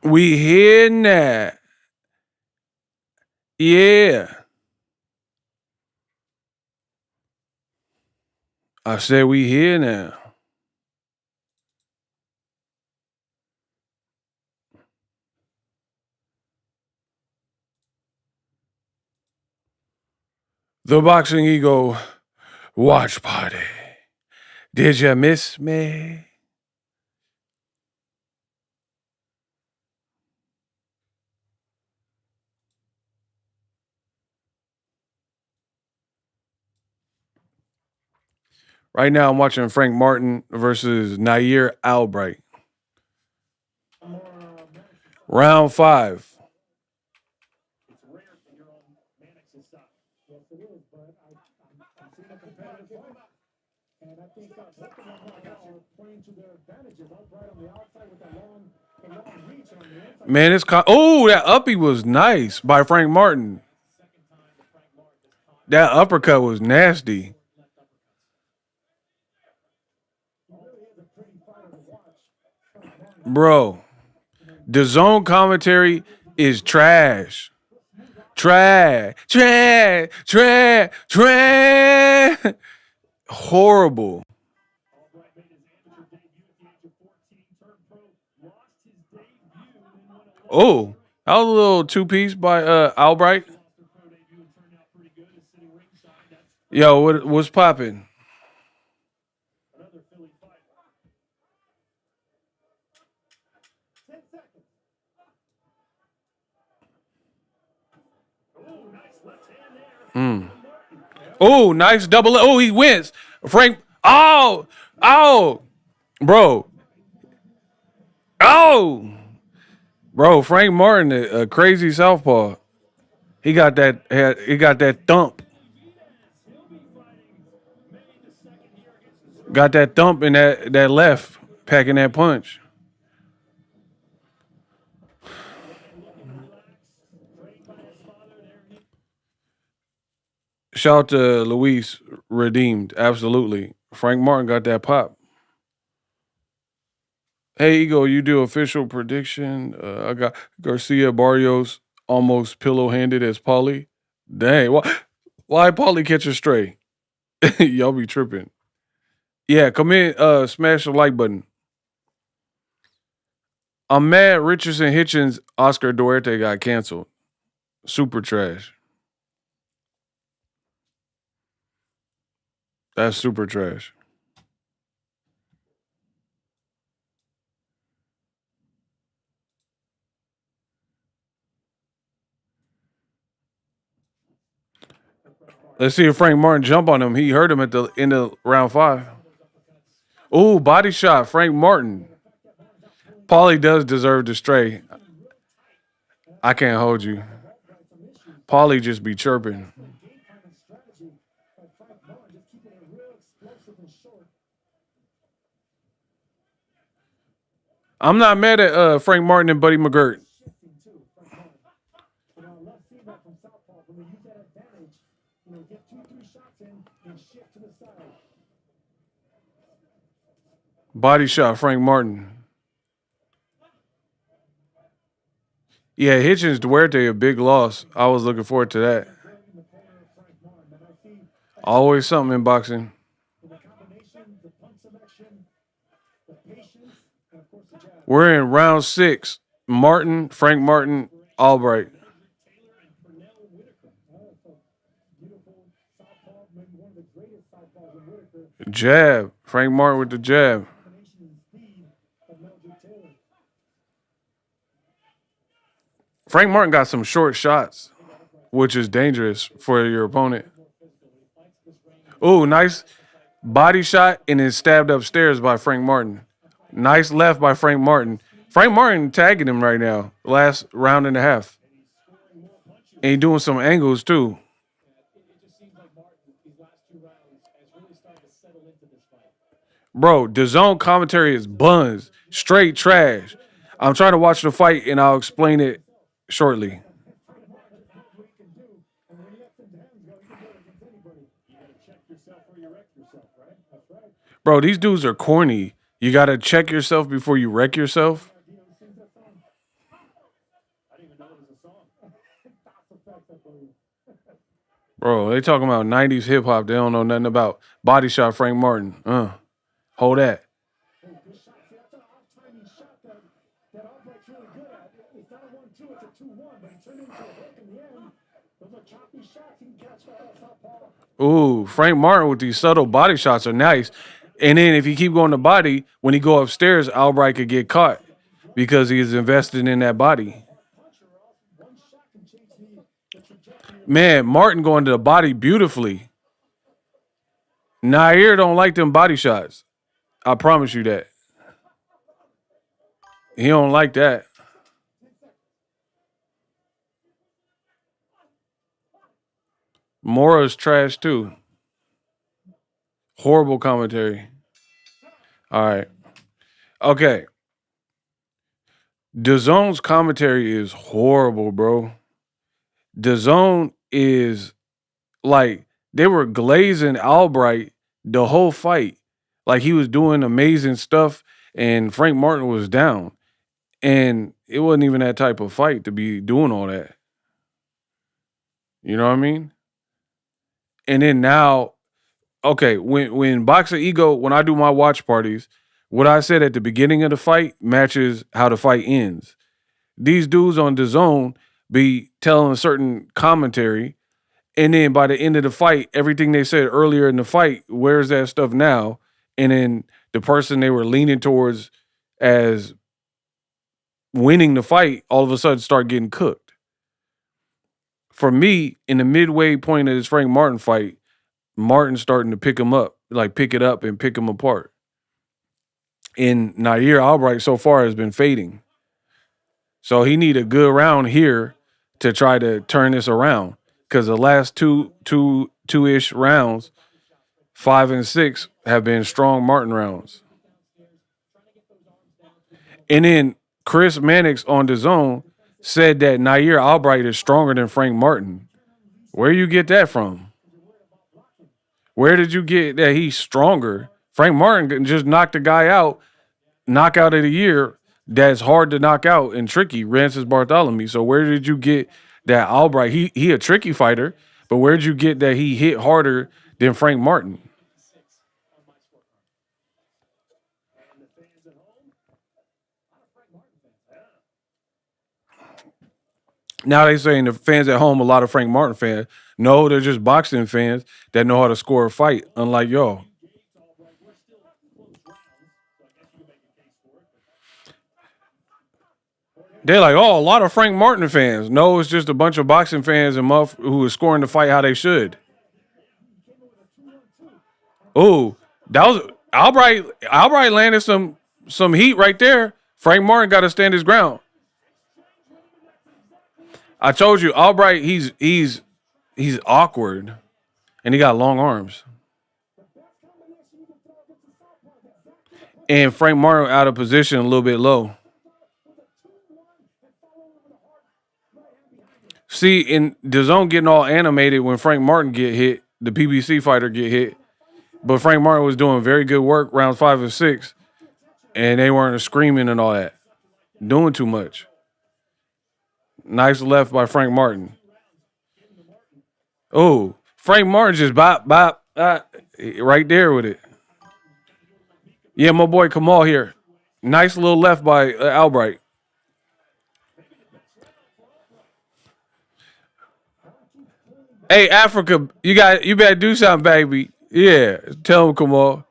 We here now. Yeah. I said we here now. The Boxing Ego watch party. Did you miss me? Right now, I'm watching Frank Martin versus Nair Albright. Round 5. Man, oh, that uppie was nice by Frank Martin. That uppercut was nasty. Bro, the zone commentary is trash. Trash. Trash. Trash. Trash. Horrible. Oh, that was a little two-piece by Albright. Yo, what's popping? Mm. Oh, nice double. Oh, he wins. Frank. Oh, oh, bro. Oh, bro. Frank Martin, a crazy southpaw. He got that. He got that thump. Got that thump in that left, packing that punch. Shout out to Luis redeemed. Absolutely. Frank Martin got that pop. Hey, Ego, you do official prediction. I got Garcia Barrios almost pillow handed as Paulie. Dang, why Paulie catch a stray? Y'all be tripping. Yeah, come in, smash the like button. I'm mad Richardson Hitchens Oscar Duarte got canceled. Super trash. That's super trash. Let's see if Frank Martin jump on him. He hurt him at the end of round 5. Ooh, body shot, Frank Martin. Paulie does deserve to stray. I can't hold you. Paulie just be chirping. I'm not mad at Frank Martin and Buddy McGirt. Body shot, Frank Martin. Yeah, Hitchens Duarte a big loss. I was looking forward to that. Always something in boxing. We're in round 6. Martin, Frank Martin, Albright. Jab. Frank Martin with the jab. Frank Martin got some short shots, which is dangerous for your opponent. Oh, nice body shot and then stabbed upstairs by Frank Martin. Nice left by Frank Martin. Frank Martin tagging him right now. Last round and a half. And he doing some angles too. Bro, the zone commentary is buns. Straight trash. I'm trying to watch the fight and I'll explain it shortly. Bro, these dudes are corny. You gotta check yourself before you wreck yourself. Bro, they talking about 90s hip hop. They don't know nothing about body shot Frank Martin. Hold that. Ooh, Frank Martin with these subtle body shots are nice. And then if you keep going to body, when he go upstairs, Albright could get caught because he's invested in that body. Man, Martin going to the body beautifully. Nair don't like them body shots. I promise you that. He don't like that. Mora's trash too. Horrible commentary. All right. Okay. DAZN's commentary is horrible, bro. DAZN is like they were glazing Albright the whole fight. Like he was doing amazing stuff and Frank Martin was down. And it wasn't even that type of fight to be doing all that. You know what I mean? And then now, okay, when Boxingego, when I do my watch parties, what I said at the beginning of the fight matches how the fight ends. These dudes on DAZN be telling a certain commentary, and then by the end of the fight, everything they said earlier in the fight, where's that stuff now? And then the person they were leaning towards as winning the fight, all of a sudden start getting cooked. For me, in the midway point of this Frank Martin fight, Martin starting to pick him up, like pick it up and pick him apart. And Nair Albright so far has been fading. So he need a good round here to try to turn this around. Because the last two-ish rounds, 5 and 6, have been strong Martin rounds. And then Chris Mannix on DAZN said that Nair Albright is stronger than Frank Martin. Where you get that from? Where did you get that he's stronger? Frank Martin just knocked a guy out, knockout of the year, that's hard to knock out and tricky, Rances Bartholomew. So where did you get that Albright? He a tricky fighter, but where did you get that he hit harder than Frank Martin? Now they saying the fans at home, a lot of Frank Martin fans. No, they're just boxing fans that know how to score a fight, unlike y'all. They're like, oh, a lot of Frank Martin fans. No, it's just a bunch of boxing fans and who are scoring the fight how they should. Oh, that was Albright. Albright landed some heat right there. Frank Martin got to stand his ground. I told you, Albright, he's awkward, and he got long arms. And Frank Martin out of position a little bit low. See, in DAZN getting all animated when Frank Martin get hit, the PBC fighter get hit. But Frank Martin was doing very good work rounds 5 and 6, and they weren't screaming and all that, doing too much. Nice left by Frank Martin. Oh, Frank Martin just bop, right there with it. Yeah, my boy Kamal here. Nice little left by Albright. Hey, Africa, you better do something, baby. Yeah, tell him Kamal.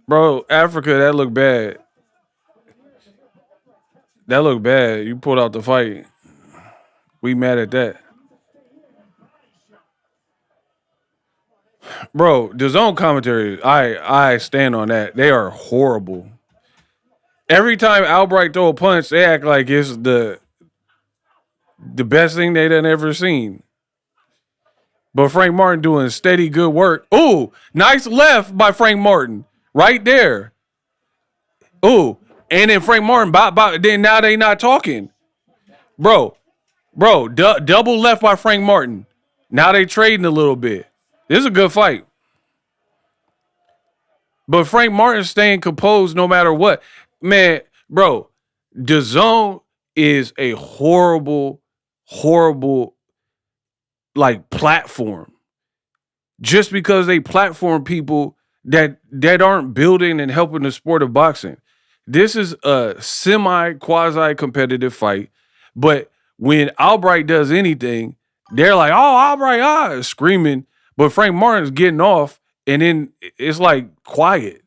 Bro, Africa, that looked bad. That looked bad. You pulled out the fight. We mad at that. Bro, DAZN commentary, I stand on that. They are horrible. Every time Albright throw a punch, they act like it's the best thing they done ever seen. But Frank Martin doing steady good work. Ooh, nice left by Frank Martin. Right there. Ooh. And then Frank Martin, then now they not talking. Bro, double left by Frank Martin. Now they trading a little bit. This is a good fight. But Frank Martin staying composed no matter what. Man, bro, DAZN is a horrible, like platform. just because they platform people that aren't building and helping the sport of boxing. This is a semi quasi competitive fight, but when Albright does anything, they're like, "Oh, Albright, screaming," but Frank Martin's getting off, and then it's like quiet.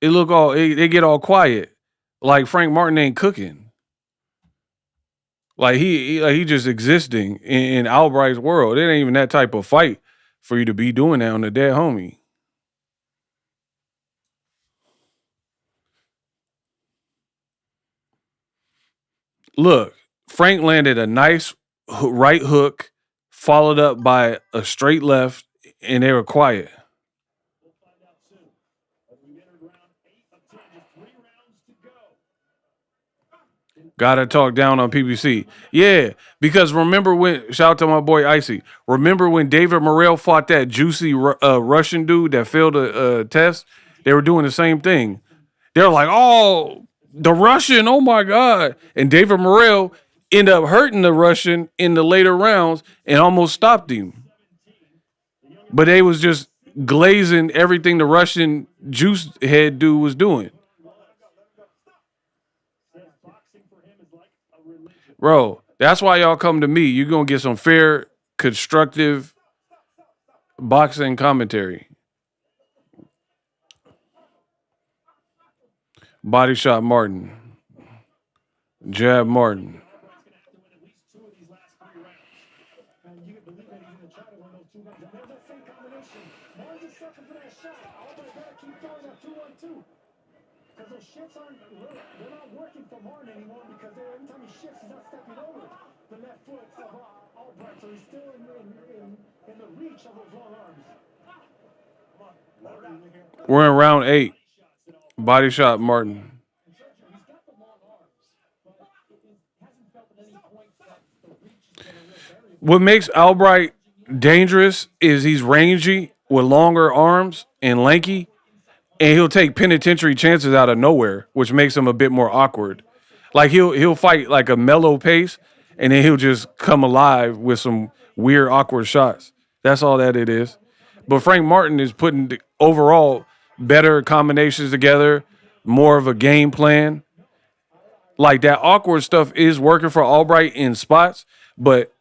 They get all quiet, like Frank Martin ain't cooking. Like he just existing in Albright's world. It ain't even that type of fight for you to be doing that on a dead homie. Look, Frank landed a nice right hook, followed up by a straight left, and they were quiet. Gotta talk down on PBC. Yeah, because remember when, shout out to my boy Icy. Remember when David Morrell fought that juicy Russian dude that failed a test? They were doing the same thing. They're like, oh, the Russian, oh my God. And David Morrell ended up hurting the Russian in the later rounds and almost stopped him. But they was just glazing everything the Russian juice head dude was doing. Bro, that's why y'all come to me. You're going to get some fair, constructive boxing commentary. Body shot Martin. Jab Martin. We're in round 8. Body shot Martin. What makes Albright dangerous is he's rangy with longer arms and lanky, and he'll take penitentiary chances out of nowhere, which makes him a bit more awkward. Like he'll fight like a mellow pace, and then he'll just come alive with some weird awkward shots. That's all that it is. But Frank Martin is putting the overall better combinations together, more of a game plan. Like that awkward stuff is working for Albright in spots, but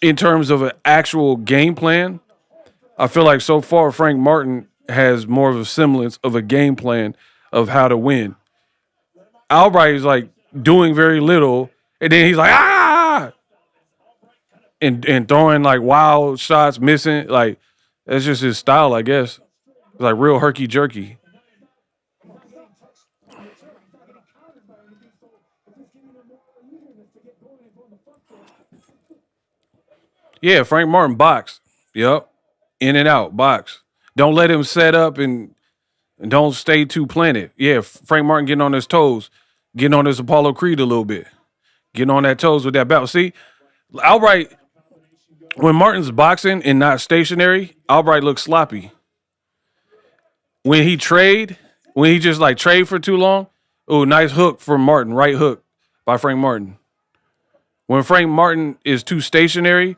in terms of an actual game plan, I feel like so far Frank Martin has more of a semblance of a game plan of how to win. Albright is like doing very little, and then he's like and throwing like wild shots, missing. Like that's just his style, I guess. It's like real herky jerky. Yeah, Frank Martin box. Yep, in and out box. Don't let him set up and don't stay too planted. Yeah, Frank Martin getting on his toes, getting on his Apollo Creed a little bit, getting on that toes with that belt. See, Albright, when Martin's boxing and not stationary, Albright looks sloppy. When he trade, when he just like trade for too long, oh, nice hook from Martin, right hook by Frank Martin. When Frank Martin is too stationary,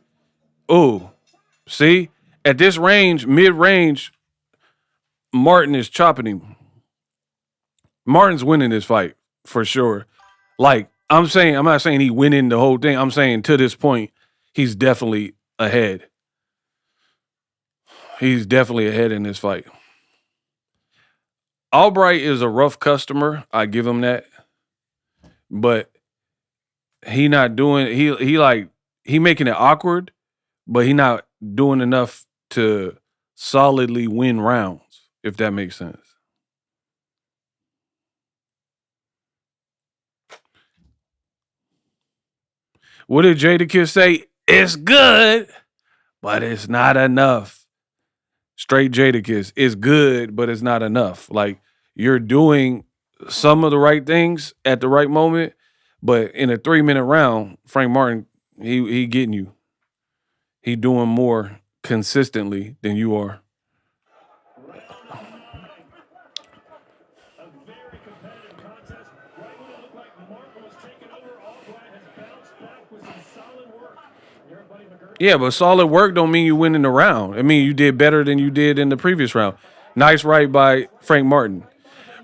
oh, see, at this range, mid range, Martin is chopping him. Martin's winning this fight for sure. Like I'm not saying he winning the whole thing. I'm saying to this point, he's definitely ahead. He's definitely ahead in this fight. Albright is a rough customer. I give him that, but he not doing. He making it awkward, but he not doing enough to solidly win rounds. If that makes sense. What did Jadakiss say? It's good, but it's not enough. Straight Jadakiss. It's good, but it's not enough. Like you're doing some of the right things at the right moment, but in a 3-minute round, Frank Martin, he getting you. He doing more consistently than you are. Yeah, but solid work don't mean you win in the round. I mean you did better than you did in the previous round. Nice right by Frank Martin.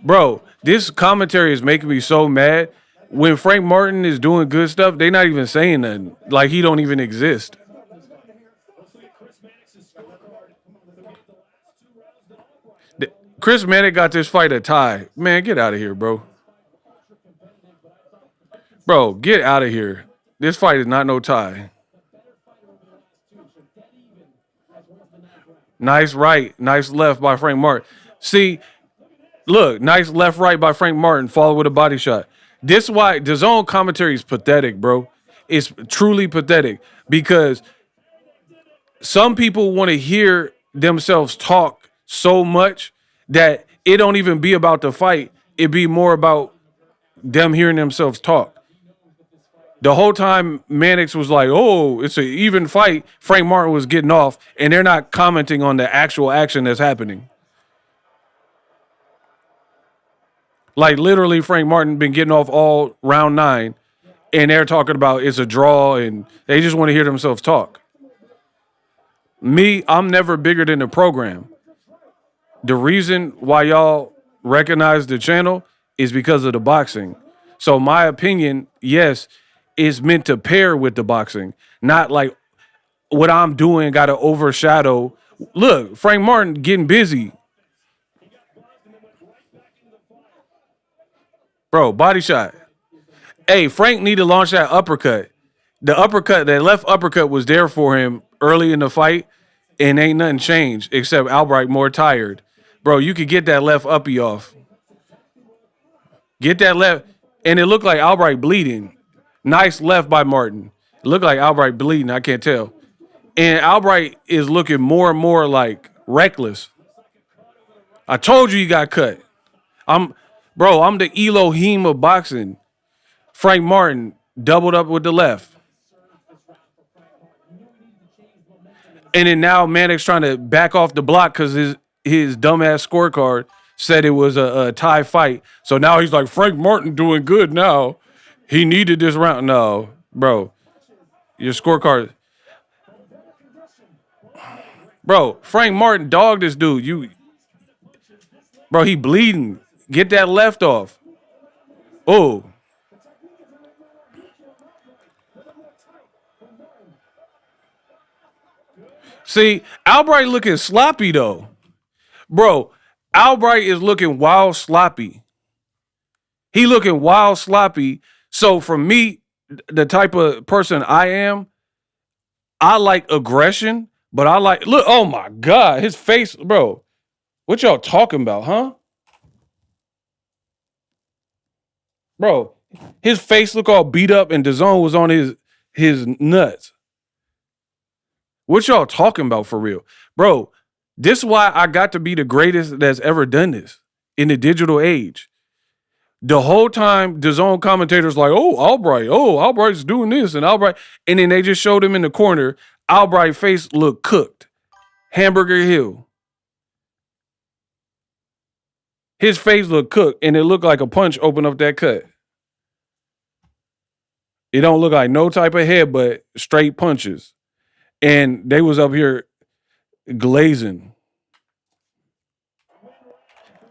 Bro, this commentary is making me so mad. When Frank Martin is doing good stuff, they not even saying nothing. Like he don't even exist. Chris Mannix got this fight a tie. Man, get out of here, bro. Bro, get out of here. This fight is not no tie. Nice right, nice left by Frank Martin. See, look, nice left right by Frank Martin, followed with a body shot. This is why the zone commentary is pathetic, bro. It's truly pathetic because some people want to hear themselves talk so much that it don't even be about the fight. It be more about them hearing themselves talk. The whole time Mannix was like, oh, it's an even fight. Frank Martin was getting off, and they're not commenting on the actual action that's happening. Like, literally, Frank Martin been getting off all round 9, and they're talking about it's a draw, and they just want to hear themselves talk. Me, I'm never bigger than the program. The reason why y'all recognize the channel is because of the boxing. So my opinion, yes, is meant to pair with the boxing, not like what I'm doing got to overshadow. Look, Frank Martin getting busy. Bro, body shot. Hey, Frank need to launch that uppercut. The uppercut, that left uppercut was there for him early in the fight, and ain't nothing changed except Albright more tired. Bro, you could get that left uppie off. Get that left, and it looked like Albright bleeding. Nice left by Martin. It looked like Albright bleeding, I can't tell. And Albright is looking more and more like reckless. I told you got cut. I'm the Elohim of boxing. Frank Martin doubled up with the left. And then now Mannix trying to back off the block because his dumbass scorecard said it was a tie fight. So now he's like, Frank Martin doing good now. He needed this round. No, bro. Your scorecard. Bro, Frank Martin dogged this dude. Bro, he bleeding. Get that left off. Oh. See, Albright looking sloppy, though. Bro, Albright is looking wild sloppy. He looking wild sloppy. So for me, the type of person I am, I like aggression, but I like, look, oh my God, his face, bro. What y'all talking about, huh? Bro, his face look all beat up and DAZN was on his nuts. What y'all talking about for real? Bro, this is why I got to be the greatest that's ever done this in the digital age. The whole time, DAZN commentators like, Albright's doing this, and Albright, and then they just showed him in the corner. Albright face looked cooked. Hamburger Hill. His face looked cooked, and it looked like a punch opened up that cut. It don't look like no type of head, but straight punches. And they was up here glazing.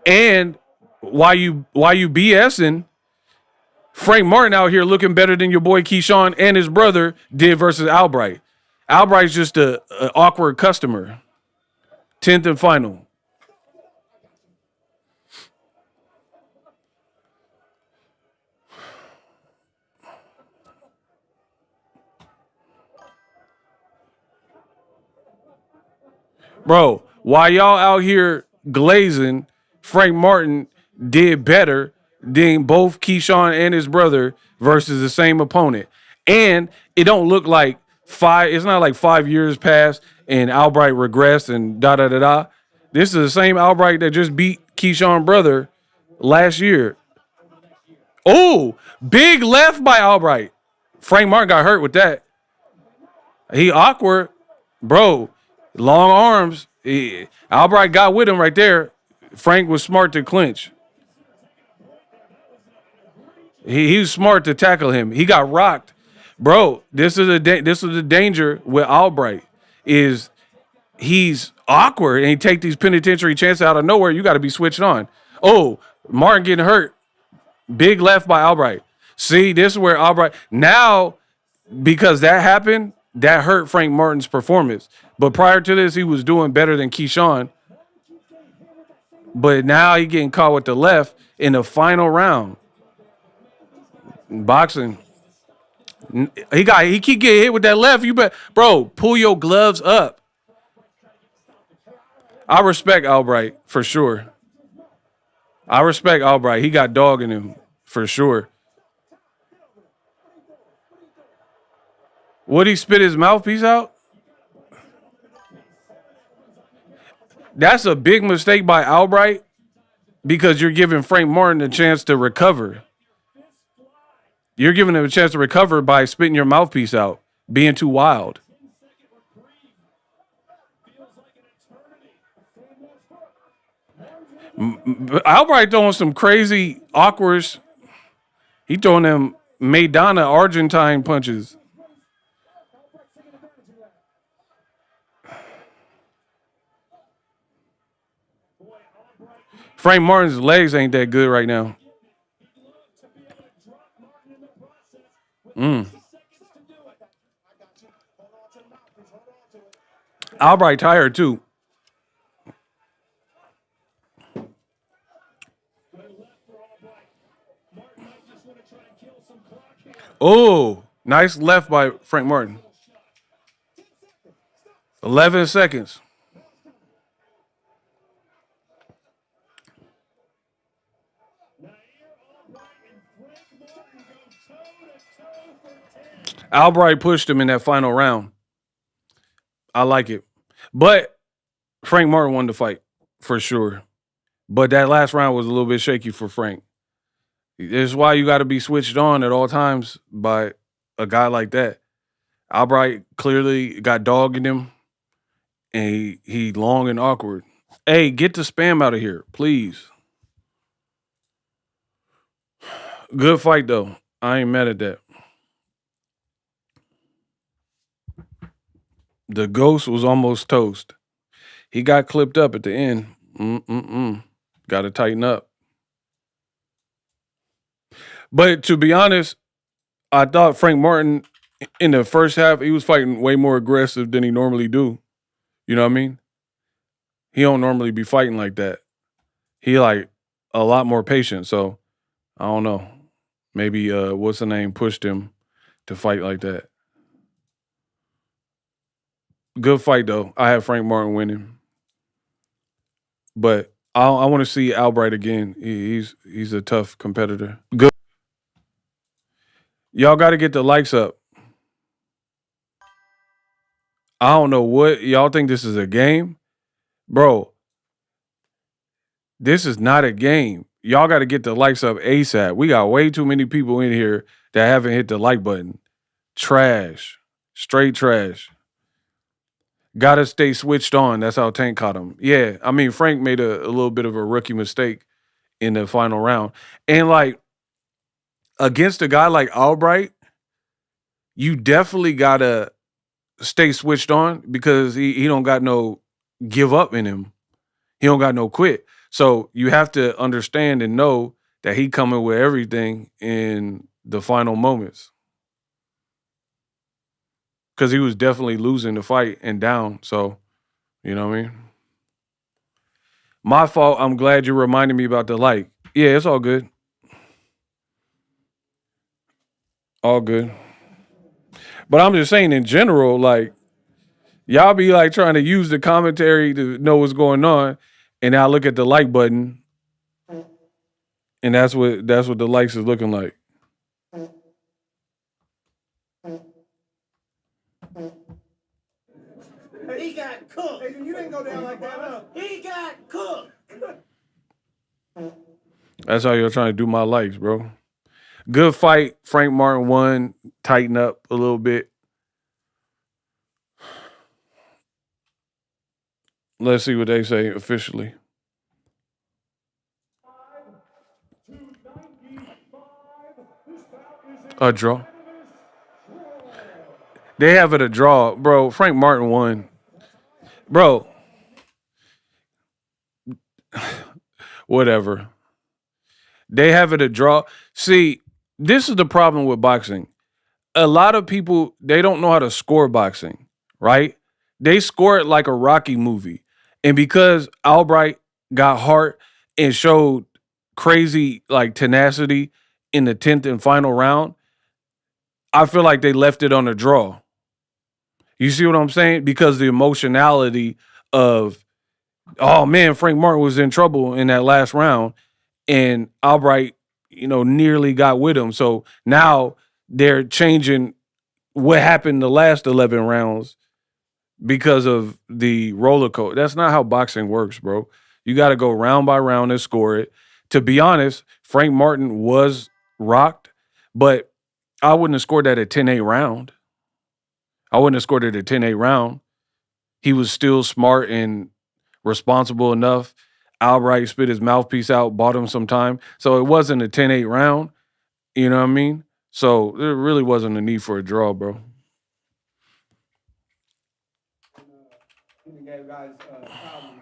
And why you BSing? Frank Martin out here looking better than your boy Keyshawn and his brother did versus Albright. Albright's just a awkward customer. 10th and final. Bro, while y'all out here glazing, Frank Martin did better than both Keyshawn and his brother versus the same opponent. And it don't look like it's not like 5 years passed and Albright regressed and da-da-da-da. This is the same Albright that just beat Keyshawn brother last year. Oh, big left by Albright. Frank Martin got hurt with that. He awkward. Bro, long arms. Albright got with him right there. Frank was smart to clinch. He was smart to tackle him. He got rocked. Bro, this is the danger with Albright is he's awkward and he take these penitentiary chances out of nowhere. You got to be switched on. Oh, Martin getting hurt. Big left by Albright. See, this is where Albright now because that happened, that hurt Frank Martin's performance. But prior to this, he was doing better than Keyshawn. But now he getting caught with the left in the final round. Boxing. He keep getting hit with that left. You bet, bro, pull your gloves up. I respect Albright for sure. I respect Albright. He got dog in him for sure. Would he spit his mouthpiece out? That's a big mistake by Albright because you're giving Frank Martin a chance to recover. You're giving him a chance to recover by spitting your mouthpiece out, being too wild. Albright throwing some crazy, awkward. He throwing them Maidana Argentine punches. Frank Martin's legs ain't that good right now. Albright tired too. Oh, nice left by Frank Martin. 11 seconds. Albright pushed him in that final round. I like it. But Frank Martin won the fight for sure. But that last round was a little bit shaky for Frank. This is why you got to be switched on at all times by a guy like that. Albright clearly got dog in him, and he long and awkward. Hey, get the spam out of here, please. Good fight, though. I ain't mad at that. The ghost was almost toast. He got clipped up at the end. Got to tighten up. But to be honest, I thought Frank Martin in the first half, he was fighting way more aggressive than he normally do. You know what I mean? He don't normally be fighting like that. He like a lot more patient. So I don't know. Maybe what's the name pushed him to fight like that. Good fight though. I have Frank Martin winning, but I want to see Albright again. He's a tough competitor. Good. Y'all got to get the likes up. I don't know what y'all think this is a game, bro. This is not a game. Y'all got to get the likes up ASAP. We got way too many people in here that haven't hit the like button. Trash. Straight trash. Got to stay switched on. That's how Tank caught him. Yeah, I mean, Frank made a little bit of a rookie mistake in the final round. And, like, against a guy like Albright, you definitely got to stay switched on because he don't got no give up in him. He don't got no quit. So you have to understand and know that he coming with everything in the final moments. Because he was definitely losing the fight and down. So, you know what I mean? My fault. I'm glad you reminded me about the like. Yeah, it's all good. All good. But I'm just saying in general, like, y'all be like trying to use the commentary to know what's going on. And I look at the like button, and that's what the likes is looking like. He got cooked. Hey, you didn't go down like that, huh? He got cooked. That's how you're trying to do my likes, bro. Good fight. Frank Martin won. Tighten up a little bit. Let's see what they say officially. A draw. They have it a draw, bro. Frank Martin won, bro. Whatever. They have it a draw. See, this is the problem with boxing. A lot of people they don't know how to score boxing, right? They score it like a Rocky movie, and because Albright got heart and showed crazy like tenacity in the 10th and final round, I feel like they left it on a draw. You see what I'm saying? Because the emotionality of, oh man, Frank Martin was in trouble in that last round, and Albright, nearly got with him. So now they're changing what happened the last 11 rounds because of the roller coaster. That's not how boxing works, bro. You got to go round by round and score it. To be honest, Frank Martin was rocked, but I wouldn't have scored that at 10-8 round. I wouldn't have scored it at 10-8 round. He was still smart and responsible enough. Albright spit his mouthpiece out, bought him some time. So it wasn't a 10-8 round. You know what I mean? So there really wasn't a need for a draw, bro. He gave guys problems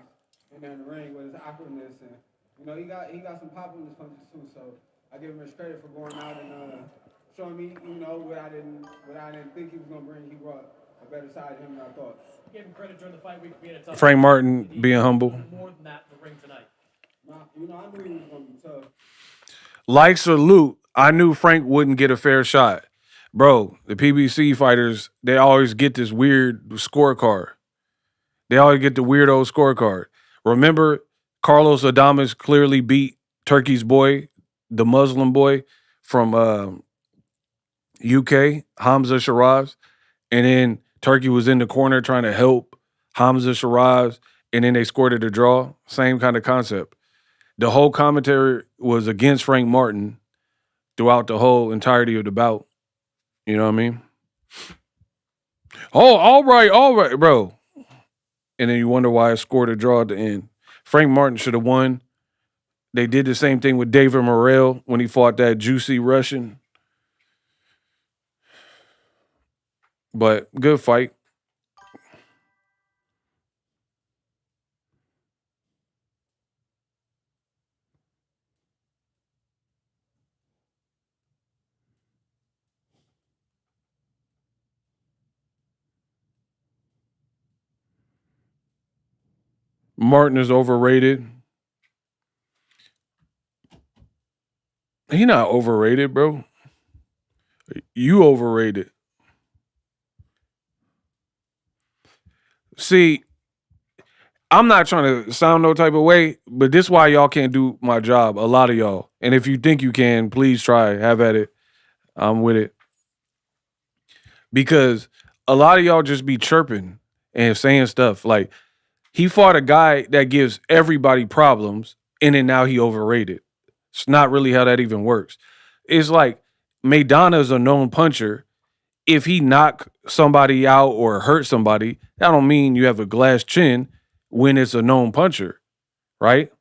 in there in the ring with his awkwardness, and he got some pop in his punches too. So I give him his credit for going out and showing me what I didn't think he was gonna bring. He brought a better side to him than I thought. Give him credit during the fight week for being a tough. Frank Martin being humble. More than that, the ring tonight. I knew he was gonna be tough. Like salute, I knew Frank wouldn't get a fair shot. Bro, the PBC fighters, they always get this weird scorecard. They always get the weirdo scorecard. Remember, Carlos Adames clearly beat Turkey's boy, the Muslim boy from UK, Hamza Shiraz. And then Turkey was in the corner trying to help Hamza Shiraz, and then they scored it a draw. Same kind of concept. The whole commentary was against Frank Martin throughout the whole entirety of the bout. You know what I mean? Oh, all right, bro. And then you wonder why it scored a draw at the end. Frank Martin should have won. They did the same thing with David Morrell when he fought that juicy Russian. But good fight. Martin is overrated. He not overrated, bro. You overrated. See, I'm not trying to sound no type of way, but this is why y'all can't do my job, a lot of y'all. And if you think you can, please try. Have at it. I'm with it. Because a lot of y'all just be chirping and saying stuff. Like, he fought a guy that gives everybody problems, and then now he overrated. It's not really how that even works. It's like Maidana is a known puncher. If he knock somebody out or hurt somebody, that don't mean you have a glass chin when it's a known puncher, right?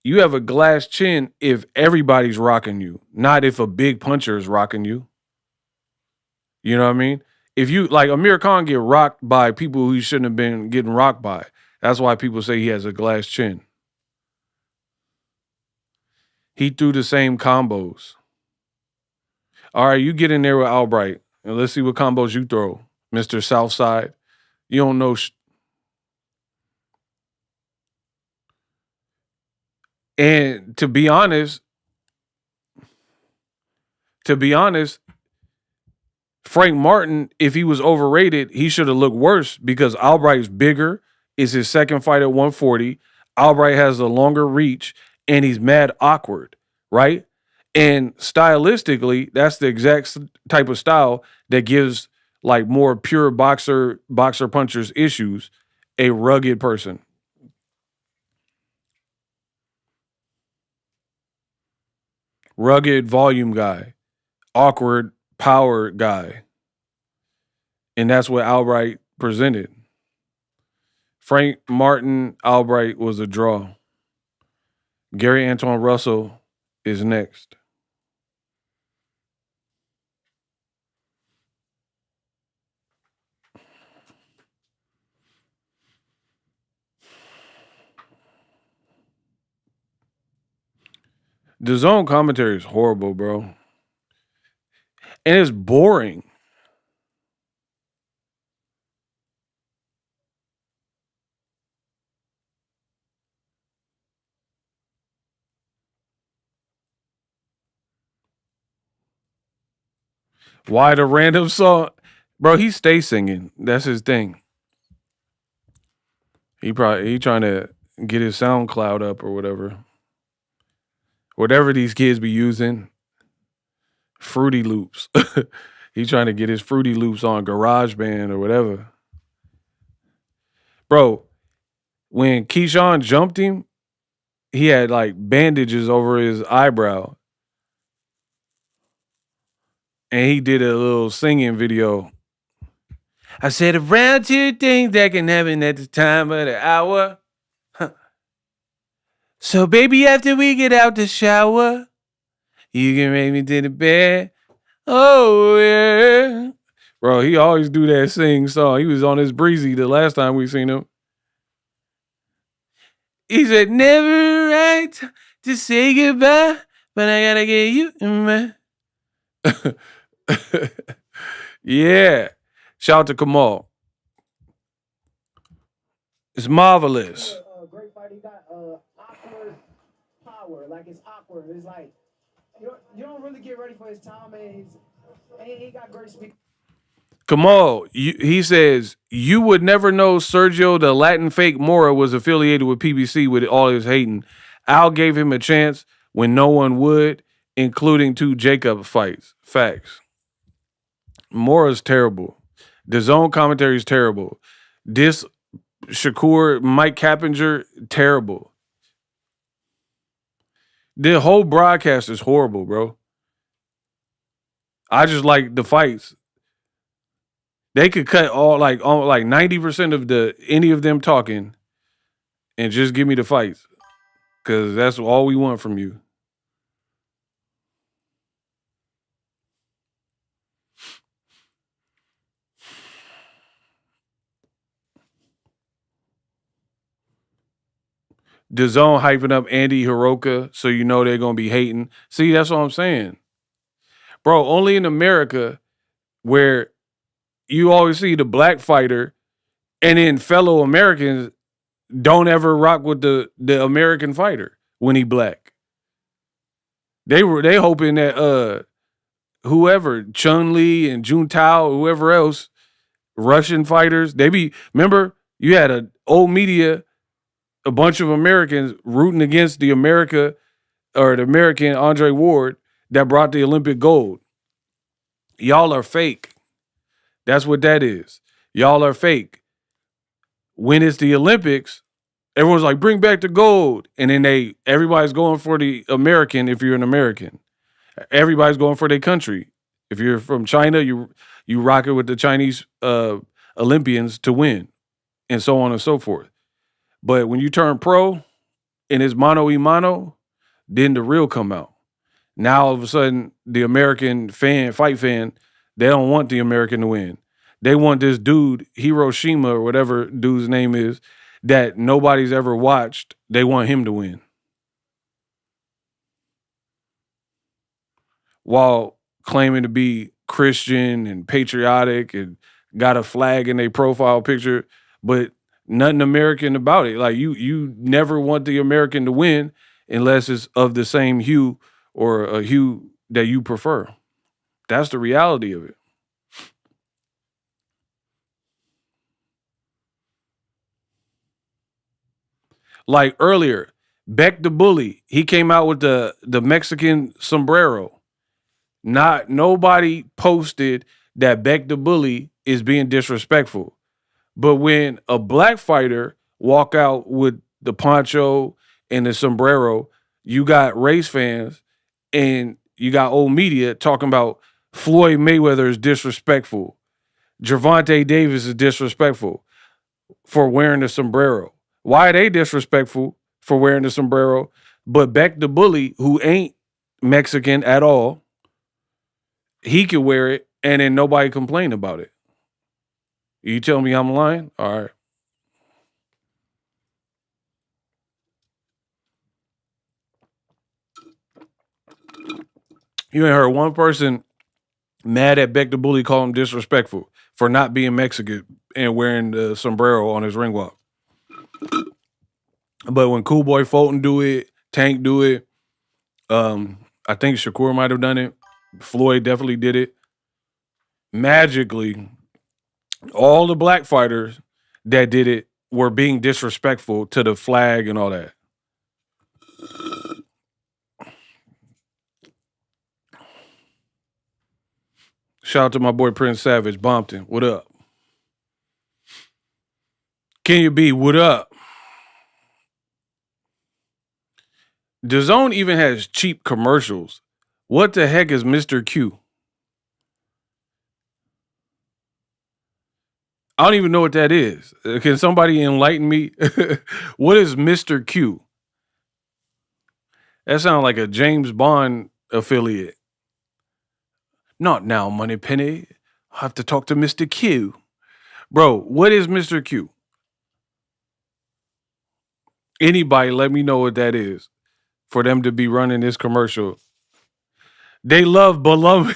You have a glass chin if everybody's rocking you, not if a big puncher is rocking you. You know what I mean? If you like Amir Khan get rocked by people who he shouldn't have been getting rocked by. That's why people say he has a glass chin. He threw the same combos. All right, you get in there with Albright, and let's see what combos you throw, Mr. Southside. You don't know. And to be honest, Frank Martin, if he was overrated, he should have looked worse because Albright's bigger. It's his second fight at 140. Albright has a longer reach, and he's mad awkward, right? And stylistically, that's the exact type of style that gives like more pure boxer punchers issues, a rugged person. Rugged volume guy, awkward power guy. And that's what Albright presented. Frank Martin Albright was a draw. Gary Antoine Russell is next. The zone commentary is horrible, bro. And it's boring. Why the random song? Bro, he stays singing. That's his thing. He trying to get his SoundCloud up or whatever. Whatever these kids be using. Fruity Loops. He trying to get his Fruity Loops on GarageBand or whatever. Bro, when Keyshawn jumped him, he had like bandages over his eyebrow. And he did a little singing video. I said around two things that can happen at the time of the hour. Huh. So baby, after we get out the shower, you can make me to the bed. Oh yeah. Bro, he always do that sing song. He was on his breezy the last time we seen him. He said, never right to say goodbye, but I gotta get you in my. Yeah. Shout out to Kamal. It's marvelous. Great fight. He got awkward power. Like it's awkward. It's like you don't really get ready for his time, and he got great speed. Kamal, he says, you would never know Sergio the Latin fake Mora was affiliated with PBC with all his hating. Al gave him a chance when no one would, including 2 Jacob fights. Facts. Mora's terrible. The zone commentary is terrible. This Shakur, Mike Cappinger, terrible. The whole broadcast is horrible, bro. I just like the fights. They could cut all like 90% of any of them talking and just give me the fights. Cause that's all we want from you. The zone hyping up Andy Hiroka, so you know they're gonna be hating. See, that's what I'm saying. Bro, only in America where you always see the black fighter and then fellow Americans don't ever rock with the American fighter when he black. They hoping that whoever, Chun-Li and Juntao, whoever else, Russian fighters, remember you had a old media, a bunch of Americans rooting against the American Andre Ward that brought the Olympic gold. Y'all are fake. That's what that is. Y'all are fake. When it's the Olympics, everyone's like, bring back the gold. And then everybody's going for the American if you're an American. Everybody's going for their country. If you're from China, you rock it with the Chinese Olympians to win, and so on and so forth. But when you turn pro and it's mano y mano, then the real come out. Now all of a sudden, the American fight fan, they don't want the American to win. They want this dude, Hiroshima or whatever dude's name is, that nobody's ever watched. They want him to win. While claiming to be Christian and patriotic and got a flag in their profile picture, but nothing American about it. Like you never want the American to win unless it's of the same hue or a hue that you prefer. That's the reality of it. Like earlier, Beck the Bully, he came out with the Mexican sombrero. Nobody posted that Beck the Bully is being disrespectful. But when a black fighter walk out with the poncho and the sombrero, you got race fans and you got old media talking about Floyd Mayweather is disrespectful. Gervonta Davis is disrespectful for wearing the sombrero. Why are they disrespectful for wearing the sombrero? But Beck the Bully, who ain't Mexican at all, he could wear it and then nobody complain about it. You tell me I'm lying? All right. You ain't heard one person mad at Beck the Bully call him disrespectful for not being Mexican and wearing the sombrero on his ring walk. But when Cool Boy Fulton do it, Tank do it, I think Shakur might have done it. Floyd definitely did it. Magically, all the black fighters that did it were being disrespectful to the flag and all that. Shout out to my boy Prince Savage, Bompton. What up? Kenya B, what up? DAZN even has cheap commercials. What the heck is Mr. Q? I don't even know what that is. Can somebody enlighten me? What is Mr. Q? That sounds like a James Bond affiliate. Not now, Moneypenny. I have to talk to Mr. Q. Bro, what is Mr. Q? Anybody let me know what that is for them to be running this commercial. They love beloved.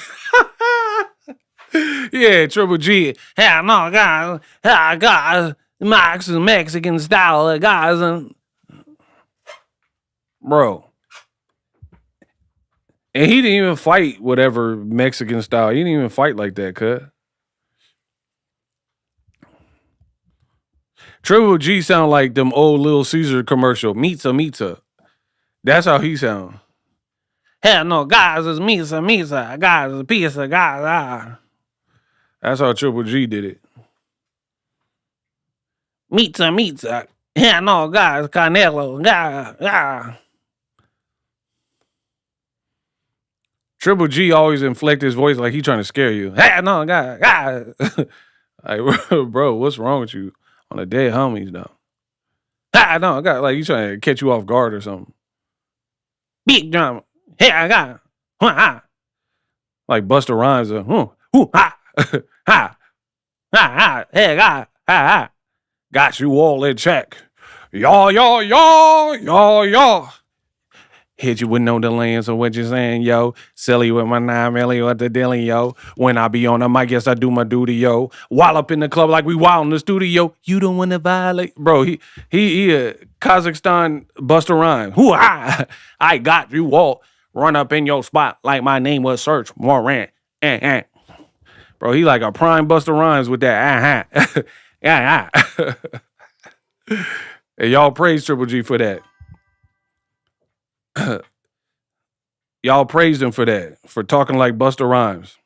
Yeah, Triple G. Hey, no, guys, Mexican style, guys. Bro. And he didn't even fight whatever Mexican style. He didn't even fight like that, cuz. Triple G sound like them old Little Caesar commercial. Pizza. That's how he sound. Hell no, guys, it's pizza, guys, it's pizza, guys. That's how Triple G did it. Pizza. Hell no, guys, Canelo, guys. Triple G always inflect his voice like he trying to scare you. Hey, no, guys. Like, bro, what's wrong with you? On the dead homies, though. No, God, like you trying to catch you off guard or something. Big drama. Hey, I got. Like Busta Rhymes. Hey, God. Got you all in check. Y'all. Hit you with no delay, so what you saying, yo? Silly with my 9 milli, what the dealing, yo? When I be on the mic, yes, I do my duty, yo. While up in the club like we wild in the studio, you don't want to violate. Bro, he Kazakhstan Busta Rhymes. I got you all. Run up in your spot like my name was Search Moran. Bro, he like a prime Busta Rhymes with that. And y'all praise Triple G for that. Y'all praised him for that, for talking like Busta Rhymes.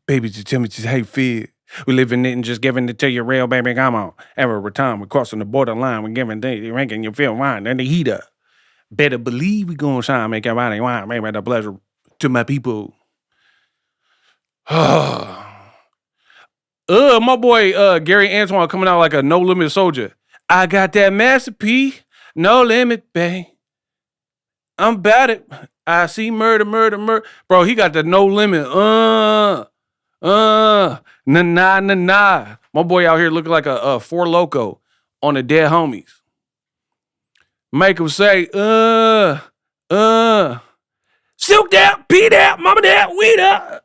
Baby, just tell me just hey fear. We living it and just giving it to you real, baby. Come on. Every time we're crossing the borderline, we're giving things, making you feel fine. And the heater. Better believe we gonna shine, make everybody wine, make it a pleasure to my people. My boy Gary Antoine coming out like a no limit soldier. I got that masterpiece, no limit, babe. I'm about it. I see murder. Bro, he got the no limit. Nah. My boy out here looking like a Four Loko on the dead homies. Make him say, Silk that, Pete that, mama that, we that.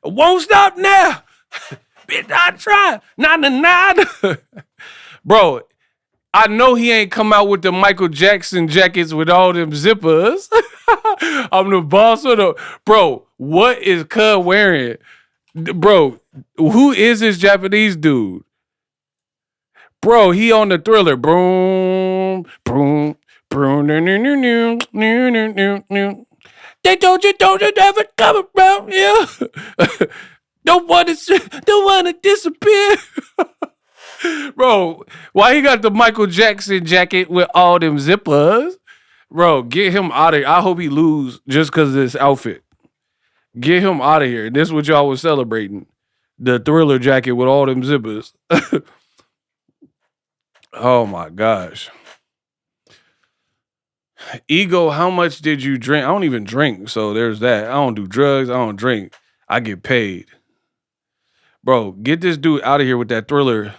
Won't stop now. Bitch, I try. Nah. Bro, I know he ain't come out with the Michael Jackson jackets with all them zippers. I'm the boss of the... Bro, what is Cub wearing? Bro, who is this Japanese dude? Bro, he on the Thriller. Boom. They told you never come around here. Don't want to disappear. Bro, why he got the Michael Jackson jacket with all them zippers? Bro, get him out of here. I hope he lose just because of this outfit. Get him out of here. This is what y'all was celebrating. The Thriller jacket with all them zippers. Oh my gosh. Ego, how much did you drink? I don't even drink, so there's that. I don't do drugs. I don't drink. I get paid. Bro, get this dude out of here with that Thriller.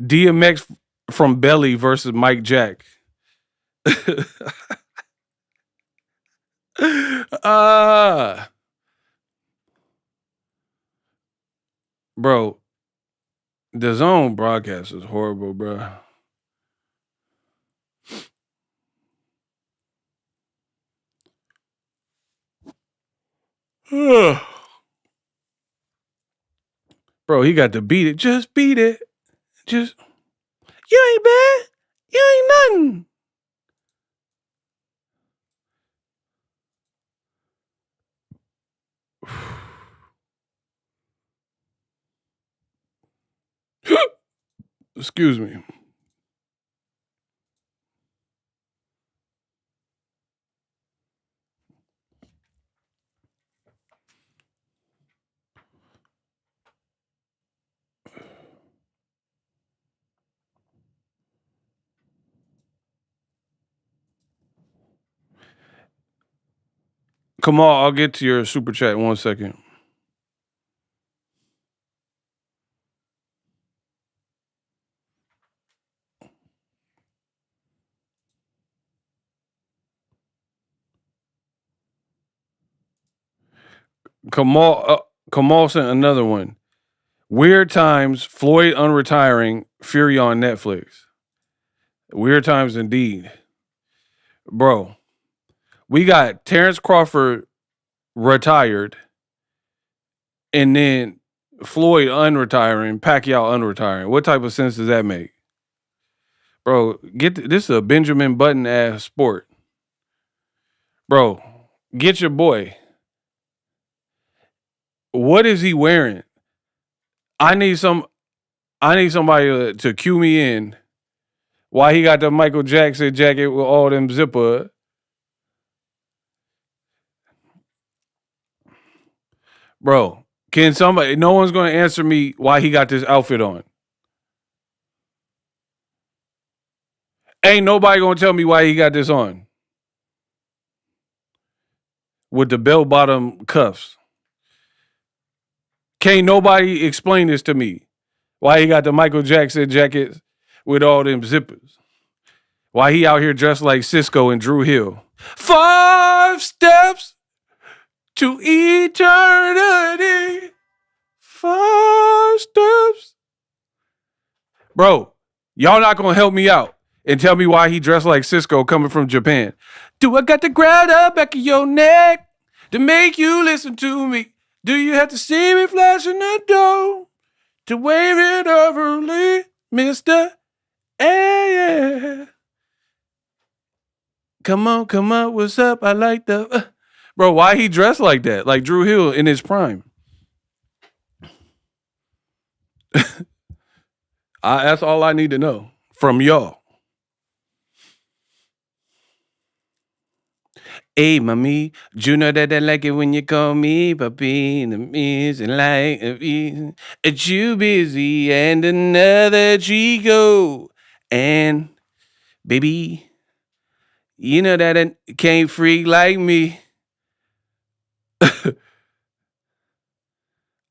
DMX from Belly versus Mike Jack. Bro, the zone broadcast is horrible, bro. Bro, he got to beat it. Just beat it. Just, you ain't bad. You ain't nothing. Excuse me. Come on, I'll get to your super chat in 1 second. Kamal sent another one. Weird Times, Floyd unretiring, Fury on Netflix. Weird times indeed. Bro, we got Terrence Crawford retired, and then Floyd unretiring, Pacquiao unretiring. What type of sense does that make? Bro, this is a Benjamin Button ass sport. Bro, get your boy. What is he wearing? I need somebody to cue me in. Why he got the Michael Jackson jacket with all them zipper? Bro, can somebody? No one's going to answer me why he got this outfit on. Ain't nobody going to tell me why he got this on. With the bell-bottom cuffs. Can't nobody explain this to me. Why he got the Michael Jackson jacket with all them zippers. Why he out here dressed like Cisco and Drew Hill. 5 steps to eternity. 5 steps. Bro, y'all not going to help me out and tell me why he dressed like Cisco coming from Japan. Do I got to grab the back of your neck to make you listen to me? Do you have to see me flashing the door to wave it overly, Mr. Yeah. Come on, what's up? I like the... Bro, why he dressed like that? Like Drew Hill in his prime. That's all I need to know from y'all. Hey, mommy, you know that I like it when you call me papi. The music like a you busy and another Chico. And baby, you know that it can't freak like me.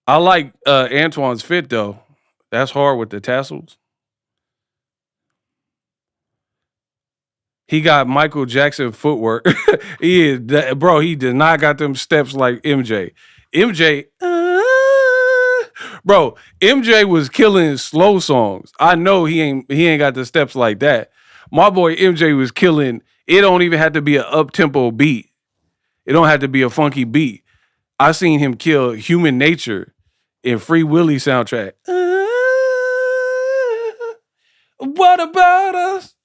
I like Antoine's fit though. That's hard with the tassels. He got Michael Jackson footwork. He did not got them steps like MJ. Bro, MJ was killing slow songs. I know he ain't got the steps like that. My boy MJ was killing. It don't even have to be an up-tempo beat. It don't have to be a funky beat. I seen him kill Human Nature in Free Willy soundtrack. What about us?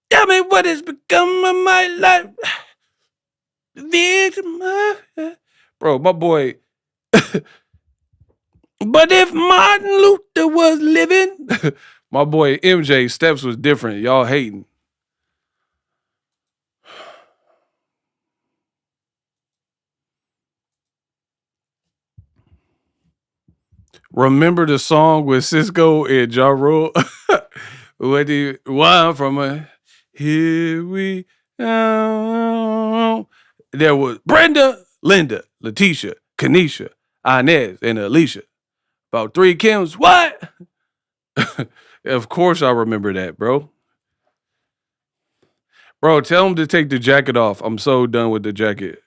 Tell me what has become of my life. Bro, my boy. But if Martin Luther was living, my boy MJ steps was different. Y'all hating. Remember the song with Cisco and Ja Rule? What do you want from a here we go? There was Brenda, Linda, Letitia, Kanisha. Inez and Alicia. About 3 Kims. What? Of course I remember that, bro. Bro, tell him to take the jacket off. I'm so done with the jacket.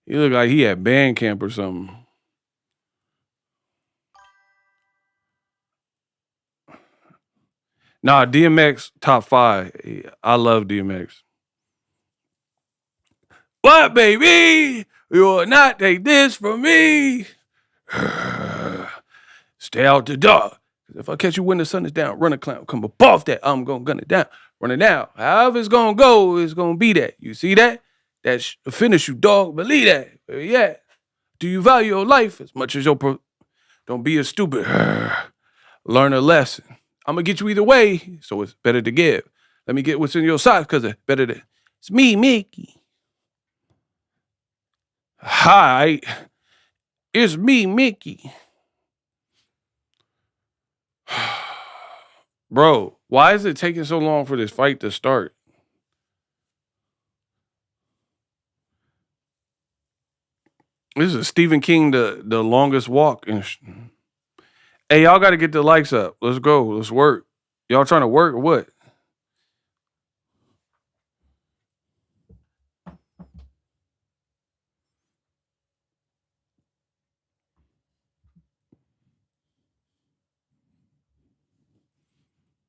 He look like he at band camp or something. Nah, DMX top 5. I love DMX. What, baby? You will not take this from me. Stay out the dark. If I catch you when the sun is down, run a clown. Come above that, I'm gonna gun it down. Run it down. However it's gonna go, it's gonna be that. You see that? That's finish you, dog. Believe that. Yeah. Do you value your life as much as your don't be a stupid. Learn a lesson. I'm gonna get you either way, so it's better to give. Let me get what's in your socks, cause it's better to. It's me, Mickey. Hi, it's me, Mickey. Bro, why is it taking so long for this fight to start? This is Stephen King, the longest walk. Hey, y'all got to get the likes up. Let's go. Let's work. Y'all trying to work or what?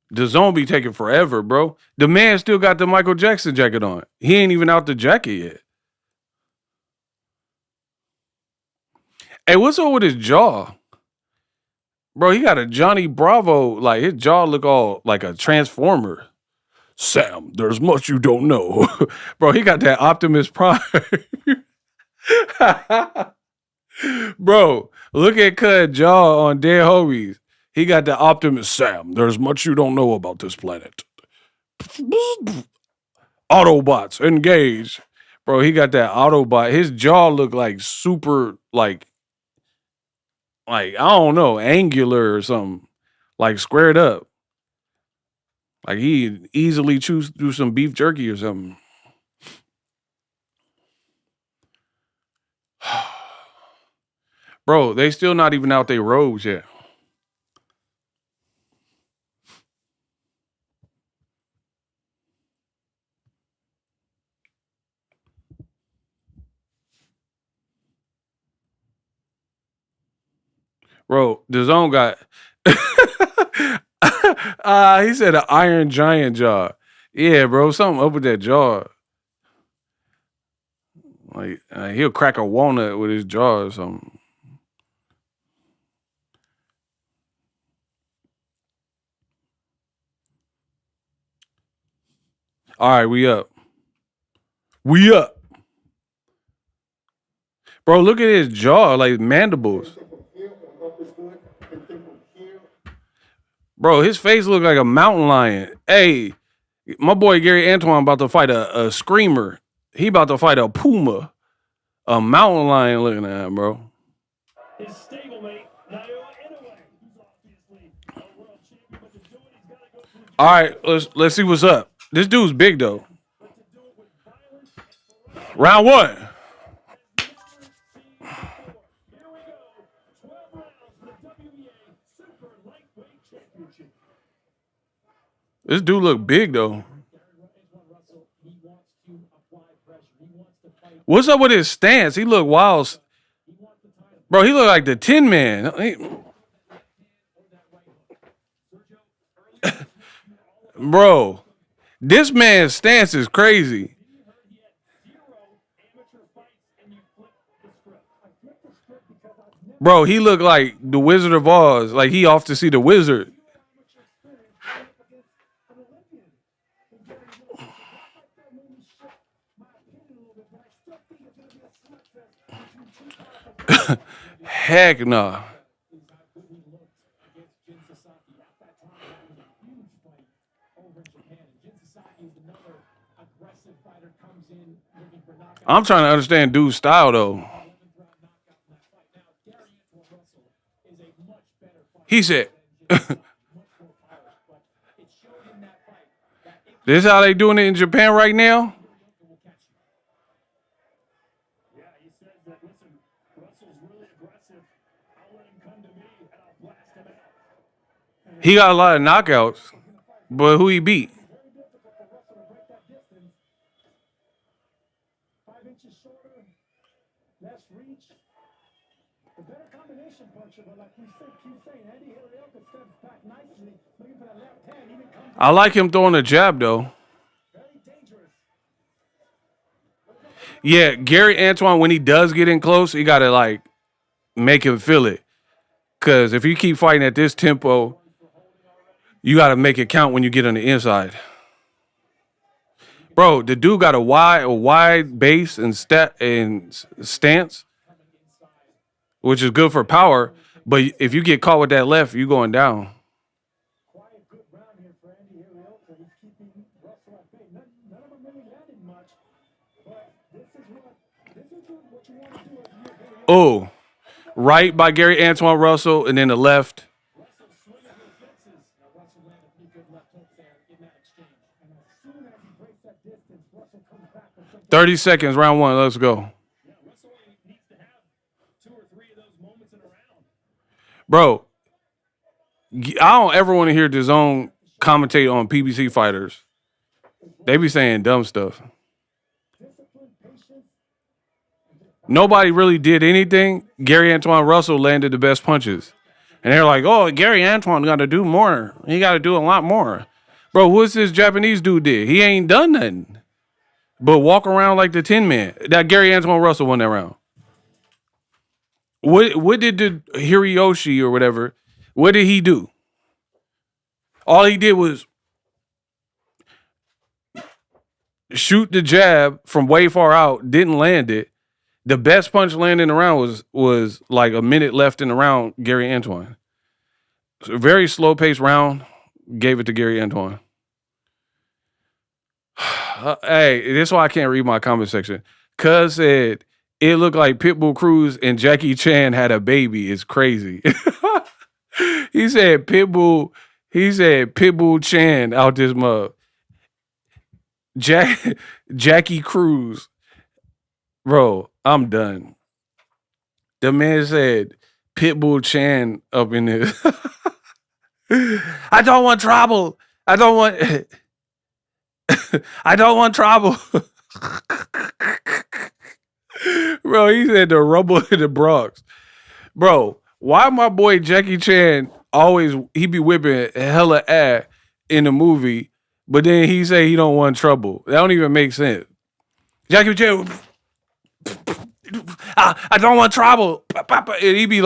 The zombie taking forever, bro. The man still got the Michael Jackson jacket on. He ain't even out the jacket yet. Hey, what's up with his jaw? Bro, he got a Johnny Bravo. Like, his jaw look all like a transformer. Sam, there's much you don't know. Bro, he got that Optimus Prime. Bro, look at Cud jaw on Dead Homies. He got the Optimus. Sam, there's much you don't know about this planet. Autobots, engage. Bro, he got that Autobot. His jaw look like super, like I don't know, angular or something. Like squared up. Like he easily chews through some beef jerky or something. Bro, they still not even out their robes yet. Bro, the zone got he said an iron giant jaw. Yeah, bro, something up with that jaw. Like he'll crack a walnut with his jaw or something. All right, we up. We up. Bro, look at his jaw, like mandibles. Bro, his face look like a mountain lion. Hey, my boy Gary Antoine about to fight a screamer. He about to fight a puma. A mountain lion looking at him, bro. His stablemate, all right, let's see what's up. This dude's big though. Round 1. This dude look big though. What's up with his stance? He look wild. Bro, he look like the Tin Man. Bro, this man's stance is crazy. Bro, he look like the Wizard of Oz. Like he off to see the wizard. Heck no. I'm trying to understand dude's style though. He said, this is how they doing it in Japan right now? He got a lot of knockouts, but who he beat? I like him throwing a jab though. Yeah, Gary Antoine, when he does get in close, he gotta like make him feel it. Cause if you keep fighting at this tempo, you gotta make it count when you get on the inside. Bro, the dude got a wide base and stance, which is good for power. But if you get caught with that left, you going down. Oh, right by Gary Antoine Russell, and then the left. 30 seconds, round one. Let's go. Bro, I don't ever want to hear DAZN commentate on PBC fighters. They be saying dumb stuff. Nobody really did anything. Gary Antoine Russell landed the best punches. And they're like, oh, Gary Antoine got to do more. He got to do a lot more. Bro, what's this Japanese dude did? He ain't done nothing but walk around like the Tin Man. That Gary Antoine Russell won that round. What did the Hiroshi or whatever, what did he do? All he did was shoot the jab from way far out, didn't land it. The best punch landed in the round was like a minute left in the round, Gary Antoine. So a very slow-paced round, gave it to Gary Antoine. Hey, this is why I can't read my comment section. Cuz said, it looked like Pitbull Cruz and Jackie Chan had a baby. It's crazy. He said Pitbull Chan out this mug. Jackie Cruz. Bro, I'm done. The man said Pitbull Chan up in this. I don't want trouble. I don't want trouble. Bro, he said the rumble in the Bronx. Bro, why my boy Jackie Chan he be whipping hella ass in the movie, but then he say he don't want trouble. That don't even make sense. Jackie Chan, I don't want trouble. And he be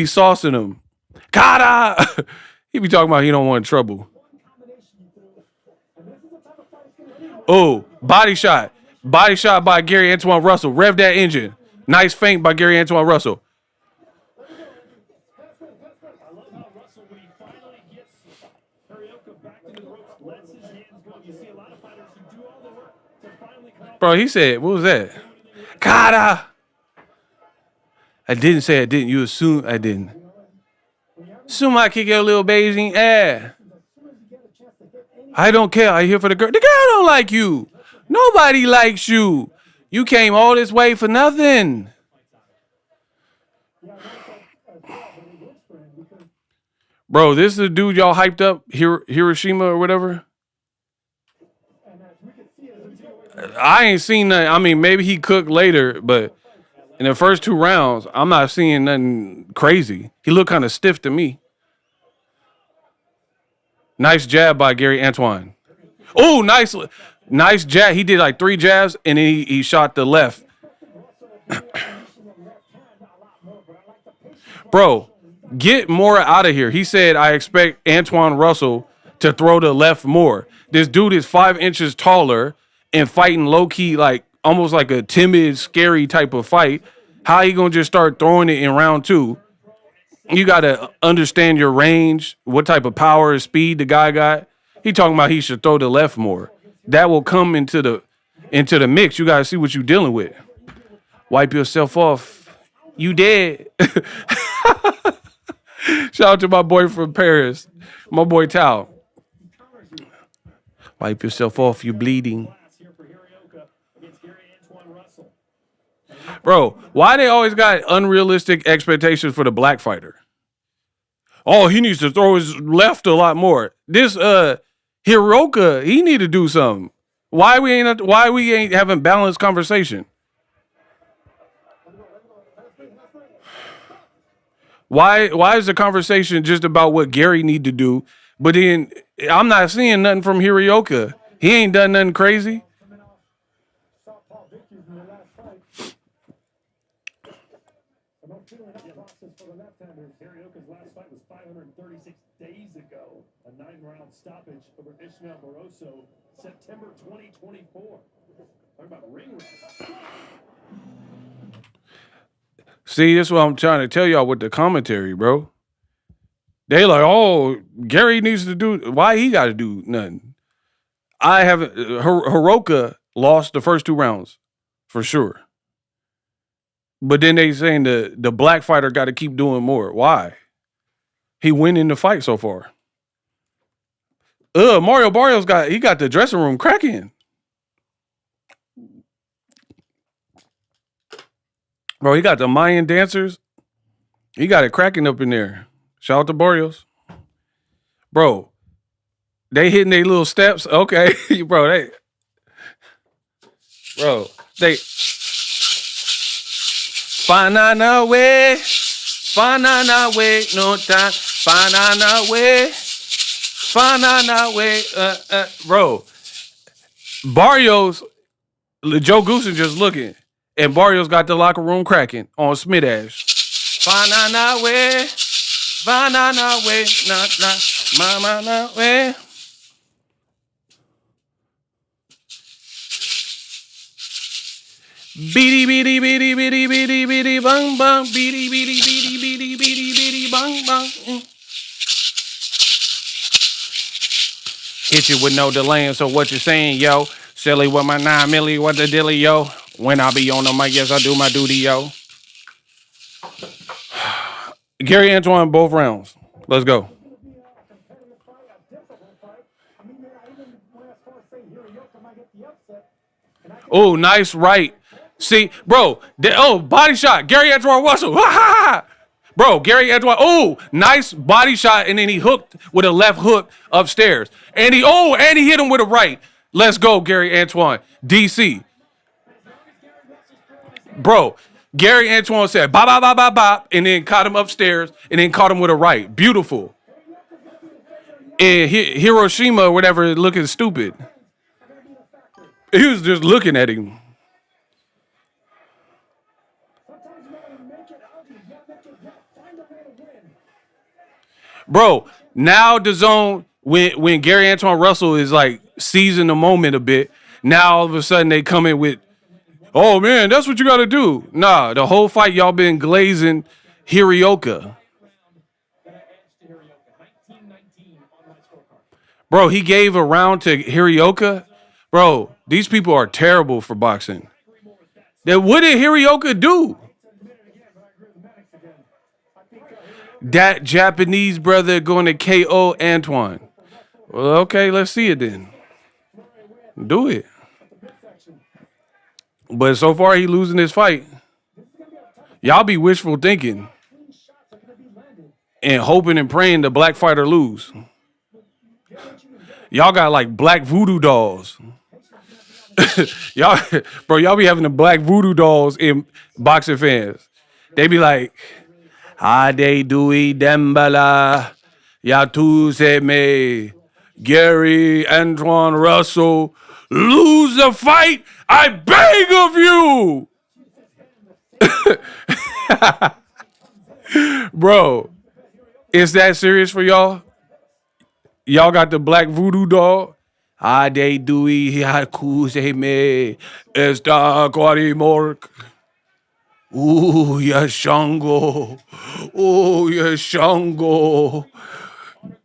saucing him. Kata! He be talking about he don't want trouble. Oh, body shot. Body shot by Gary Antoine Russell. Rev that engine. Nice feint by Gary Antoine Russell. Bro, he said, what was that? Kata! I didn't say I didn't. You assume I didn't. Assume I kick your little Beijing ass. I don't care. I'm here for the girl. The girl don't like you. Nobody likes you. You came all this way for nothing. Bro, this is the dude y'all hyped up, Hiroshima or whatever. I ain't seen that. I mean, maybe he cooked later, but in the first two rounds, I'm not seeing nothing crazy. He looked kind of stiff to me. Nice jab by Gary Antoine. Oh, nice jab. He did like 3 jabs, and then he shot the left. Bro, get more out of here. He said, I expect Antoine Russell to throw the left more. This dude is 5 inches taller and fighting low-key, like almost like a timid, scary type of fight. How you going to just start throwing it in round 2? You got to understand your range, what type of power and speed the guy got. He talking about he should throw the left more. That will come into the mix. You got to see what you're dealing with. Wipe yourself off. You dead. Shout out to my boy from Paris, my boy Tao. Wipe yourself off. You bleeding. Bro, why they always got unrealistic expectations for the black fighter? oh, he needs to throw his left a lot more. This Hiroka, he need to do something. Why we ain't having balanced conversation? Why is the conversation just about what Gary need to do? But then I'm not seeing nothing from Hiroka. He ain't done nothing crazy. Hirioka's last fight was 536 days ago. A 9-round stoppage over Ishmael Barroso, September 2024. Talking about ring rust. See, that's what I'm trying to tell y'all with the commentary, bro. They like, oh, Gary needs to do. Why he got to do nothing? I haven't. Hiroka lost the first 2 rounds for sure. But then they saying the black fighter got to keep doing more. Why? He winning the fight so far. Mario Barrios got the dressing room cracking. Bro, he got the Mayan dancers. He got it cracking up in there. Shout out to Barrios. Bro, they hitting their little steps. Okay. Bro, they Banana way, no time. Banana way. Bro, Barrios, Joe Goosen just looking, and Barrios got the locker room cracking on Smith-Ash. Banana way, banana way. Beady beady beady beady beady beady bang bang beady beady beady beady beady beady bang bang. Hit you with no delaying, so what you saying, yo? Silly with my 9 milli, what the dilly, yo? When I be on the mic, yes, I do my duty, yo. Gary Antoine, both rounds. Let's go. Oh, nice right. See, bro, body shot. Gary Antoine Russell. Bro, Gary Antoine. Oh, nice body shot. And then he hooked with a left hook upstairs. And he hit him with a right. Let's go, Gary Antoine. DC. Bro, Gary Antoine said, bop, bop, bop, bop, bop, and then caught him upstairs and then caught him with a right. Beautiful. And Hiroshima or whatever looking stupid. He was just looking at him. Bro, now the zone, when Gary Antoine Russell is like seizing the moment a bit, now all of a sudden they come in with, oh man, that's what you got to do. Nah, the whole fight y'all been glazing Hiroka. Bro, he gave a round to Hiroka. Bro, these people are terrible for boxing. Then what did Hiroka do? That Japanese brother going to KO Antoine. Well, okay, let's see it then. Do it. But so far, he losing this fight. Y'all be wishful thinking and hoping and praying the black fighter lose. Y'all got like black voodoo dolls. y'all be having the black voodoo dolls in boxing fans. They be like, Ade Dewey Dembala, Yatu Se Me, Gary Antoine Russell, lose the fight, I beg of you. Bro, is that serious for y'all? Y'all got the black voodoo doll? Ade Dewey Yaku Se Me, Esta Quarimork. Ooh, yes, Shango. Ooh, yes, Shango.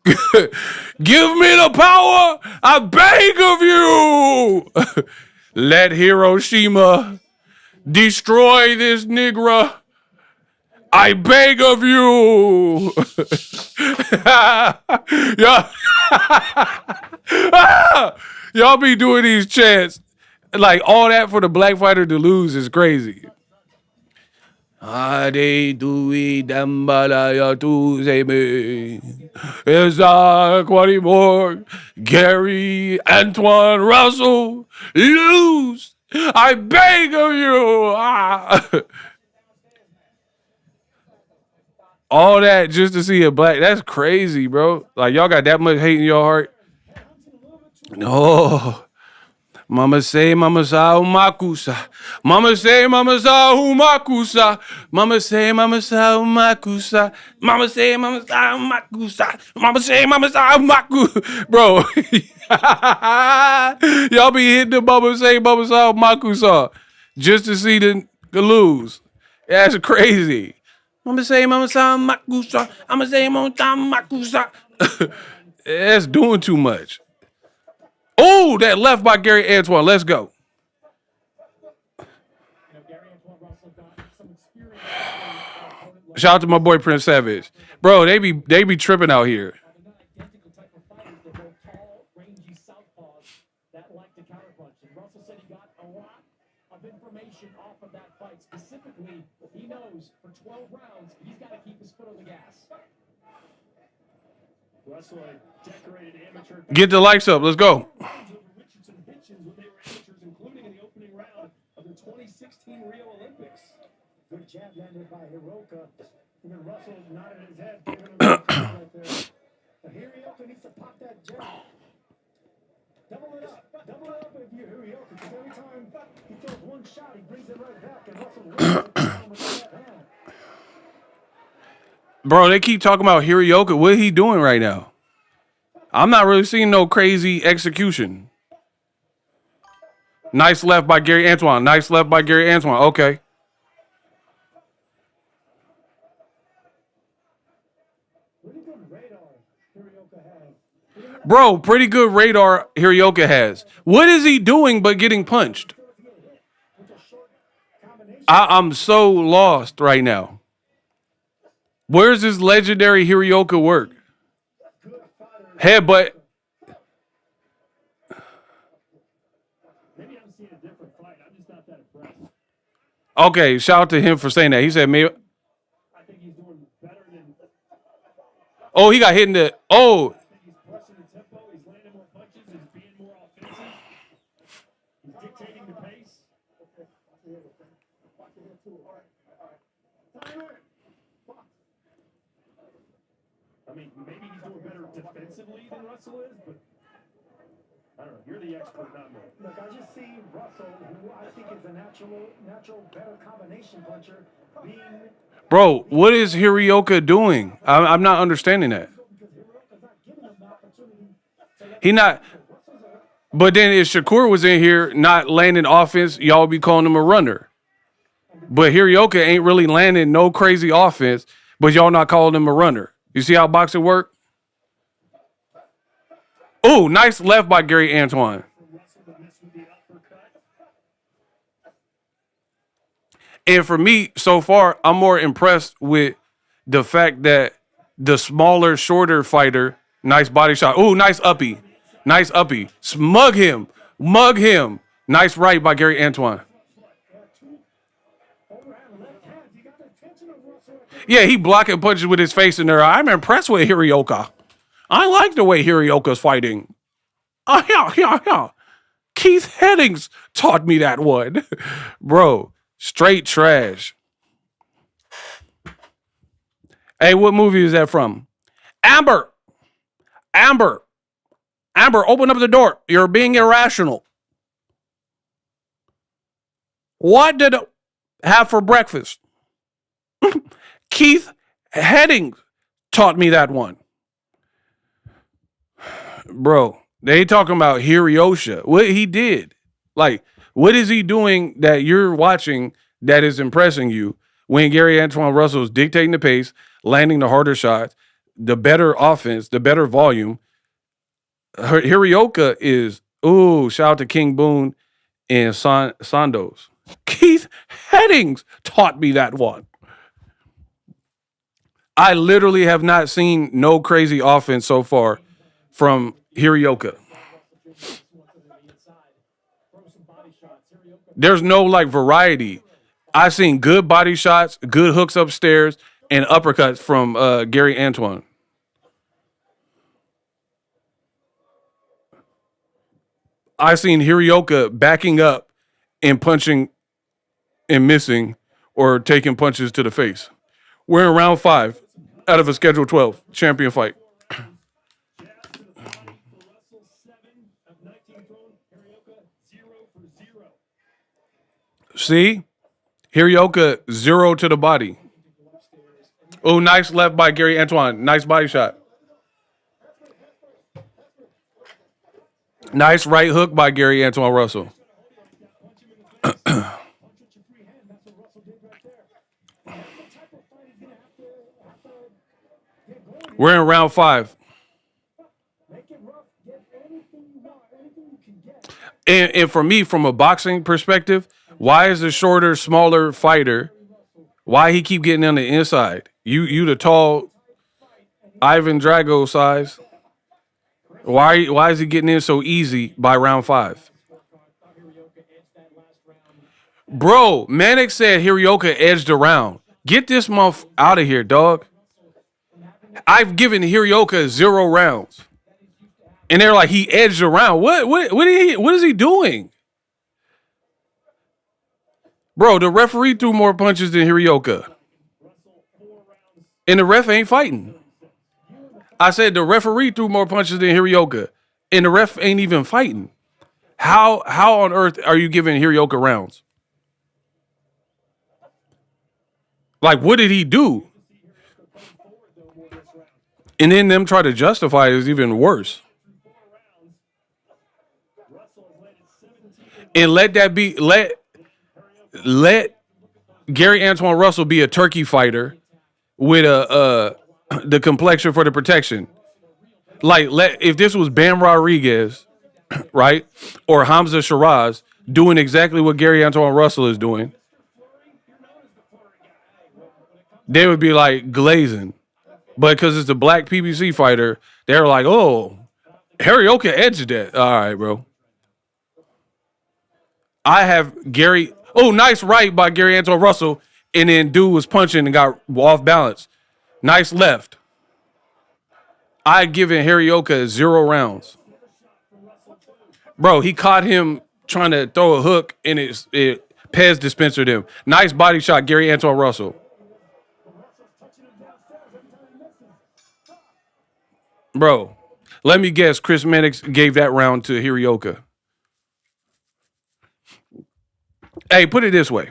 Give me the power, I beg of you. Let Hiroshima destroy this Negro. I beg of you. Y'all be doing these chants. Like, all that for the black fighter to lose is crazy. Ade tui dambalaya tu se me. Isaac Waddy Moore, Gary Antoine Russell, lose. I beg of you. Ah. All that just to see a black. That's crazy, bro. Like, y'all got that much hate in your heart? No. Mama say, mama sa umakusa. Mama say, mama sa umakusa. Mama say, mama sa umakusa. Mama say, mama sa umakusa. Mama say, mama sa umakusa. Bro, y'all be hitting the mama say, mama sa umakusa just to see the lose. That's crazy. Mama say, mama sa umakusa. Mama say, mama sa umakusa. That's doing too much. Oh, that left by Gary Antoine. Let's go. Shout out to my boy Prince Savage. Bro, they be tripping out here. Identical type of fighters. They're both tall, rangy southpaws that like to counterpunch. And Russell said he got a lot of information off of that fight. Specifically, he knows for 12 rounds, he's got to keep his foot on the gas. Russell, a decorated amateur. Get the likes up. Let's go. Richardson Hitchens when they were amateurs, including in the opening round of the 2016 Rio Olympics. Good jab landed by Hiroka. And then Russell nodded his head, giving him a right there. But Hiroka needs to pop that jab. Double it up if you're Hiroka, because every time he throws one shot, he brings it right back, and Russell wins it down with that hand. Bro, they keep talking about Hirioka. What is he doing right now? I'm not really seeing no crazy execution. Nice left by Gary Antoine. Nice left by Gary Antoine. Okay. Bro, pretty good radar Hirioka has. What is he doing but getting punched? I'm so lost right now. Where's this legendary Hirioka work? Headbutt. Maybe I'm seeing a different fight. I'm just not that impressed. Okay, shout out to him for saying that. He said, maybe. I think he's doing better than. Oh, he got hit in the. Oh. I think he's pressing the tempo. He's landing more punches. He's being more offensive. He's dictating the pace. I mean, maybe he's doing better defensively than Russell is, but I don't know. You're the expert, not me. Look, I just see Russell, who I think is a natural better combination puncher, being Bro, what is Hirioka doing? I'm not understanding that. He not. But then if Shakur was in here not landing offense, y'all be calling him a runner. But Hirioka ain't really landing no crazy offense, but y'all not calling him a runner. You see how boxing work? Oh, nice left by Gary Antoine. And for me, so far, I'm more impressed with the fact that the smaller, shorter fighter, nice body shot. Oh, nice uppy. Nice uppy. Smug him. Mug him. Nice right by Gary Antoine. Yeah, he blocking punches with his face in there. I'm impressed with Hirioka. I like the way Hirioka's fighting. Yeah. Keith Headings taught me that one. Bro, straight trash. Hey, what movie is that from? Amber, open up the door. You're being irrational. What did I have for breakfast? Keith Headings taught me that one. Bro, they talking about Hirioka. What he did. Like, what is he doing that you're watching that is impressing you when Gary Antoine Russell is dictating the pace, landing the harder shots, the better offense, the better volume? Hirioka is, shout out to King Boone and Sandos. Keith Headings taught me that one. I literally have not seen no crazy offense so far from Hirioka. There's no like variety. I seen good body shots, good hooks upstairs, and uppercuts from Gary Antoine. I seen Hirioka backing up and punching and missing or taking punches to the face. We're in round 5 out of a scheduled 12 champion fight. See? Hirioka 0 to the body. Oh, nice left by Gary Antoine. Nice body shot. Nice right hook by Gary Antoine Russell. We're in round 5. And for me, from a boxing perspective, why is the shorter, smaller fighter, why he keep getting on the inside? You the tall Ivan Drago size. Why is he getting in so easy by round 5? Bro, Manic said Hirioka edged around. Get this month out of here, dog. I've given Hirioka 0 rounds. And they're like, he edged around. What is he doing? Bro, the referee threw more punches than Hirioka. And the ref ain't fighting. I said the referee threw more punches than Hirioka. And the ref ain't even fighting. How on earth are you giving Hirioka rounds? Like, what did he do? And then them try to justify it is even worse. And let Gary Antoine Russell be a turkey fighter with the complexion for the protection. Like, if this was Bam Rodriguez, right, or Hamza Shiraz doing exactly what Gary Antoine Russell is doing, they would be like glazing. But because it's a black PBC fighter, they're like, oh, Hirioka edged that. All right, bro. I have Gary. Oh, nice right by Gary Antoine Russell. And then dude was punching and got off balance. Nice left. I'd given Hirioka 0 rounds. Bro, he caught him trying to throw a hook and it Pez dispensered him. Nice body shot, Gary Antoine Russell. Bro, let me guess, Chris Mannix gave that round to Hirioka. Hey, put it this way.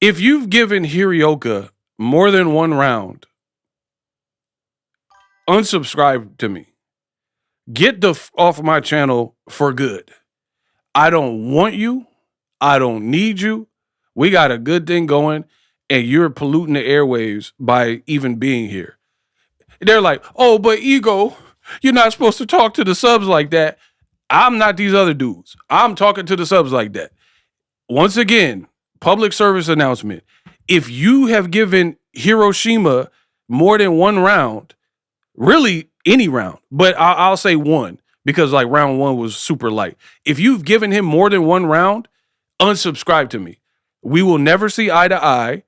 If you've given Hirioka more than 1 round, unsubscribe to me. Get the off my channel for good. I don't want you. I don't need you. We got a good thing going, and you're polluting the airwaves by even being here. They're like, oh, but Ego, you're not supposed to talk to the subs like that. I'm not these other dudes. I'm talking to the subs like that. Once again, public service announcement. If you have given Hiroshima more than 1 round, really any round, but I'll say 1 because like round 1 was super light. If you've given him more than 1 round, unsubscribe to me. We will never see eye to eye.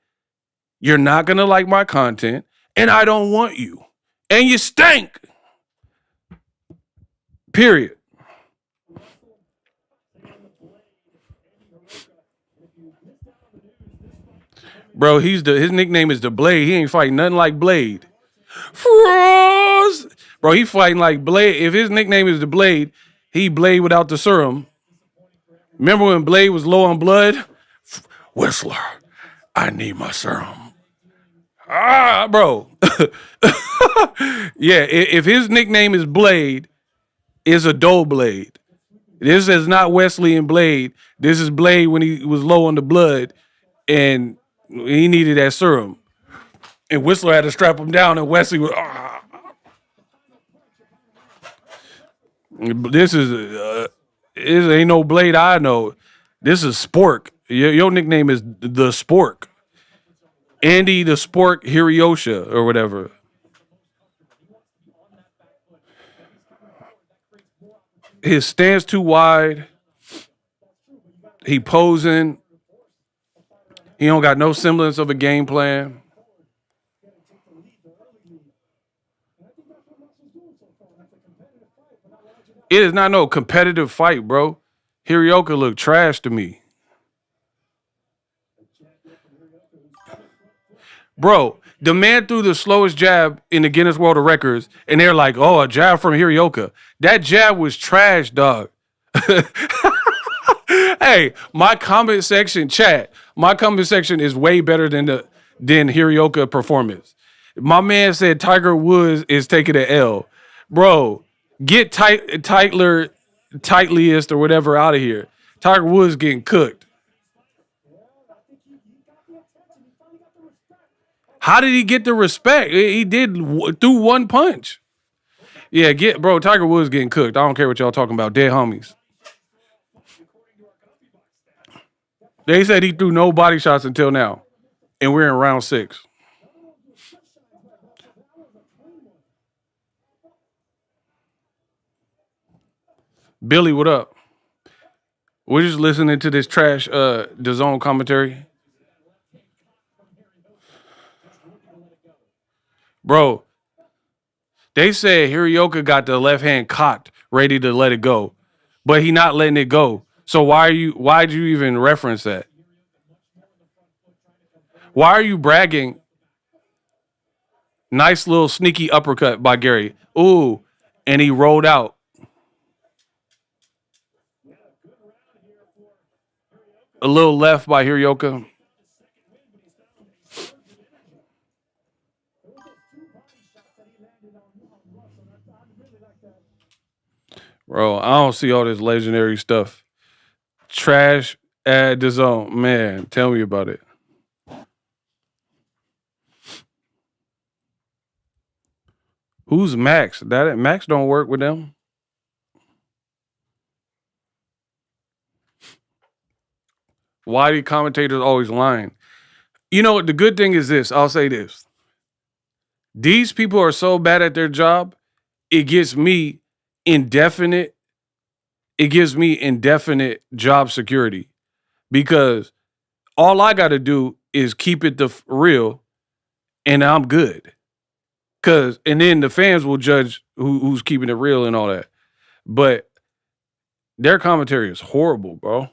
You're not going to like my content, and I don't want you. And you stink. Period. Bro, his nickname is the Blade. He ain't fighting nothing like Blade. Frost! Bro, he fighting like Blade. If his nickname is the Blade, he Blade without the serum. Remember when Blade was low on blood? Whistler, I need my serum. Bro. Yeah, if his nickname is Blade, it's a dull Blade. This is not Wesley and Blade. This is Blade when he was low on the blood and he needed that serum. And Whistler had to strap him down and Wesley was... This ain't no Blade I know. This is Spork. Your nickname is the Spork. Andy the Spork Hiroshima or whatever. His stance too wide. He posing. He don't got no semblance of a game plan. It is not no competitive fight, bro. Hirioka looked trash to me. Bro, the man threw the slowest jab in the Guinness World of Records, and they're like, oh, a jab from Hirioka. That jab was trash, dog. Hey, my comment section, chat, my comment section is way better than Hirioka performance. My man said Tiger Woods is taking an L. Bro, get tightliest or whatever out of here. Tiger Woods getting cooked. How did he get the respect? He did through one punch. Yeah, Tiger Woods getting cooked. I don't care what y'all talking about. Dead homies. They said he threw no body shots until now. And we're in round 6. Billy, what up? We're just listening to this trash DAZN commentary. Bro, they said Hirioka got the left hand cocked, ready to let it go. But he not letting it go. So why'd you even reference that? Why are you bragging? Nice little sneaky uppercut by Gary. Ooh, and he rolled out. A little left by Hirioka. Bro, I don't see all this legendary stuff. Trash at the zone. Man, tell me about it. Who's Max? Max don't work with them. Why do commentators always lying? You know what? The good thing is this. I'll say this. These people are so bad at their job, it gives me indefinite job security, because all I got to do is keep it real and I'm good. And then the fans will judge who's keeping it real and all that. But their commentary is horrible, bro.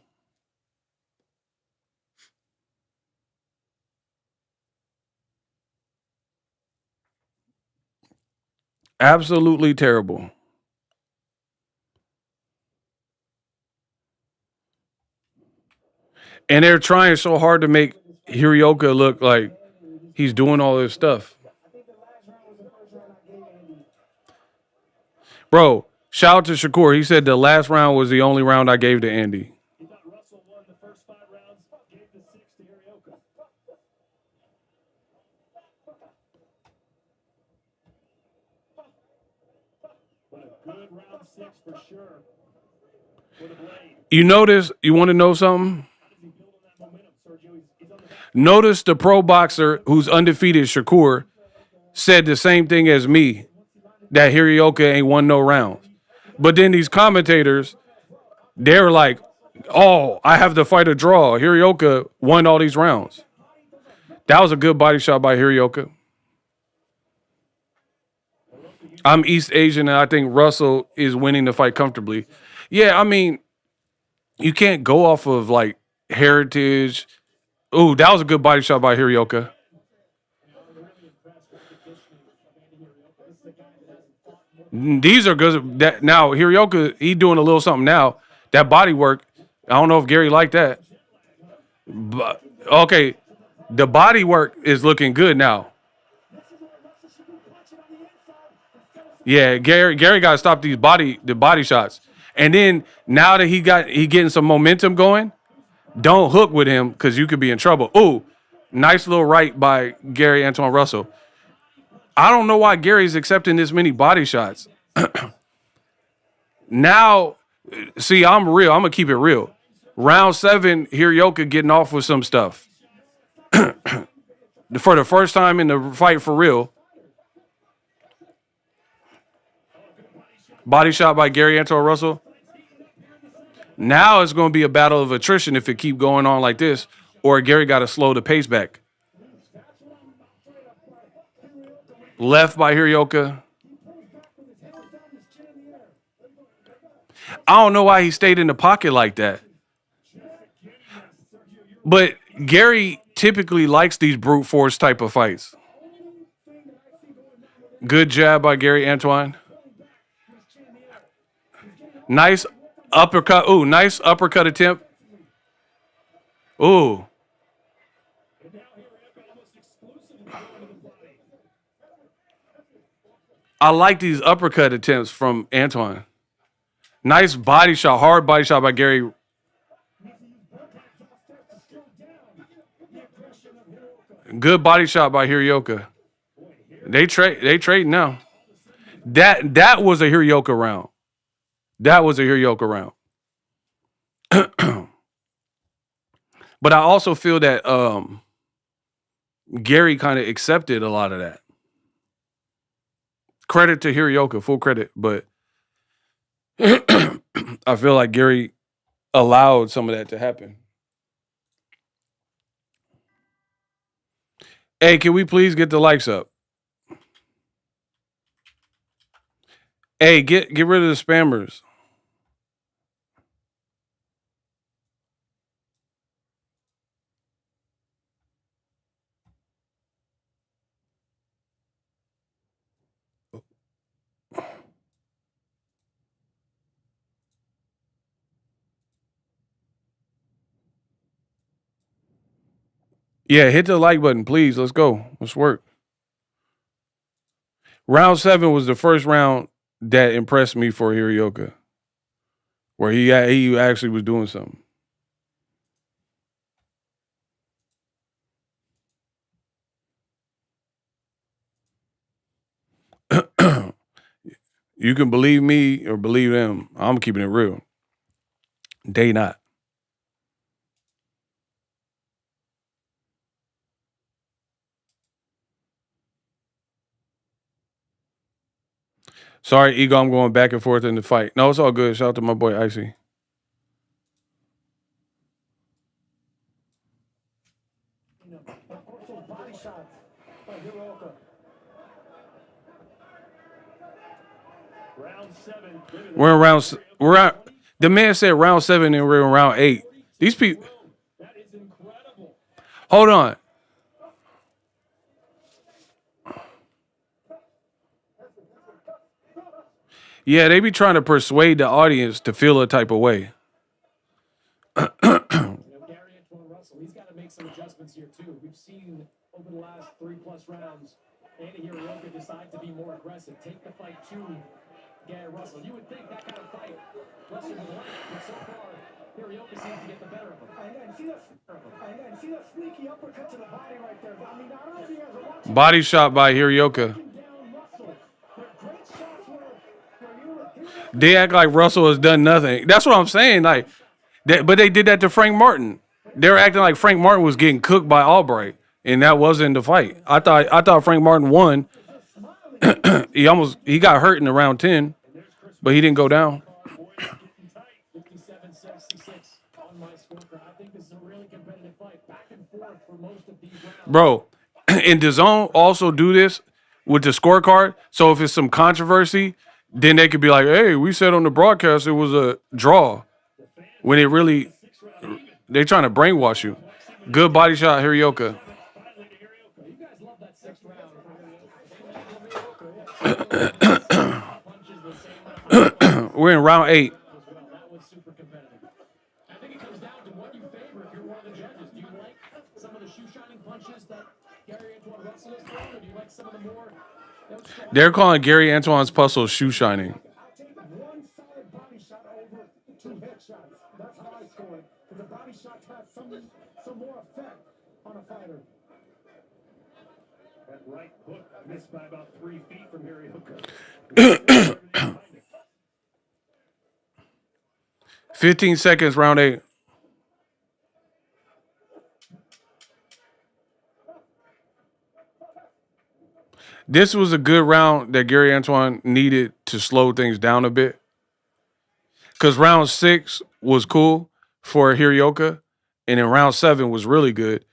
Absolutely terrible. And they're trying so hard to make Hirioka look like he's doing all this stuff. Bro, shout out to Shakur. He said the last round was the only round I gave to Andy. He thought Russell won the first 5 rounds, gave the 6 to Hirioka. What a good round 6 for sure. For the Blade. You want to know something? Notice the pro boxer who's undefeated, Shakur, said the same thing as me, that Hirioka ain't won no rounds. But then these commentators, they're like, oh, I have to fight a draw. Hirioka won all these rounds. That was a good body shot by Hirioka. I'm East Asian, and I think Russell is winning the fight comfortably. Yeah, I mean, you can't go off of, like, heritage. Ooh, that was a good body shot by Hirioka. These are good. Now, Hirioka, he doing a little something now. That body work, I don't know if Gary liked that. But, okay, the body work is looking good now. Yeah, Gary got to stop the body shots. And then now that he getting some momentum going, don't hook with him because you could be in trouble. Ooh, nice little right by Gary Antoine Russell. I don't know why Gary's accepting this many body shots. Now, see, I'm real. I'm going to keep it real. Round 7, Hirioka getting off with some stuff. For the first time in the fight for real. Body shot by Gary Antoine Russell. Now it's going to be a battle of attrition if it keep going on like this. or Gary got to slow the pace back. Left by Hirioka. I don't know why he stayed in the pocket like that. But Gary typically likes these brute force type of fights. Good jab by Gary Antoine. Nice uppercut. Ooh, nice uppercut attempt. Ooh. I like these uppercut attempts from Antoine. Nice body shot, hard body shot by Gary. Good body shot by Hirioka. They trade now. That was a Hirioka round. That was a Hirioka round. But I also feel that Gary kind of accepted a lot of that. Credit to Hirioka, full credit, but I feel like Gary allowed some of that to happen. Hey, can we please get the likes up? Hey, get rid of the spammers. Yeah, hit the like button, please. Let's go. Let's work. Round 7 was the first round that impressed me for Hirioka, where he actually was doing something. You can believe me or believe them. I'm keeping it real. They not. Sorry, Ego, I'm going back and forth in the fight. No, it's all good. Shout out to my boy Icy. We're out. The man said round 7 and we're in round 8. These people. Hold on. Yeah, they be trying to persuade the audience to feel a type of way. Gary Antoine Russell, he's got to make some adjustments here too. We've seen over the last 3+ rounds, Andy Hirioka decide to be more aggressive, take the fight to Gary Russell. You would think that kind of fight Russell would like, but so far Hirioka seems to get the better of him. And see that sneaky uppercut to the body right there. I mean, I don't know if you guys are watching. Body shot by Hirioka. They act like Russell has done nothing. That's what I'm saying. Like, but they did that to Frank Martin. They're acting like Frank Martin was getting cooked by Albright, and that wasn't the fight. I thought Frank Martin won. he got hurt in the round 10, but he didn't go down. Bro, and DAZN also do this with the scorecard. So if it's some controversy, then they could be like, hey, we said on the broadcast it was a draw. When it really, they're trying to brainwash you. Good body shot, Hirioka. We're in round 8. They're calling Gary Antoine's puzzle shoe shining. One solid body shot over 2 headshots. That's how I score it. Because the body shots have some more effect on a fighter. That right hook missed by about 3 feet from Hirioka. 15 seconds, round 8. This was a good round that Gary Antoine needed to slow things down a bit. Because round 6 was cool for Hirioka, and then round 7 was really good,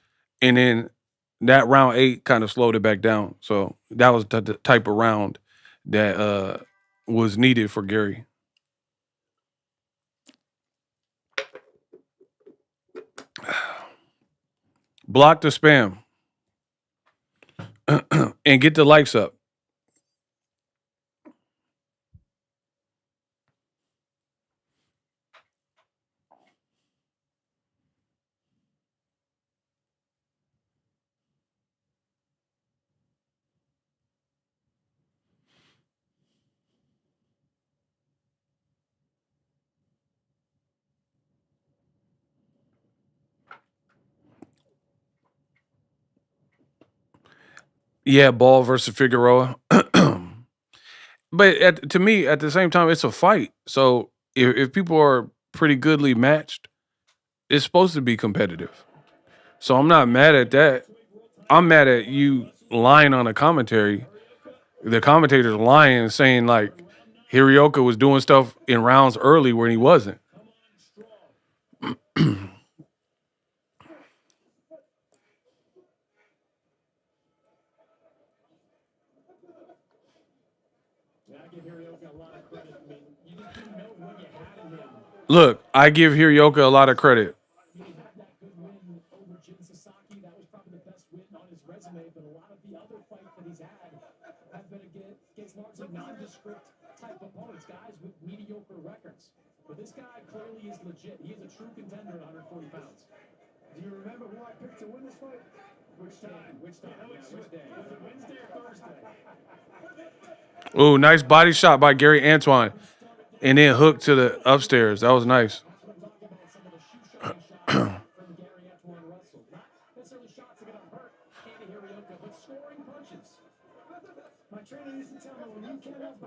and then that round 8 kind of slowed it back down. So that was the type of round that was needed for Gary. Block the spam and get the likes up. Yeah, Ball versus Figueroa. But to me, at the same time, it's a fight. So if people are pretty goodly matched, it's supposed to be competitive. So I'm not mad at that. I'm mad at you lying on a commentary. The commentator's lying, saying like Hirioka was doing stuff in rounds early when he wasn't. Look, I give Hirioka a lot of credit. He had that good win over Jin Sasaki. That was probably the best win on his resume, but a lot of the other fights that he's had have been against largely nondescript type opponents, guys with mediocre records. But this guy clearly is legit. He is a true contender at 140 pounds. Do you remember who I picked to win this fight? Which time? Which day? Was it Wednesday or Thursday? Ooh, nice body shot by Gary Antoine. And then hook to the upstairs. That was nice.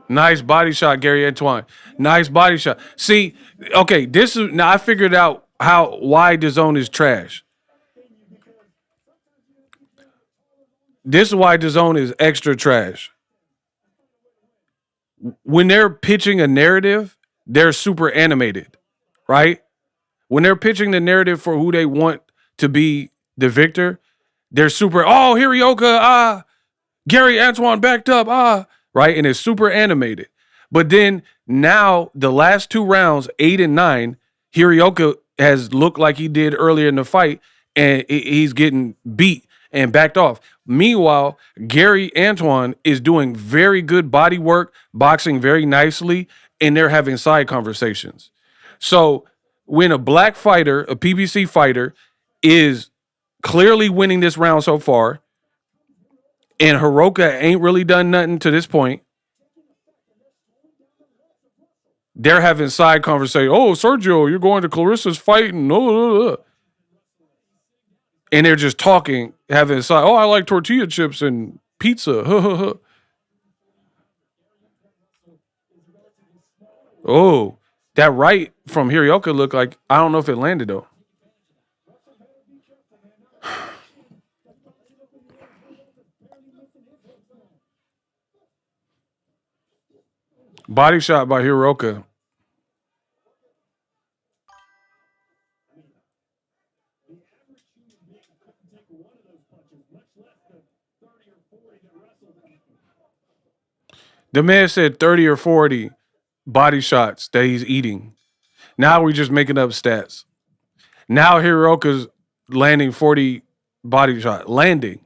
Nice body shot, Gary Antoine. Nice body shot. See, okay, this is now I figured out why the zone is trash. This is why the zone is extra trash. When they're pitching a narrative, they're super animated, right? When they're pitching the narrative for who they want to be the victor, they're super, oh, Hirioka, Gary Antoine backed up, right? And it's super animated. But then now the last 2 rounds, 8 and 9, Hirioka has looked like he did earlier in the fight, and he's getting beat and backed off. Meanwhile, Gary Antoine is doing very good body work, boxing very nicely, and they're having side conversations. So when a black fighter, a PBC fighter, is clearly winning this round so far, and Hirooka ain't really done nothing to this point, they're having side conversations. Oh, Sergio, you're going to Clarissa's fight, and and they're just talking, having side. Oh, I like tortilla chips and pizza. Oh, that right from Hirioka looked like, I don't know if it landed though. Body shot by Hirooka. The man said 30 or 40 body shots that he's eating. Now we're just making up stats. Now Hirooka's landing 40 body shot. Landing.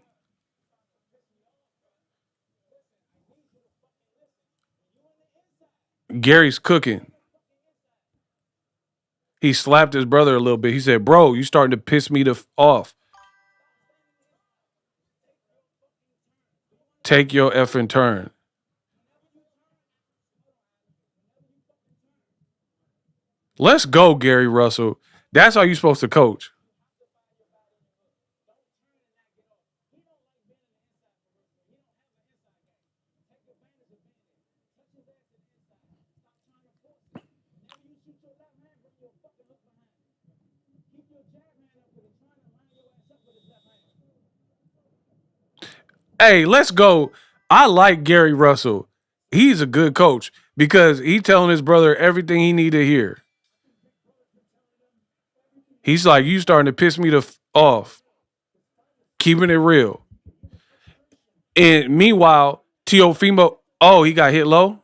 Gary's cooking. He slapped his brother a little bit. He said, bro, you starting to piss me off. Take your effing turn. Let's go, Gary Russell. That's how you're supposed to coach. Hey, let's go. I like Gary Russell. He's a good coach because he's telling his brother everything he need to hear. He's like, you starting to piss me off. Keeping it real. And meanwhile, Teofimo, oh, he got hit low.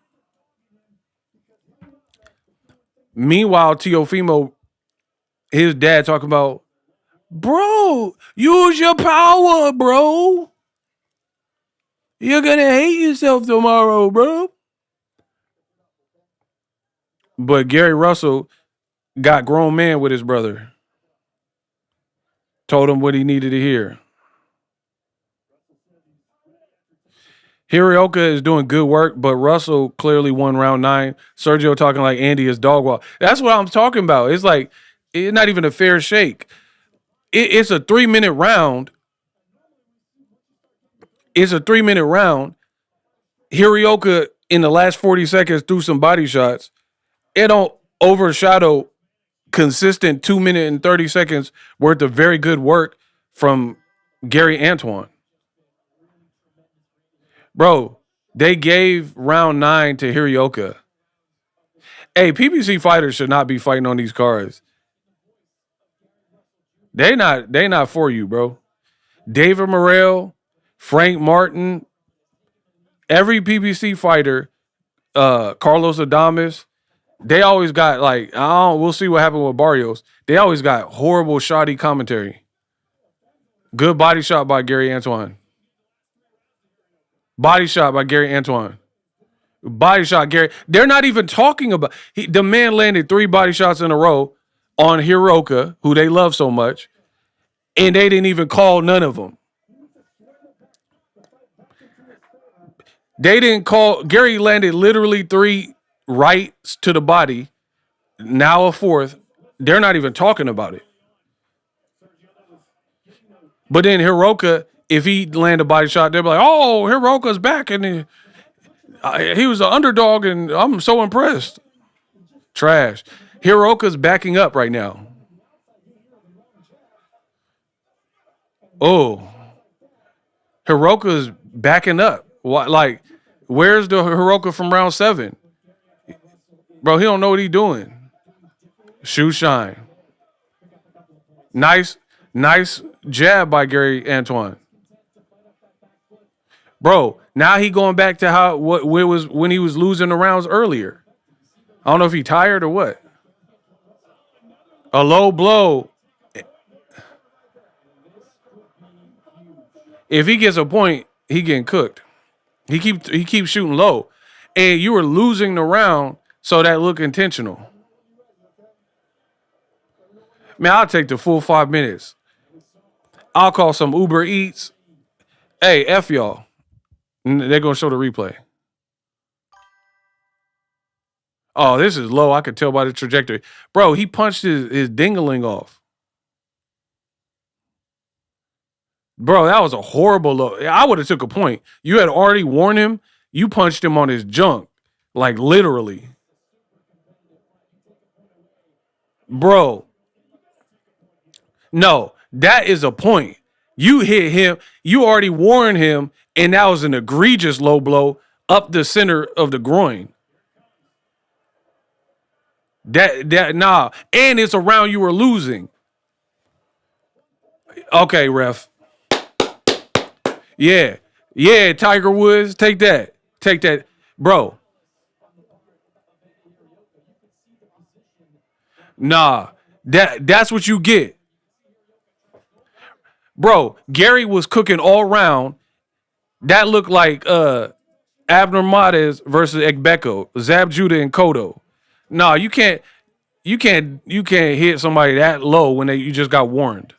Meanwhile, Teofimo, his dad talking about, bro, use your power, bro. You're going to hate yourself tomorrow, bro. But Gary Russell got grown man with his brother. Told him what he needed to hear. Hirioka is doing good work, but Russell clearly won round 9. Sergio talking like Andy is dog walk. That's what I'm talking about. It's like, it's not even a fair shake. It's a 3-minute round. It's a 3-minute round. Hirioka in the last 40 seconds threw some body shots. It don't overshadow consistent 2-minute and 30 seconds worth of very good work from Gary Antoine. Bro, they gave round 9 to Hirioka. Hey, PBC fighters should not be fighting on these cards. They not for you, bro. David Morrell, Frank Martin, every PBC fighter, Carlos Adames, they always got like, we'll see what happened with Barrios. They always got horrible, shoddy commentary. Good body shot by Gary Antoine. Body shot by Gary Antoine. Body shot, Gary. They're not even talking about. The man landed 3 body shots in a row on Hirioka, who they love so much, and they didn't even call none of them. They didn't call. Gary landed literally 3 rights to the body, now a 4th. They're not even talking about it. But then Hirioka, if he land a body shot, they'll be like, oh, Hirioka's back, and he was an underdog, and I'm so impressed. Trash. Hirioka's backing up right now. Oh. Hirioka's backing up. What? Like, where's the Hirioka from round 7? Bro, he don't know what he's doing. Shoe shine. Nice jab by Gary Antoine. Bro, now he going back to when he was losing the rounds earlier. I don't know if he tired or what. A low blow. If he gets a point, he getting cooked. He keeps shooting low. And you were losing the round, so that looked intentional. Man, I'll take the full 5 minutes. I'll call some Uber Eats. Hey, F y'all. They're going to show the replay. Oh, this is low. I could tell by the trajectory. Bro, he punched his dingling off. Bro, that was a horrible low. I would have took a point. You had already warned him. You punched him on his junk. Like, literally. Bro. No, that is a point. You hit him. You already warned him, and that was an egregious low blow up the center of the groin. Nah. And it's a round you were losing. Okay, ref. Yeah, Tiger Woods, take that. Bro. Nah, that's what you get. Bro, Gary was cooking all round. That looked like Abner Mades versus Ekbeko, Zab Judah and Cotto. Nah, you can't hit somebody that low when you just got warned.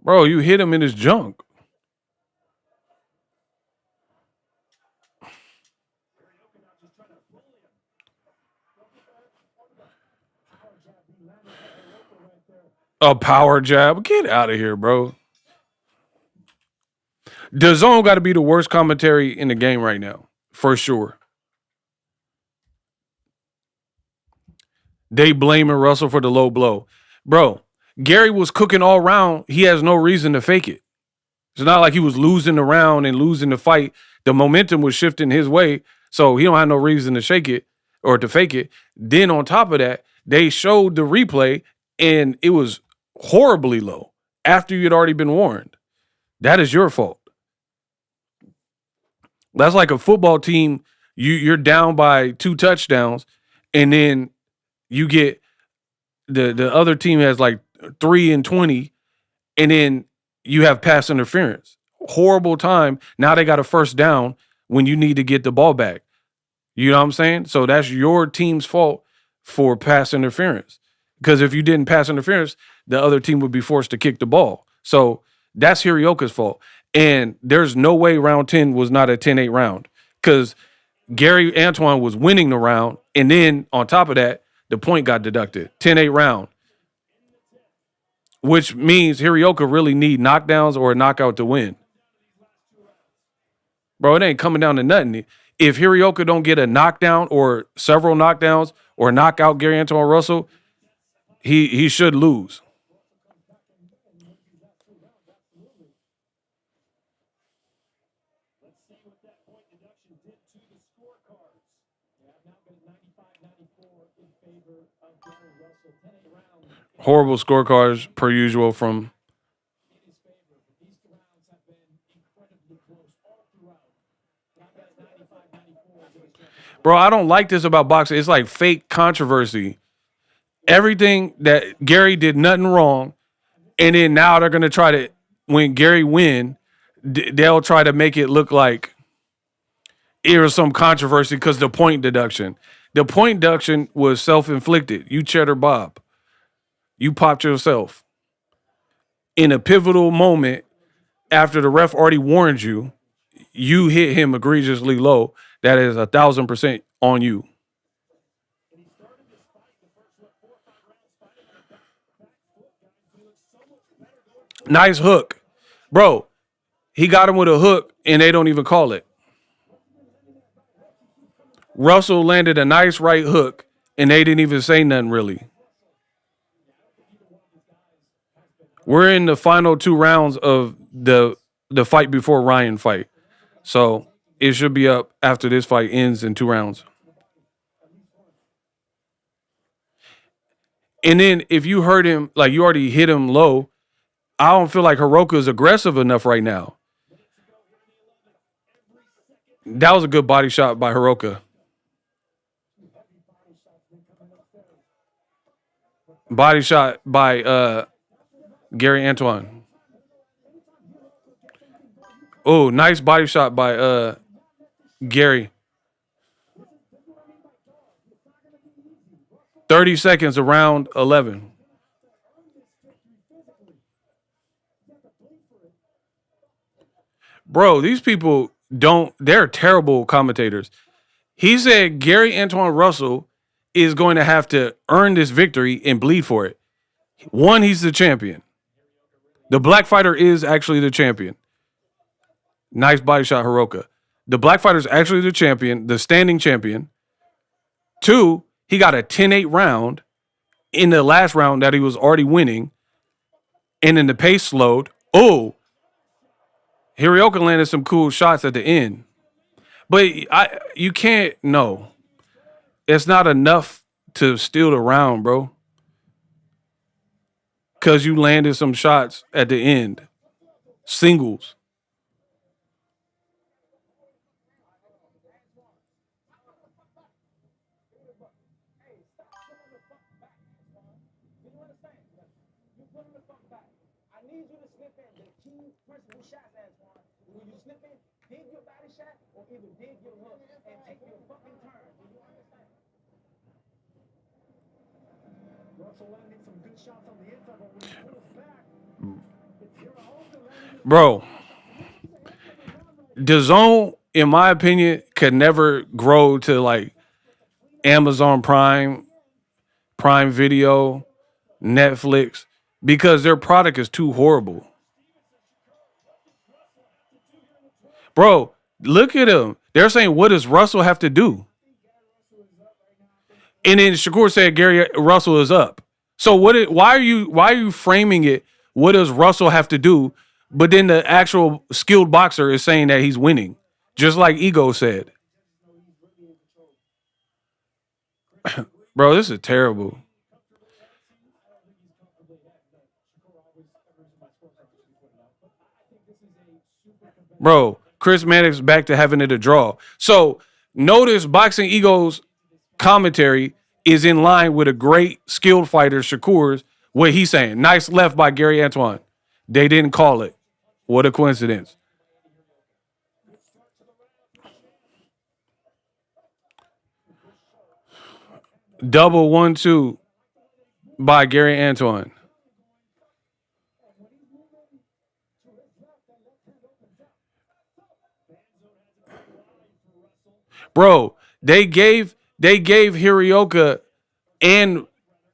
Bro, you hit him in his junk. A power jab. Get out of here, bro. DAZN got to be the worst commentary in the game right now, for sure. They blaming Russell for the low blow. Bro, Gary was cooking all round. He has no reason to fake it. It's not like he was losing the round and losing the fight. The momentum was shifting his way, so he don't have no reason to shake it or to fake it. Then on top of that, they showed the replay, and it was horribly low after you had already been warned. That is your fault. That's like a football team. You're down by 2 touchdowns, and then you get the other team has like 3 and 20, and then you have pass interference. Horrible time. Now they got a first down when you need to get the ball back. You know what I'm saying? So that's your team's fault for pass interference. Because if you didn't pass interference, the other team would be forced to kick the ball. So that's Hirioka's fault. And there's no way round 10 was not a 10-8 round. Because Gary Antoine was winning the round. And then on top of that, the point got deducted. 10-8 round. Which means Hirioka really need knockdowns or a knockout to win. Bro, it ain't coming down to nothing. If Hirioka don't get a knockdown or several knockdowns or knock out Gary Antoine Russell, he should lose. Let's see what that point deduction did to the scorecards. Yeah, now got 95-94 in favor of Gary Russell. 10-8 round Horrible scorecards per usual from. in his favor. But these 2 rounds have been incredibly close all throughout. Now got 95-94. Bro, I don't like this about boxing. It's like fake controversy. Everything that Gary did nothing wrong, and then now they're going to try to, when Gary win, they'll try to make it look like it was some controversy because the point deduction. The point deduction was self-inflicted. You cheddar Bob. You popped yourself. In a pivotal moment, after the ref already warned you, you hit him egregiously low. That is 1,000% on you. Nice hook. Bro, he got him with a hook, and they don't even call it. Russell landed a nice right hook, and they didn't even say nothing really. We're in the final 2 rounds of the fight before Ryan fight. So it should be up after this fight ends in 2 rounds. And then if you hurt him, like you already hit him low, I don't feel like Hirooka is aggressive enough right now. That was a good body shot by Hirooka. Body shot by Gary Antoine. Oh, nice body shot by Gary. 30 seconds around 11. Bro, these people they're terrible commentators. He said Gary Antoine Russell is going to have to earn this victory and bleed for it. 1, he's the champion. The black fighter is actually the champion. Nice body shot, Hirooka. The black fighter is actually the champion, the standing champion. 2, he got a 10-8 round in the last round that he was already winning. And then the pace slowed. Oh, Hirooka landed some cool shots at the end. But you can't, no. It's not enough to steal the round, bro. Because you landed some shots at the end. Singles. Bro, DAZN, in my opinion, could never grow to like Amazon Prime Video, Netflix, because their product is too horrible. Bro, look at him. They're saying, what does Russell have to do? And then Shakur said Gary Russell is up. So why are you framing it? What does Russell have to do? But then the actual skilled boxer is saying that he's winning, just like Ego said. Bro, this is terrible. Bro, Chris Mannix back to having it a draw. So notice Boxing Ego's commentary is in line with a great skilled fighter, Shakur's, what he's saying. Nice left by Gary Antoine. They didn't call it. What a coincidence. Double 1-2 by Gary Antoine. Bro, they gave Hirioka and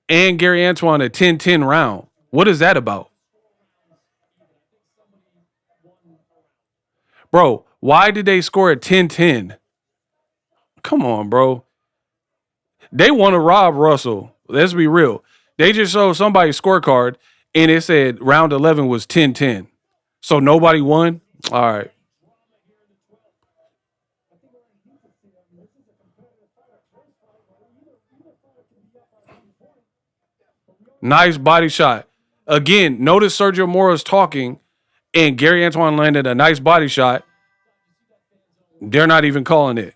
Gary Antoine a 10-10 round. What is that about? Bro, why did they score a 10-10? Come on, bro. They want to rob Russell. Let's be real. They just showed somebody's scorecard and it said round 11 was 10-10. So nobody won? All right. Nice body shot. Again, notice Sergio Mora's talking and Gary Antoine landed a nice body shot. They're not even calling it.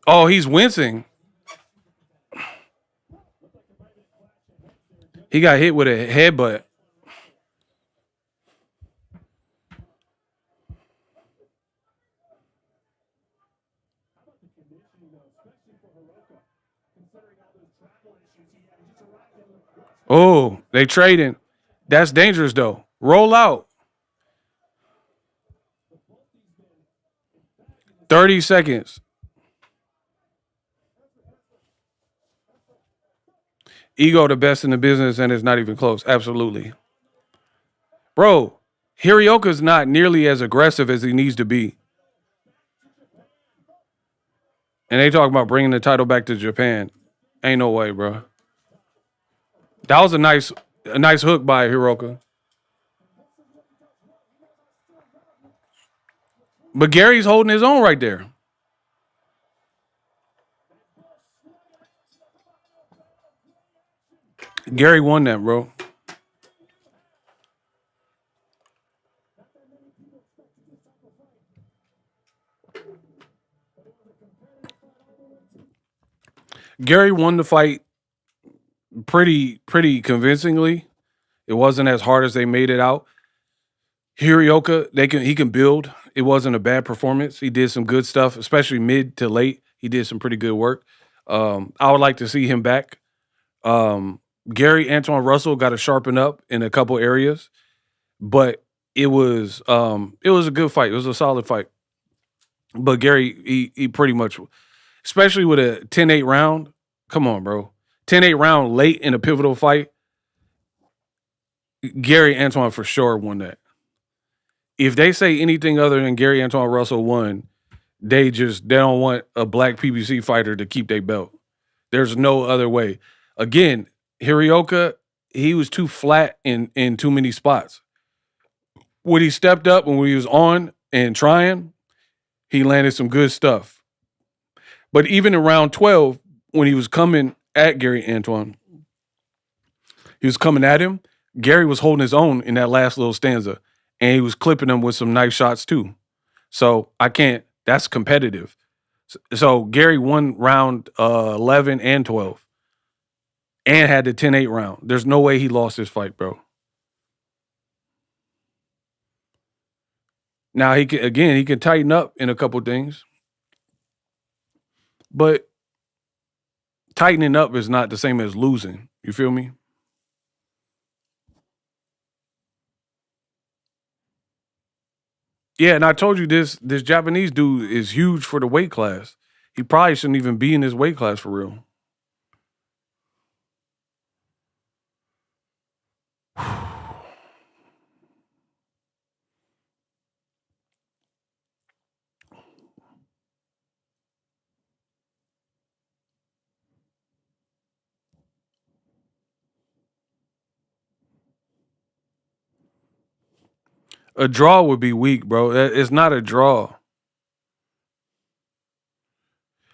Oh, he's wincing. He got hit with a headbutt. Oh, they trading. That's dangerous, though. Roll out. 30 seconds. Ego the best in the business, and it's not even close. Absolutely. Bro, Hirioka's not nearly as aggressive as he needs to be. And they talk about bringing the title back to Japan. Ain't no way, bro. That was a nice hook by Hirooka. But Gary's holding his own right there. Gary won that, bro. Gary won the fight pretty convincingly. It wasn't as hard as they made it out. Hirioka, he can build. It wasn't a bad performance. He did some good stuff, especially mid to late. He did some pretty good work. I would like to see him back. Gary Antoine Russell got to sharpen up in a couple areas, but it was a good fight. It was a solid fight. But Gary, he pretty much, especially with a 10-8 round. Come on, bro. 10-8 round late in a pivotal fight. Gary Antoine for sure won that. If they say anything other than Gary Antoine Russell won, they don't want a black PBC fighter to keep their belt. There's no other way. Again, Hirioka, he was too flat in too many spots. When he stepped up and when he was on and trying, he landed some good stuff. But even in round 12, when he was coming at Gary Antoine, he was coming at him. Gary was holding his own in that last little stanza, and he was clipping him with some nice shots too. So that's competitive. So Gary won round 11 and 12 and had the 10-8 round. There's no way he lost this fight, bro. Now, he can tighten up in a couple things. But tightening up is not the same as losing. You feel me? Yeah, and I told you this Japanese dude is huge for the weight class. He probably shouldn't even be in this weight class for real. A draw would be weak, bro. It's not a draw.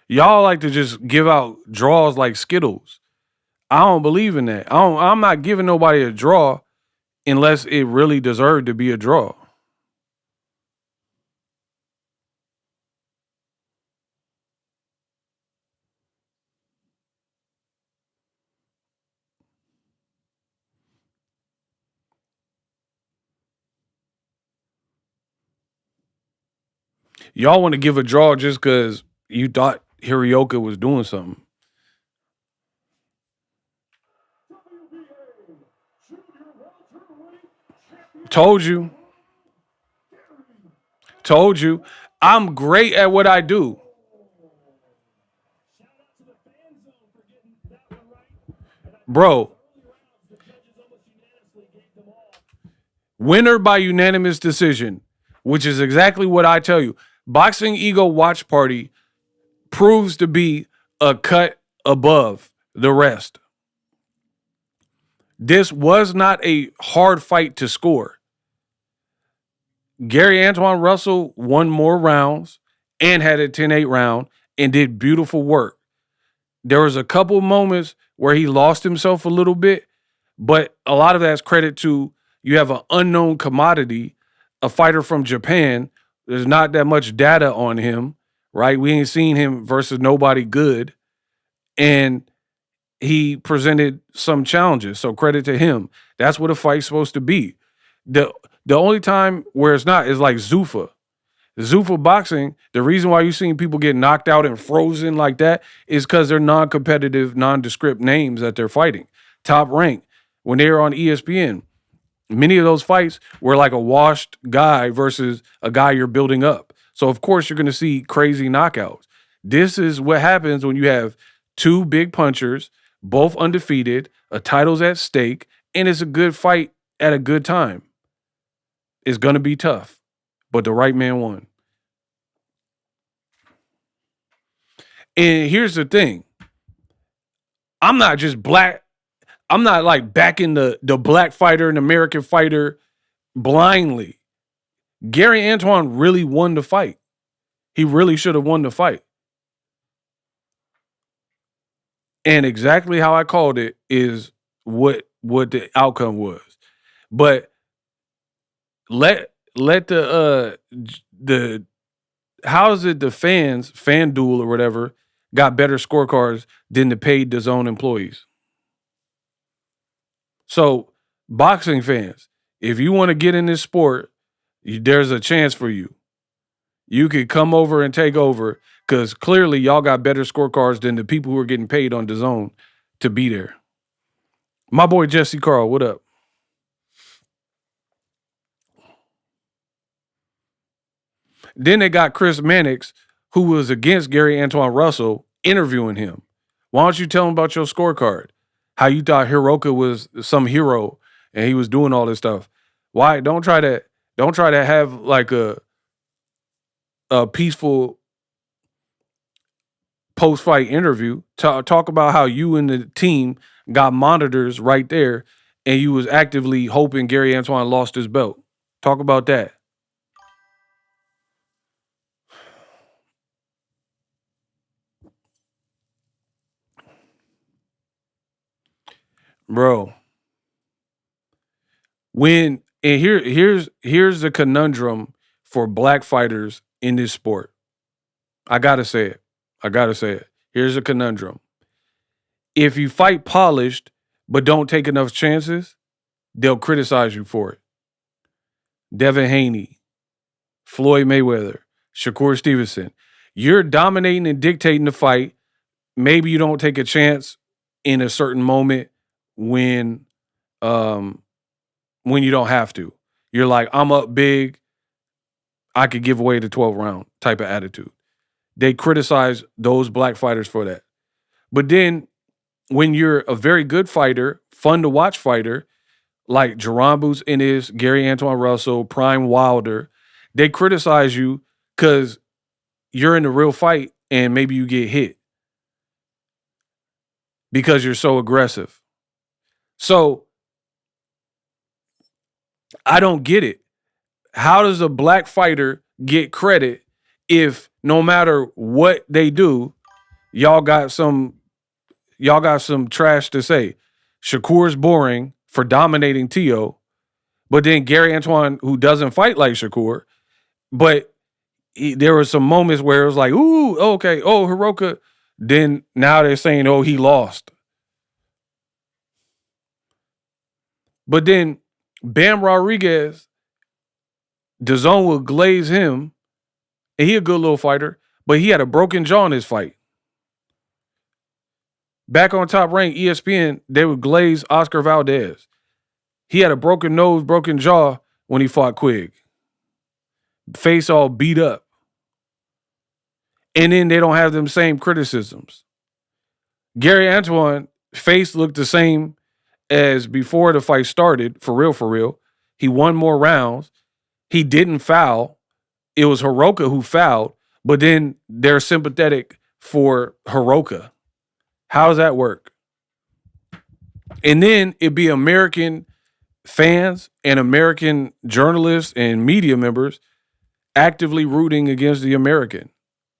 Y'all like to just give out draws like Skittles. I don't believe in that. I'm not giving nobody a draw unless it really deserved to be a draw. Y'all want to give a draw just because you thought Hirioka was doing something. Told you. Told you. I'm great at what I do. Bro. Winner by unanimous decision, which is exactly what I tell you. Boxingego Watch Party proves to be a cut above the rest. This was not a hard fight to score. Gary Antoine Russell won more rounds and had a 10-8 round and did beautiful work. There was a couple moments where he lost himself a little bit, but a lot of that's credit to you have an unknown commodity, a fighter from Japan. There's not that much data on him, right? We ain't seen him versus nobody good. And he presented some challenges. So credit to him. That's what a fight's supposed to be. The only time where it's not is like Zuffa. Zuffa boxing, the reason why you've seen people get knocked out and frozen like that is because they're non-competitive, nondescript names that they're fighting. Top rank. When they were on ESPN, many of those fights were like a washed guy versus a guy you're building up. So, of course, you're going to see crazy knockouts. This is what happens when you have two big punchers, both undefeated, a title's at stake, and it's a good fight at a good time. It's going to be tough, but the right man won. And here's the thing. I'm not just black. I'm not like backing the black fighter and American fighter blindly. Gary Antoine really won the fight. He really should have won the fight. And exactly how I called it is what the outcome was. But let the how is it the fans, FanDuel or whatever, got better scorecards than the paid DAZN employees? So, boxing fans, if you want to get in this sport, there's a chance for you. You could come over and take over because clearly y'all got better scorecards than the people who are getting paid on DAZN to be there. My boy Jesse Carl, what up? Then they got Chris Mannix, who was against Gary Antoine Russell, interviewing him. Why don't you tell him about your scorecard? How you thought Hiroka was some hero and he was doing all this stuff. Why don't try to have like a peaceful post-fight interview. Talk about how you and the team got monitors right there and you was actively hoping Gary Antoine lost his belt. Talk about that. Bro. Here's the conundrum for black fighters in this sport. I gotta say it. Here's a conundrum. If you fight polished but don't take enough chances, they'll criticize you for it. Devin Haney, Floyd Mayweather, Shakur Stevenson. You're dominating and dictating the fight. Maybe you don't take a chance in a certain moment when you don't have to. You're like, I'm up big. I could give away the 12th round type of attitude. They criticize those black fighters for that. But then when you're a very good fighter, fun to watch fighter, like Jaron Ennis, Gary Antoine Russell, Prime Wilder, they criticize you because you're in a real fight and maybe you get hit because you're so aggressive. So I don't get it. How does a black fighter get credit if no matter what they do, y'all got some trash to say? Shakur's boring for dominating Tio, but then Gary Antoine, who doesn't fight like Shakur, but there were some moments where it was like, ooh, okay, oh, Hiroka. Then now they're saying, oh, he lost. But then Bam Rodriguez, DAZN will glaze him, and he a good little fighter, but he had a broken jaw in his fight. Back on Top Rank, ESPN, they would glaze Oscar Valdez. He had a broken nose, broken jaw when he fought Quigg. Face all beat up. And then they don't have them same criticisms. Gary Antoine, face looked the same as before the fight started, for real, for real. He won more rounds. He didn't foul. It was Hiroka who fouled, but then they're sympathetic for Hiroka. How does that work? And then it'd be American fans and American journalists and media members actively rooting against the American.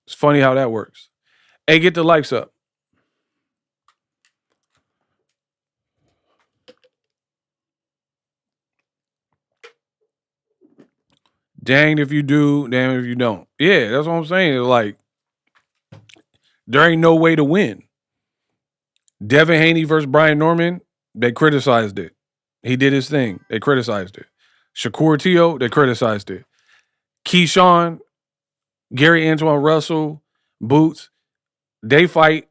It's funny how that works. Hey, get the likes up. Danged if you do, damn if you don't. Yeah, that's what I'm saying. Like, there ain't no way to win. Devin Haney versus Brian Norman, they criticized it. He did his thing. They criticized it. Shakur Tio, they criticized it. Keyshawn, Gary Antoine Russell, Boots, they fight.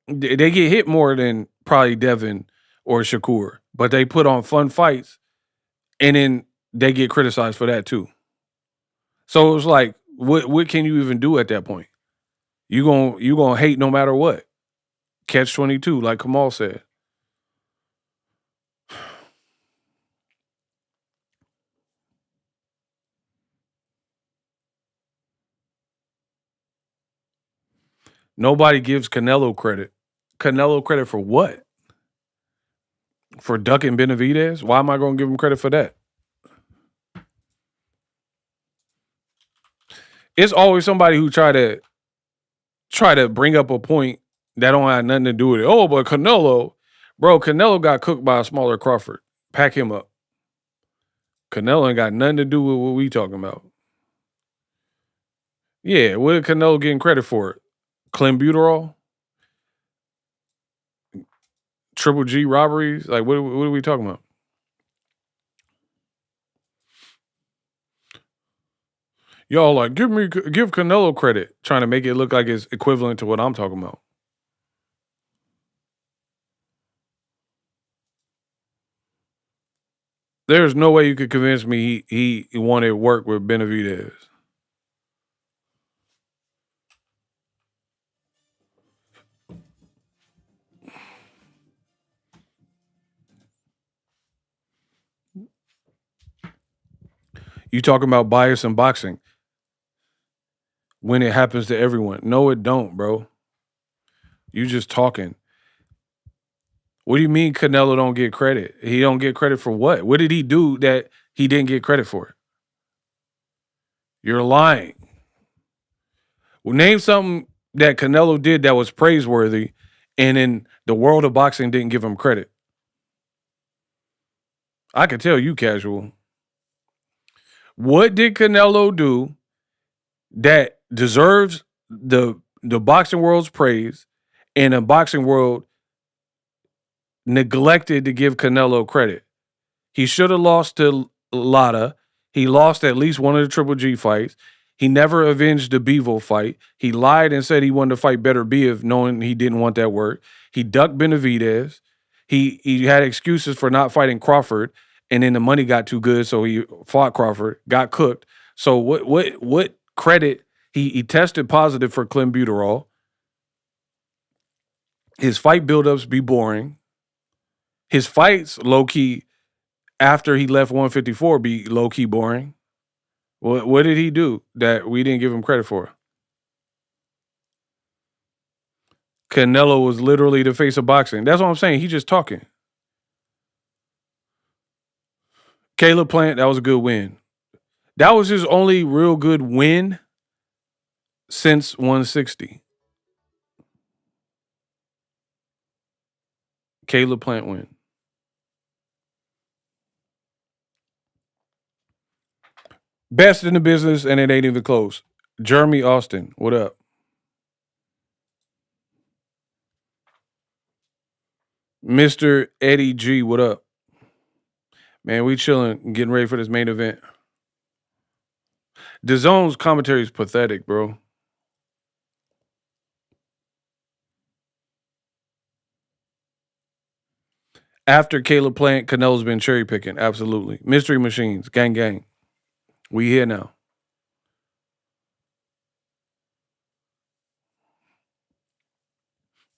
They get hit more than probably Devin or Shakur, but they put on fun fights, and then they get criticized for that too. So it was like, what can you even do at that point? You gonna hate no matter what. Catch 22, like Kamal said. Nobody gives Canelo credit. Canelo credit for what? For ducking Benavidez? Why am I going to give him credit for that? It's always somebody who try to bring up a point that don't have nothing to do with it. Oh, but Canelo got cooked by a smaller Crawford. Pack him up. Canelo ain't got nothing to do with what we talking about. Yeah, what did Canelo getting credit for? Clenbuterol? Triple G robberies? Like, what are we talking about? Y'all like, give Canelo credit, trying to make it look like it's equivalent to what I'm talking about. There's no way you could convince me he wanted work with Benavidez. You talking about bias in boxing when it happens to everyone. No, it don't, bro. You just talking. What do you mean Canelo don't get credit? He don't get credit for what? What did he do that he didn't get credit for? You're lying. Well, name something that Canelo did that was praiseworthy and in the world of boxing didn't give him credit. I can tell you, casual. What did Canelo do that deserves the boxing world's praise and the boxing world neglected to give Canelo credit? He should have lost to Lada. He lost at least one of the Triple G fights. He never avenged the Bivol fight. He lied and said he wanted to fight Better Biv, knowing he didn't want that work. He ducked Benavidez. He had excuses for not fighting Crawford, and then the money got too good, so he fought Crawford, got cooked. So what credit? He tested positive for Clenbuterol. His fight buildups be boring. His fights, low-key, after he left 154, be low-key boring. What did he do that we didn't give him credit for? Canelo was literally the face of boxing. That's what I'm saying. He's just talking. Caleb Plant, that was a good win. That was his only real good win since 160. Caleb Plant win. Best in the business, and it ain't even close. Jeremy Austin, what up? Mr. Eddie G, what up? Man, we chilling, getting ready for this main event. DAZN's commentary is pathetic, bro. After Caleb Plant, Canelo's been cherry picking. Absolutely. Mystery Machines, gang, gang. We here now.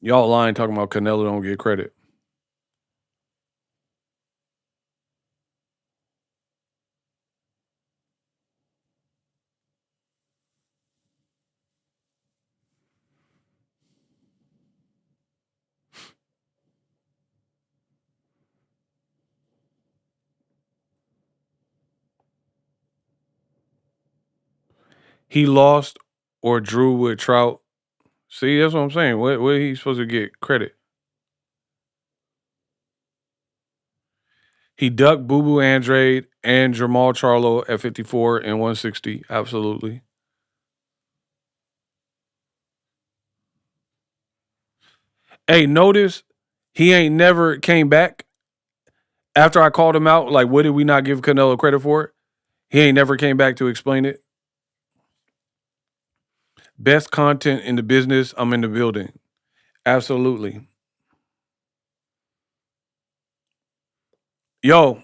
Y'all lying talking about Canelo don't get credit. He lost or drew with Trout. See, that's what I'm saying. Where he supposed to get credit? He ducked Boo Boo Andrade and Jamal Charlo at 54 and 160. Absolutely. Hey, notice he ain't never came back after I called him out. Like, what did we not give Canelo credit for? He ain't never came back to explain it. Best content in the business. I'm in the building. Absolutely. Yo,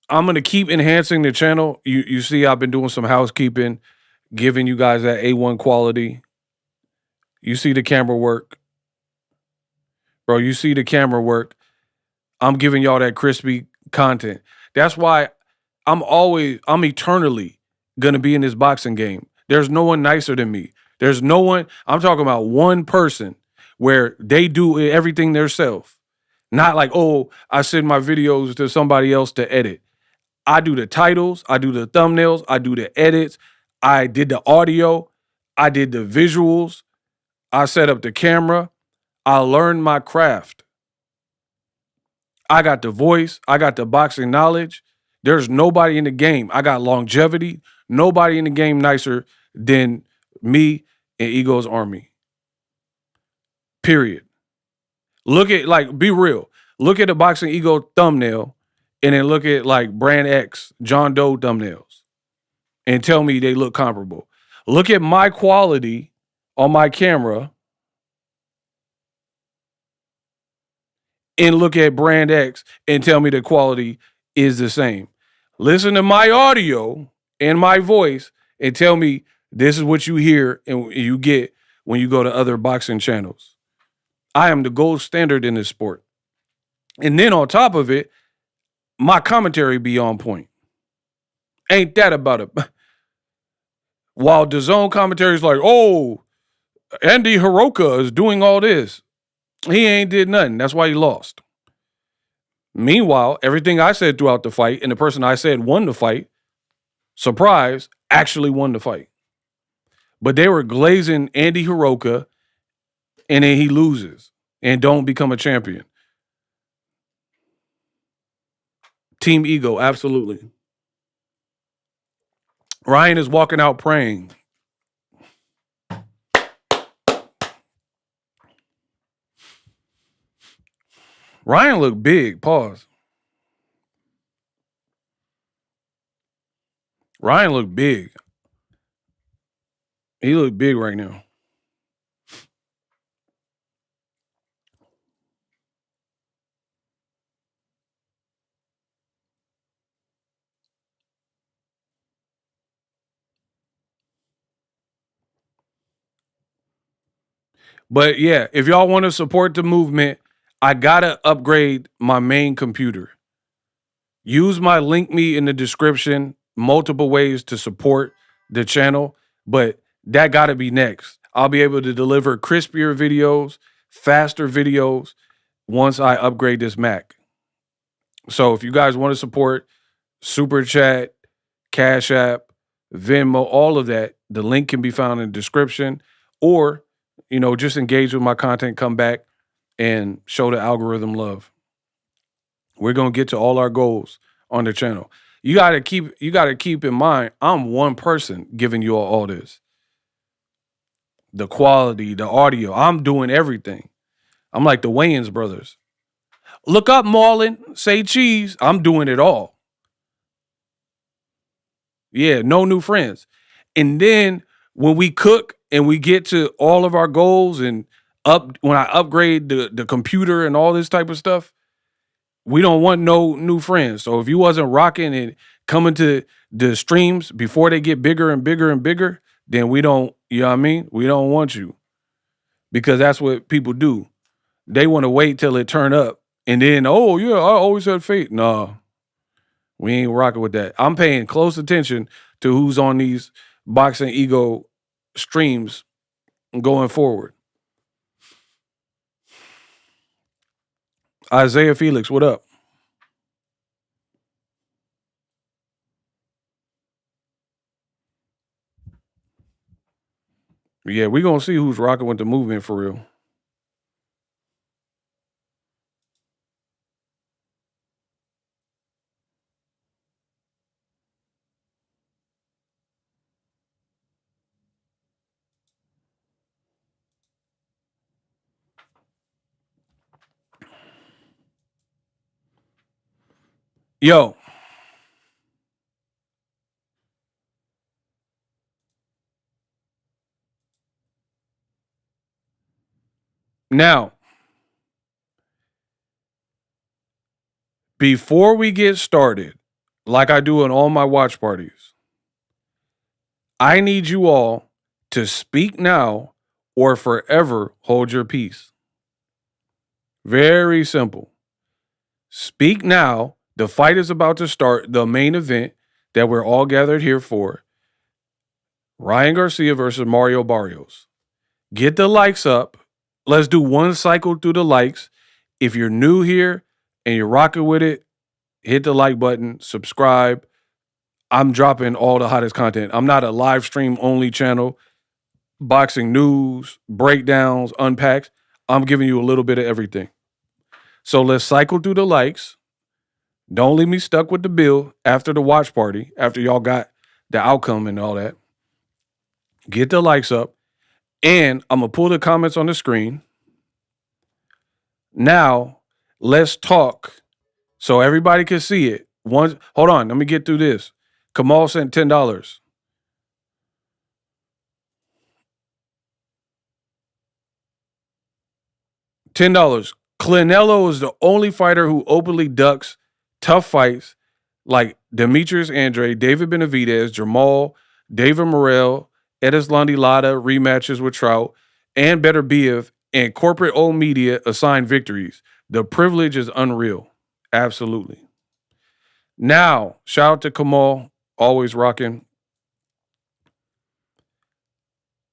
I'm going to keep enhancing the channel. You see, I've been doing some housekeeping, giving you guys that A1 quality. You see the camera work. Bro, you see the camera work. I'm giving y'all that crispy content. That's why I'm eternally going to be in this boxing game. There's no one nicer than me. There's no one, I'm talking about one person where they do everything themselves. Not like, oh, I send my videos to somebody else to edit. I do the titles, I do the thumbnails, I do the edits, I did the audio, I did the visuals, I set up the camera, I learned my craft. I got the voice, I got the boxing knowledge. There's nobody in the game. I got longevity. Nobody in the game nicer than me and Ego's Army. Period. Look at, like, be real. Look at the Boxing Ego thumbnail and then look at, like, Brand X, John Doe thumbnails and tell me they look comparable. Look at my quality on my camera and look at Brand X and tell me the quality is the same. Listen to my audio and my voice and tell me this is what you hear and you get when you go to other boxing channels. I am the gold standard in this sport. And then on top of it, my commentary be on point. Ain't that about it? While DAZN commentary is like, oh, Andy Hiroka is doing all this. He ain't did nothing. That's why he lost. Meanwhile, everything I said throughout the fight and the person I said won the fight, surprise, actually won the fight. But they were glazing Andy Hiroka and then he loses and don't become a champion. Team ego, absolutely. Ryan is walking out praying. Ryan looked big. Pause. Ryan looked big. He looked big right now. But yeah, if y'all want to support the movement, I gotta upgrade my main computer. Use my link me in the description. Multiple ways to support the channel, but that gotta be next. I'll be able to deliver crispier videos, faster videos once I upgrade this Mac. So if you guys want to support, super chat, Cash App, Venmo, all of that. The link can be found in the description. Or, just engage with my content, come back and show the algorithm love. We're gonna get to all our goals on the channel. You gotta keep in mind, I'm one person giving you all this. The quality, the audio. I'm doing everything. I'm like the Wayans brothers. Look up Marlon, say cheese. I'm doing it all. Yeah, no new friends. And then when we cook and we get to all of our goals and when I upgrade the computer and all this type of stuff, we don't want no new friends. So if you wasn't rocking and coming to the streams before they get bigger and bigger and bigger, then we don't, you know what I mean? We don't want you. Because that's what people do. They want to wait till it turn up and then, oh yeah, I always had faith. Nah, we ain't rocking with that. I'm paying close attention to who's on these Boxingego streams going forward. Isaiah Felix, what up? Yeah, we gonna see who's rocking with the movement for real. Yo. Now, before we get started, like I do in all my watch parties, I need you all to speak now or forever hold your peace. Very simple. Speak now. The fight is about to start, the main event that we're all gathered here for. Ryan Garcia versus Mario Barrios. Get the likes up. Let's do one cycle through the likes. If you're new here and you're rocking with it, hit the like button, subscribe. I'm dropping all the hottest content. I'm not a live stream only channel. Boxing news, breakdowns, unpacks. I'm giving you a little bit of everything. So let's cycle through the likes. Don't leave me stuck with the bill after the watch party, after y'all got the outcome and all that. Get the likes up. And I'm going to pull the comments on the screen. Now, let's talk so everybody can see it. Hold on, let me get through this. Kamal sent $10. $10. Canelo is the only fighter who openly ducks tough fights like Demetrius Andre, David Benavidez, Jamal, David Morrell, Edislandi Lada rematches with Trout, and Beterbiev, and corporate old media assign victories. The privilege is unreal. Absolutely. Now, shout out to Kamal, always rocking.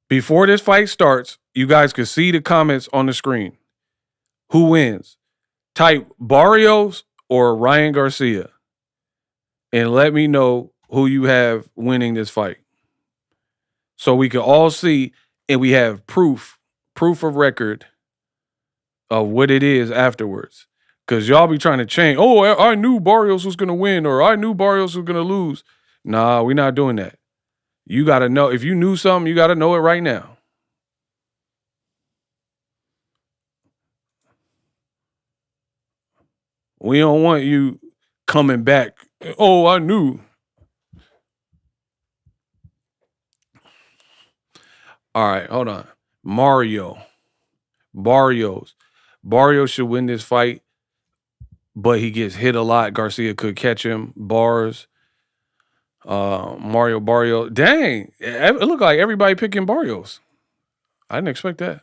Before this fight starts, you guys can see the comments on the screen. Who wins? Type Barrios or Ryan Garcia and let me know who you have winning this fight. So we can all see and we have proof of record of what it is afterwards. Because y'all be trying to change. Oh, I knew Barrios was going to win or I knew Barrios was going to lose. Nah, we're not doing that. You got to know. If you knew something, you got to know it right now. We don't want you coming back. Oh, I knew. All right, hold on. Barrios. Barrios should win this fight, but he gets hit a lot. Garcia could catch him. Barrios. Barrios. Dang, it looked like everybody picking Barrios. I didn't expect that.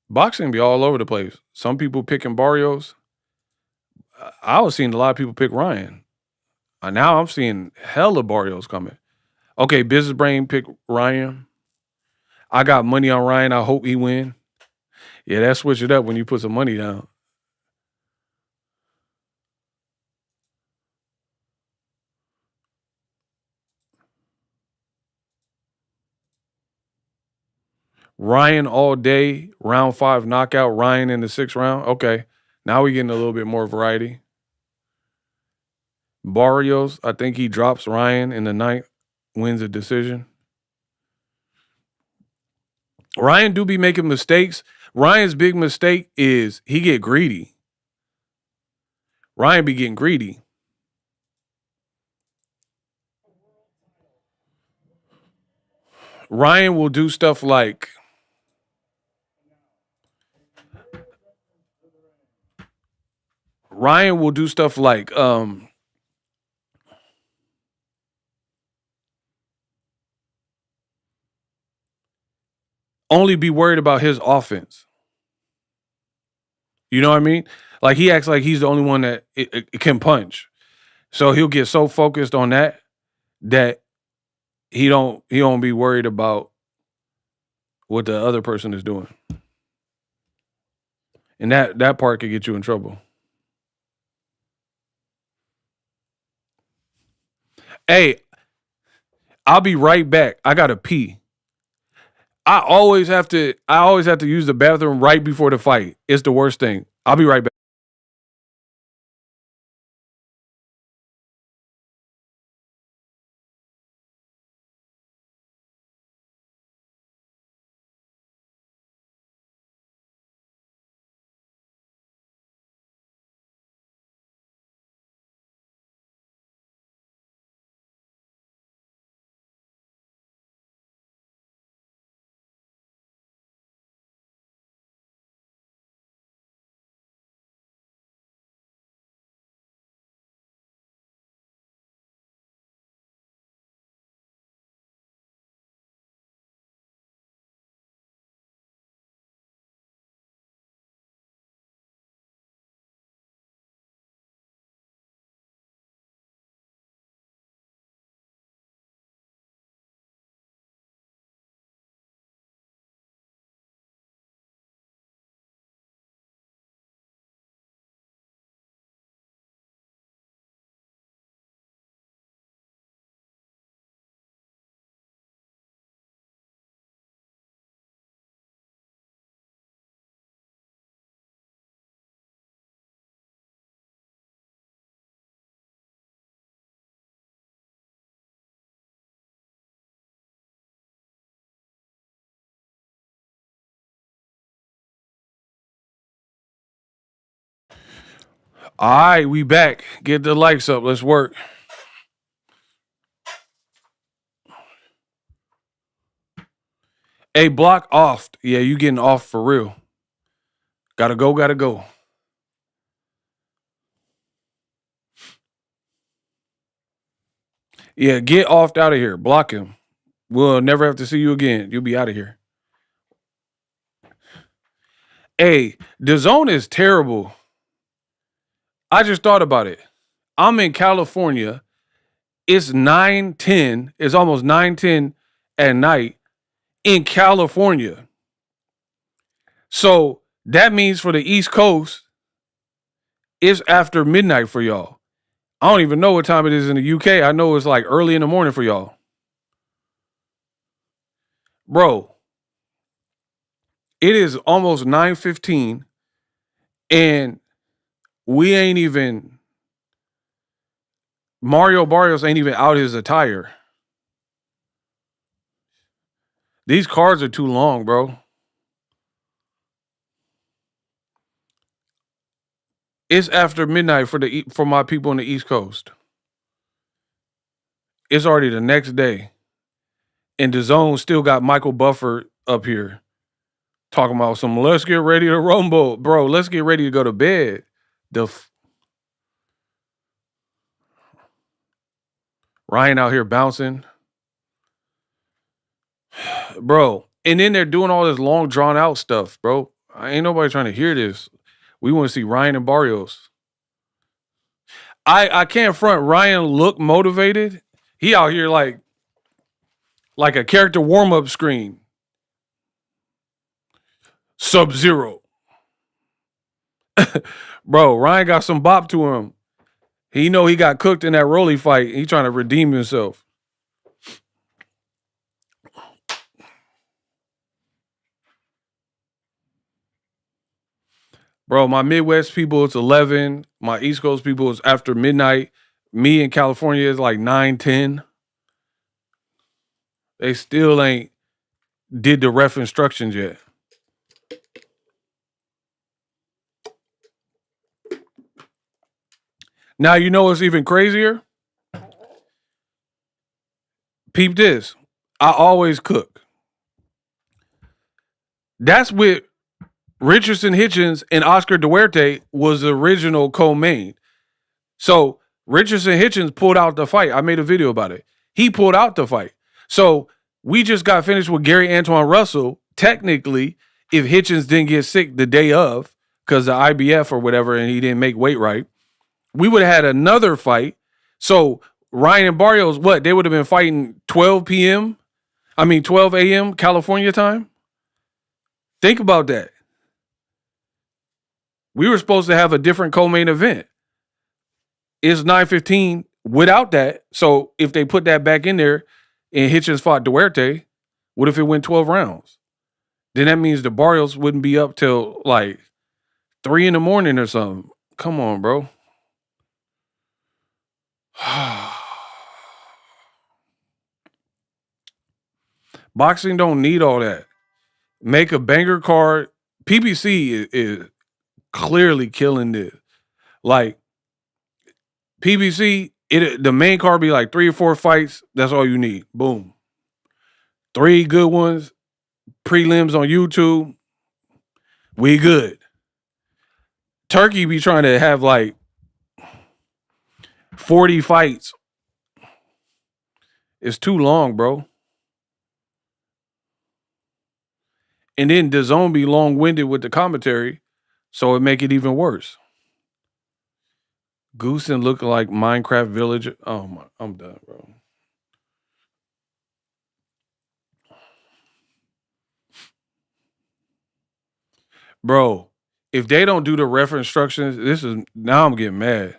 Boxing be all over the place. Some people picking Barrios. I was seeing a lot of people pick Ryan. Now I'm seeing hella Barrios coming. Okay, Business Brain pick Ryan. I got money on Ryan. I hope he win. Yeah, that switch it up when you put some money down. Ryan all day, round 5 knockout, Ryan in the 6th round. Okay. Now we're getting a little bit more variety. Barrios, I think he drops Ryan in the 9th, wins a decision. Ryan do be making mistakes. Ryan's big mistake is he get greedy. Ryan be getting greedy. Ryan will do stuff like only be worried about his offense. You know what I mean? Like he acts like he's the only one that it can punch. So he'll get so focused on that he don't be worried about what the other person is doing. And that part could get you in trouble. Hey, I'll be right back. I gotta pee. I always have to use the bathroom right before the fight. It's the worst thing. I'll be right back. All right, we back. Get the likes up. Let's work. Hey, block off. Yeah, you getting off for real. Gotta go. Yeah, get off out of here. Block him. We'll never have to see you again. You'll be out of here. Hey, the zone is terrible. I just thought about it. I'm in California. It's 9:10. It's almost 9:10 at night in California. So that means for the East Coast, it's after midnight for y'all. I don't even know what time it is in the UK. I know it's like early in the morning for y'all. Bro, it is almost 9:15 and we ain't even Mario Barrios ain't even out his attire. These cards are too long, bro. It's after midnight for my people on the East Coast. It's already the next day. And the zone still got Michael Buffer up here talking about some let's get ready to rumble. Bro, let's get ready to go to bed. Ryan out here bouncing. Bro, and then they're doing all this long drawn out stuff, bro. Ain't nobody trying to hear this. We want to see Ryan and Barrios. I can't front. Ryan look motivated. He out here like a character warm-up screen. Sub-Zero. Bro, Ryan got some bop to him. He know he got cooked in that Rolly fight. He trying to redeem himself. Bro, my Midwest people, it's 11. My East Coast people, it's after midnight. Me in California is like 9, 10. They still ain't did the ref instructions yet. Now, you know what's even crazier? Peep this. I always cook. That's with Richardson Hitchens and Oscar Duarte was the original co-main. So Richardson Hitchens pulled out the fight. I made a video about it. He pulled out the fight. So we just got finished with Gary Antoine Russell. Technically, if Hitchens didn't get sick the day of because of IBF or whatever and he didn't make weight right, we would have had another fight. So Ryan and Barrios, what? They would have been fighting 12 a.m. California time. Think about that. We were supposed to have a different co-main event. It's 9:15 without that. So if they put that back in there and Hitchens fought Duarte, what if it went 12 rounds? Then that means the Barrios wouldn't be up till like 3 a.m. or something. Come on, bro. Boxing don't need all that. Make a banger card. PBC is clearly killing this. Like PBC, the main card be like 3 or 4 fights. That's all you need. Boom. 3 good ones. Prelims on YouTube. We good. Turkey be trying to have like 40 fights. It's too long, bro. And then DAZN be long-winded with the commentary, so it make it even worse. Goosen looking like Minecraft Village. Oh my, I'm done, bro. Bro, if they don't do the ref instructions, now I'm getting mad.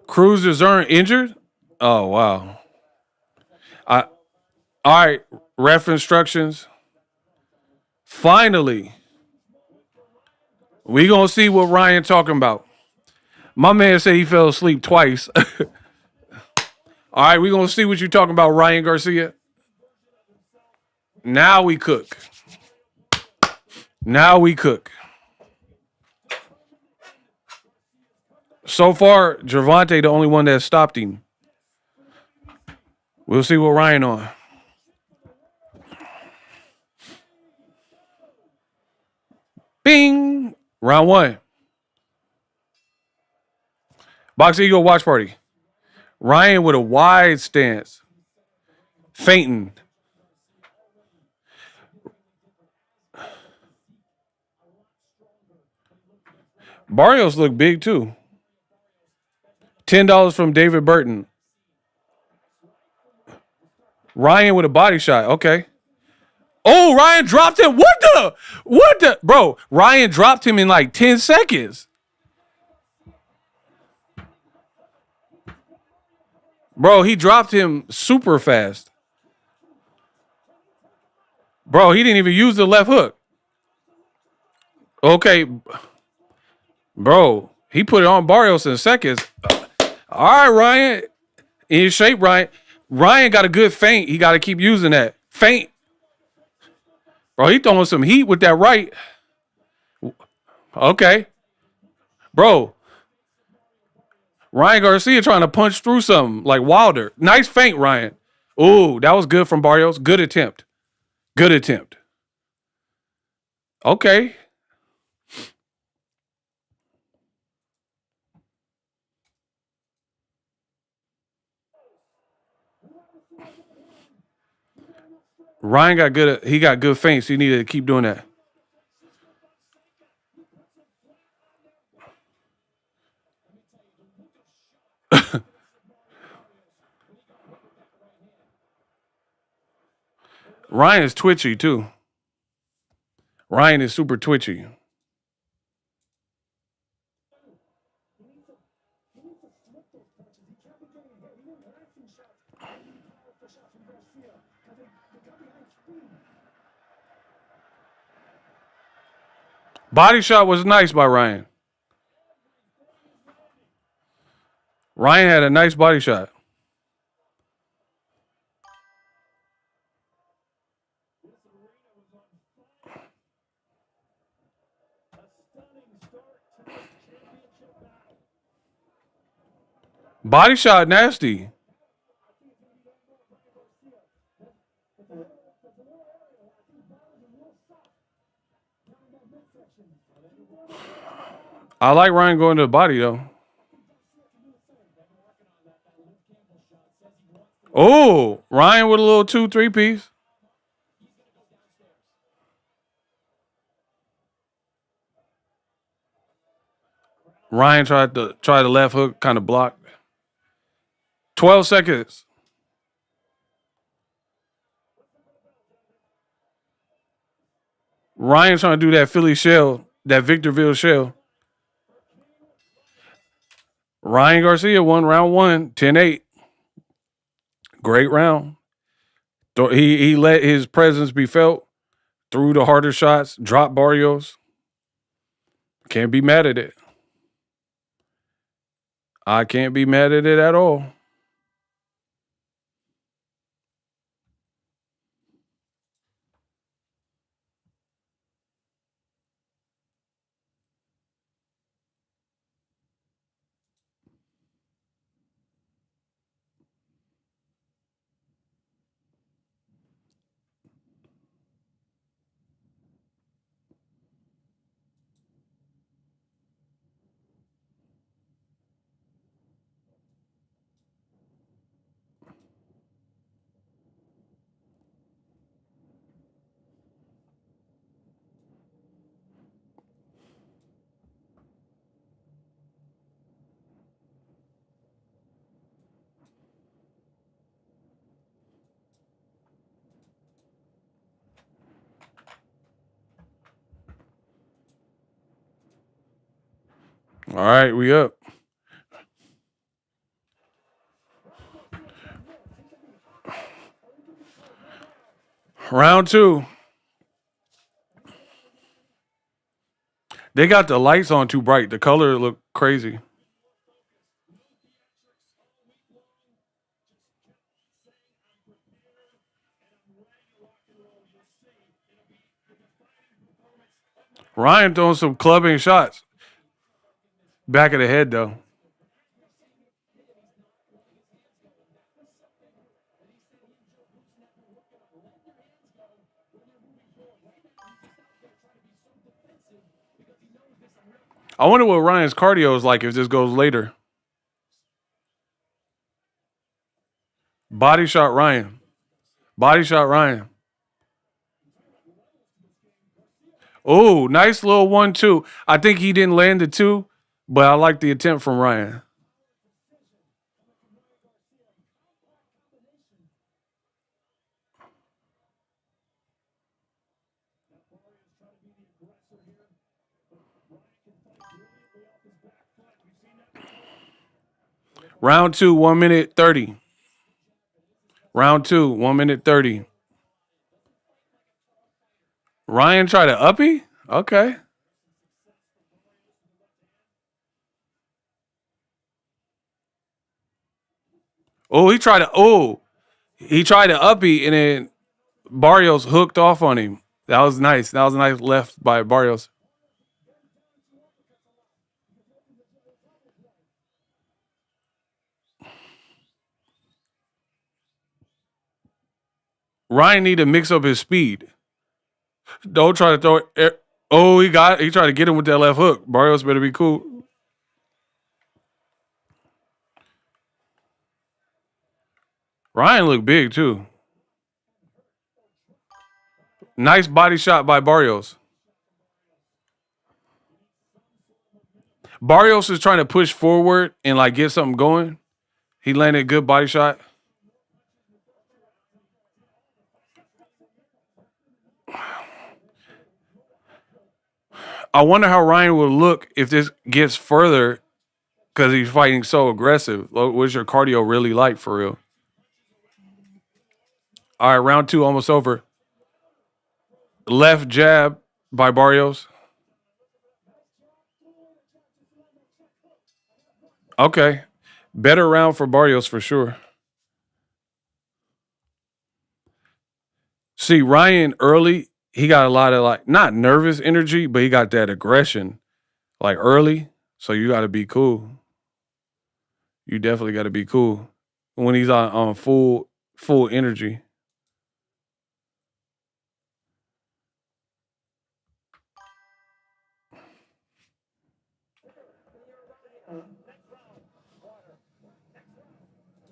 Cruisers aren't injured? Oh, wow. All right, ref instructions. Finally, we gonna see what Ryan talking about. My man said he fell asleep twice. All right, we gonna see what you talking about, Ryan Garcia. Now we cook. Now we cook. So far, Gervonta the only one that stopped him. We'll see what Ryan on. Bing! Round 1. Boxingego watch party. Ryan with a wide stance. Feinting. Barrios look big too. $10 from David Burton. Ryan with a body shot. Okay. Oh, Ryan dropped him. What the? Bro, Ryan dropped him in like 10 seconds. Bro, he dropped him super fast. Bro, he didn't even use the left hook. Okay. Bro, he put it on Barrios in seconds. All right, Ryan. In your shape, Ryan. Ryan got a good feint. He got to keep using that. Feint. Bro, he throwing some heat with that right. Okay. Bro. Ryan Garcia trying to punch through something like Wilder. Nice feint, Ryan. Ooh, that was good from Barrios. Good attempt. Good attempt. Okay. Ryan got good. He got good feints. He needed to keep doing that. Ryan is twitchy too. Ryan is super twitchy. He needs to slip those punches. He can't be getting hit. He needs lasting shots. They need powerful shots from Garcia because they got behind speed. Body shot was nice by Ryan. Ryan had a nice body shot. Body shot nasty. I like Ryan going to the body though. Oh, Ryan with a little 2-3 piece. Ryan tried the left hook, kind of blocked. 12 seconds. Ryan trying to do that Philly shell, that Victorville shell. Ryan Garcia won round 1, 10-8. Great round. He let his presence be felt, threw the harder shots, dropped Barrios. Can't be mad at it. I can't be mad at it at all. All right, we up. Round 2. They got the lights on too bright. The color look crazy. Ryan throwing some clubbing shots. Back of the head, though. I wonder what Ryan's cardio is like if this goes later. Body shot Ryan. Body shot Ryan. Oh, nice little 1-2. I think he didn't land the 2, but I like the attempt from Ryan. Round 2, 1 minute 30. Round 2, 1 minute 30. Ryan tried to uppy? Okay. Oh, he tried to uppy and then Barrios hooked off on him. That was nice. That was a nice left by Barrios. Ryan need to mix up his speed. Don't try to throw it. Oh, he tried to get him with that left hook. Barrios better be cool. Ryan looked big too. Nice body shot by Barrios. Barrios is trying to push forward and like get something going. He landed a good body shot. I wonder how Ryan will look if this gets further because he's fighting so aggressive. What's your cardio really like for real? All right, round 2 almost over. Left jab by Barrios. Okay. Better round for Barrios for sure. See, Ryan early, he got a lot of like, not nervous energy, but he got that aggression like early. So you got to be cool. You definitely got to be cool when he's on full energy.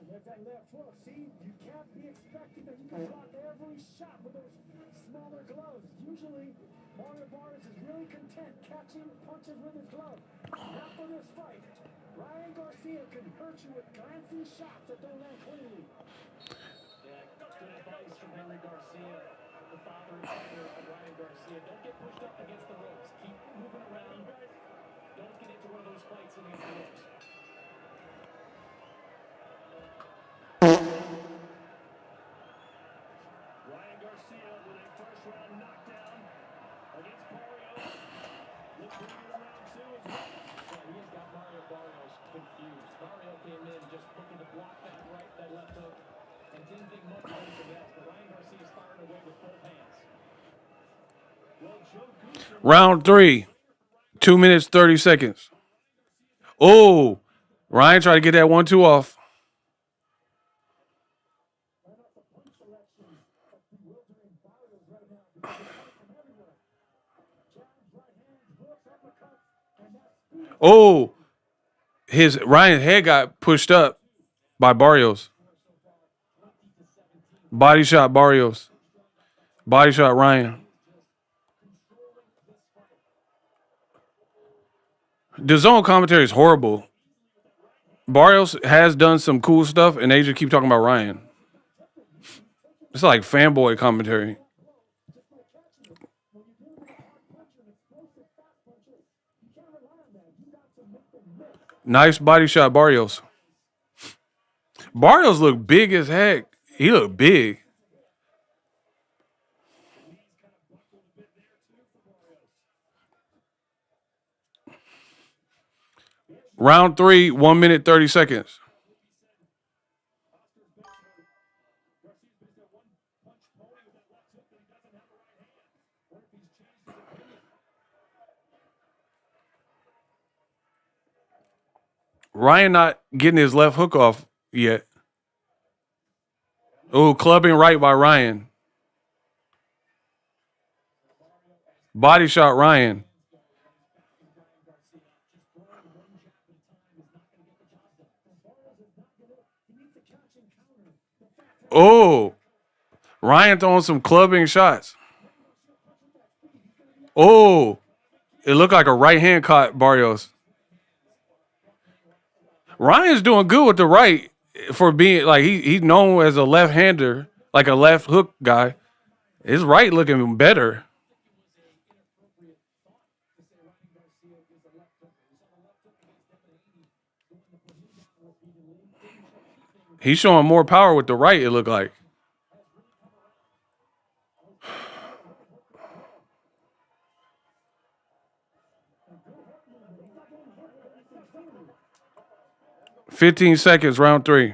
There's that left hook. See, you can't be expecting that you can block every shot with those smaller gloves. Usually, Barrios is really content catching punches with his glove. Not for this fight. Ryan Garcia can hurt you with glancing shots that don't land cleanly. Yeah, good advice from Henry Garcia, the father and trainer of Ryan Garcia. Don't get pushed up against the ropes. Keep moving around. Don't get into one of those fights against the ropes. Ryan Garcia with a first-round knockdown against Barrios. Looks pretty good in round 2 as well. Yeah, he has got Barrios confused. Mario came in just looking to block that left hook, and didn't think much of anything else. But Ryan Garcia's firing away with both hands. Well, Joe Gooch Round 3, 2 minutes, 30 seconds. Oh, Ryan tried to get that 1-2 off. Oh, Ryan's head got pushed up by Barrios. Body shot Barrios. Body shot Ryan. The zone commentary is horrible. Barrios has done some cool stuff, and they just keep talking about Ryan. It's like fanboy commentary. Nice body shot, Barrios. Barrios looked big as heck. He looked big. Round 3, 1 minute, 30 seconds. Ryan not getting his left hook off yet. Oh, clubbing right by Ryan. Body shot Ryan. Oh, Ryan throwing some clubbing shots. Oh, it looked like a right hand caught Barrios. Ryan's doing good with the right for being like he's known as a left-hander, like a left hook guy. His right looking better. He's showing more power with the right, it looked like. "15 seconds, round 3.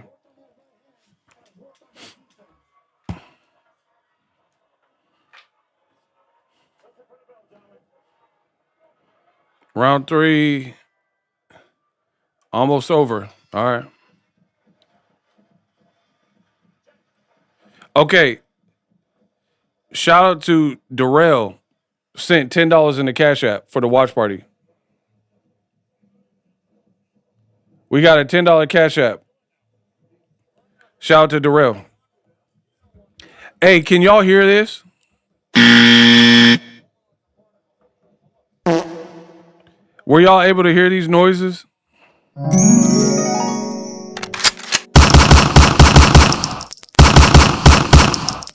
Round 3, almost over. All right. Okay. Shout out to Darrell. Sent $10 in the Cash App for the watch party. We got a $10 Cash App. Shout out to Darrell. Hey, can y'all hear this? Were y'all able to hear these noises?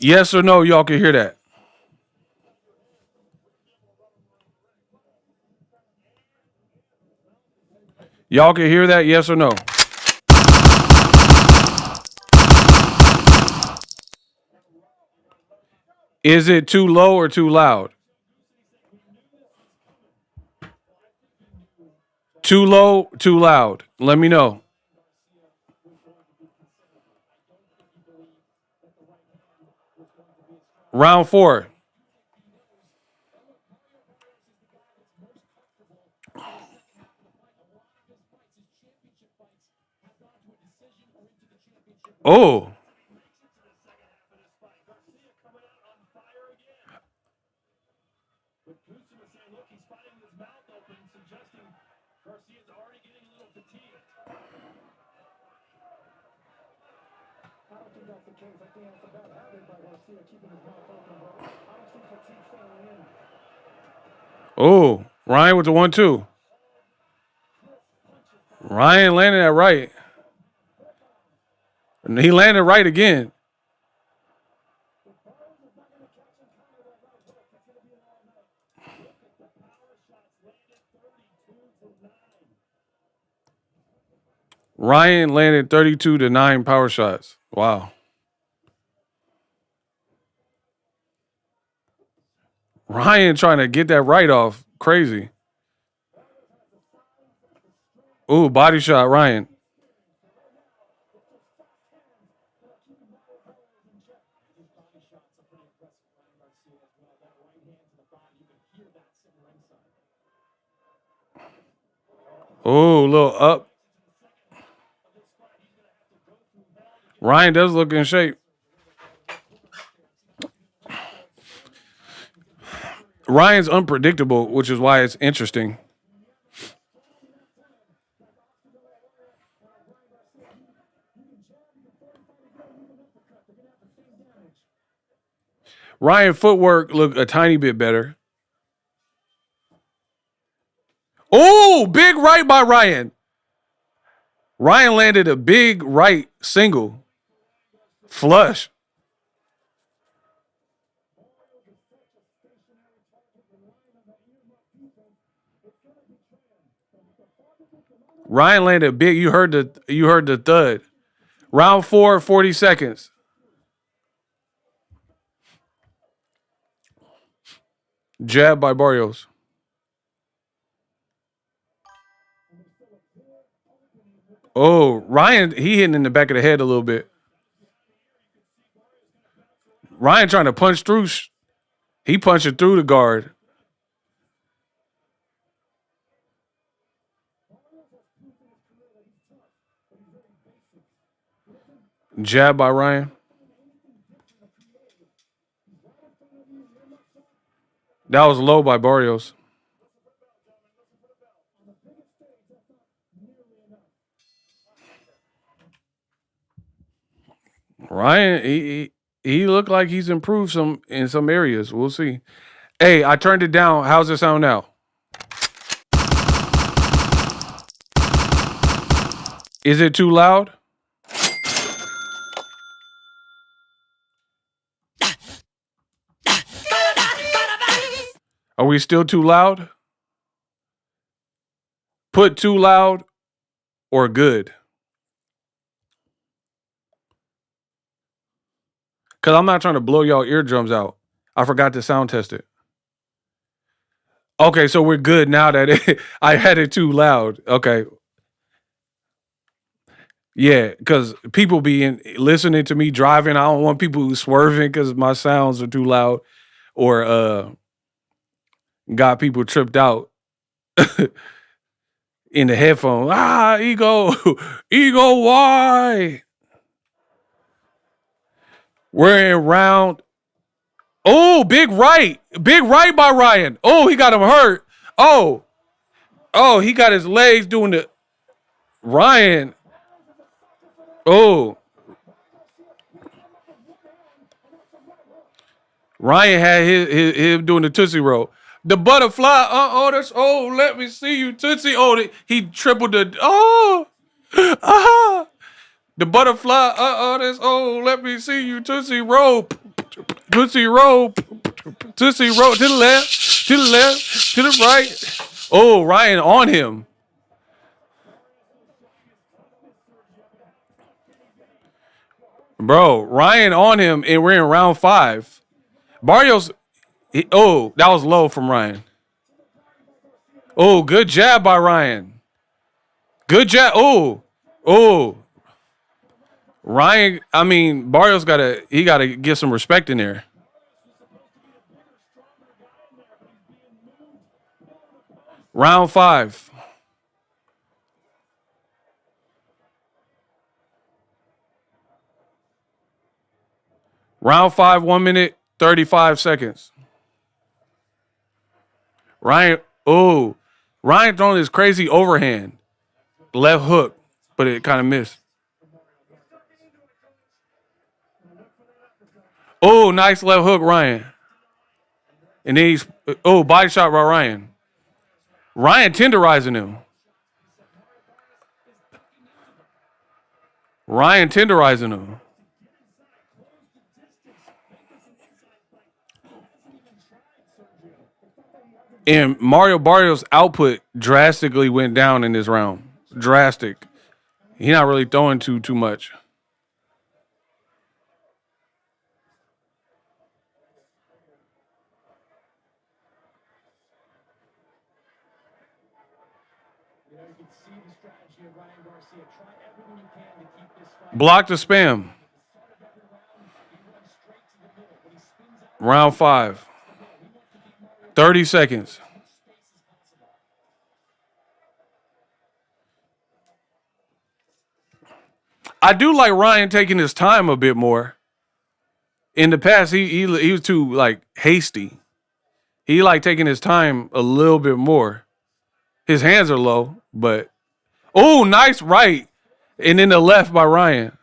Yes or no, y'all can hear that? Y'all can hear that? Yes or no? Is it too low or too loud? Too low, too loud. Let me know. Round 4. Oh. I don't think that's the case. I think that's a bad habit by Garcia keeping his mouth open, but I don't see fatigue setting in. Oh. Ryan with the 1-2. Ryan landed that right. And he landed right again. Ryan landed 32-9 power shots. Wow. Ryan trying to get that right off. Crazy. Ooh, body shot, Ryan. Ooh, a little up. Ryan does look in shape. Ryan's unpredictable, which is why it's interesting. Ryan footwork looked a tiny bit better. Oh, big right by Ryan. Ryan landed a big right single. Flush. Ryan landed big. You heard the thud. Round 4, 40 seconds. Jab by Barrios. Oh, Ryan, he hitting in the back of the head a little bit. Ryan trying to punch through. He punching through the guard. Jab by Ryan. That was low by Barrios. Ryan, he looked like he's improved in some areas. We'll see. Hey, I turned it down. How's it sound now? Is it too loud? Are we still too loud? Put too loud or good. Because I'm not trying to blow y'all eardrums out. I forgot to sound test it. Okay, so we're good now that I had it too loud. Okay. Yeah, because people be listening to me driving. I don't want people swerving because my sounds are too loud or got people tripped out in the headphones. Ego. Ego, why? We're in round. Oh, big right. Big right by Ryan. Oh, he got him hurt. Oh, he got his legs doing the Ryan. Oh. Ryan had him doing the Tootsie Roll. The butterfly. That's let me see you, Tootsie. He tripled the the butterfly. That's let me see you, Tootsie Roll. Tootsie Roll. Tootsie Roll. To the left. To the left. To the right. Oh, Ryan on him. Bro, Ryan on him, and we're in round 5. Barrios, that was low from Ryan. Oh, good jab by Ryan. Good jab. Ryan, Barrios gotta get some respect in there. Round 5. Round 5, 1 minute, 35 seconds. Ryan throwing this crazy overhand. Left hook, but it kind of missed. Oh, nice left hook, Ryan. And then he's, body shot by Ryan. Ryan tenderizing him. And Mario Barrios' output drastically went down in this round. Drastic. He's not really throwing too much. You can see the strategy of Ryan Garcia. Try everything you can to keep this fight. Block the spam. Round 5. 30 seconds. I do like Ryan taking his time a bit more. In the past, he was too hasty. He taking his time a little bit more. His hands are low, but nice right. And then the left by Ryan.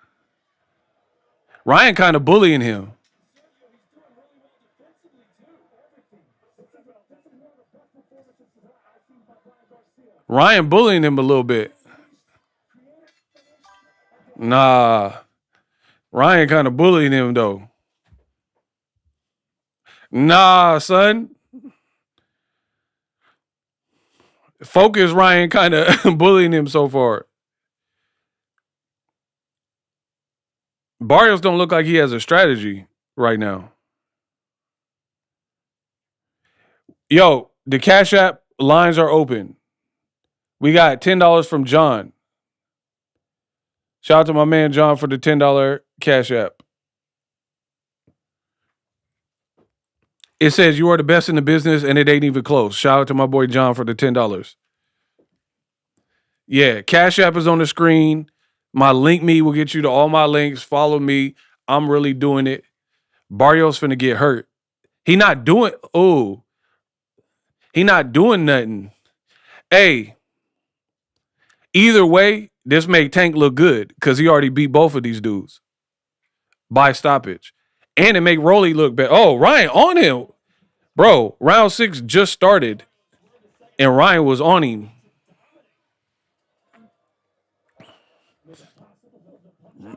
Ryan kind of bullying him. Ryan bullying him a little bit. Nah. Ryan kind of bullying him, though. Nah, son. Focus Ryan kind of bullying him so far. Barrios don't look like he has a strategy right now. Yo, the Cash App lines are open. We got $10 from John. Shout out to my man John for the $10 Cash App. It says you are the best in the business and it ain't even close. Shout out to my boy John for the $10. Yeah, Cash App is on the screen. My link me will get you to all my links. Follow me. I'm really doing it. Barrios finna get hurt. He not doing nothing. Hey, either way, this make Tank look good because he already beat both of these dudes by stoppage. And it make Rolly look bad. Oh, Ryan on him. Bro, round 6 just started and Ryan was on him.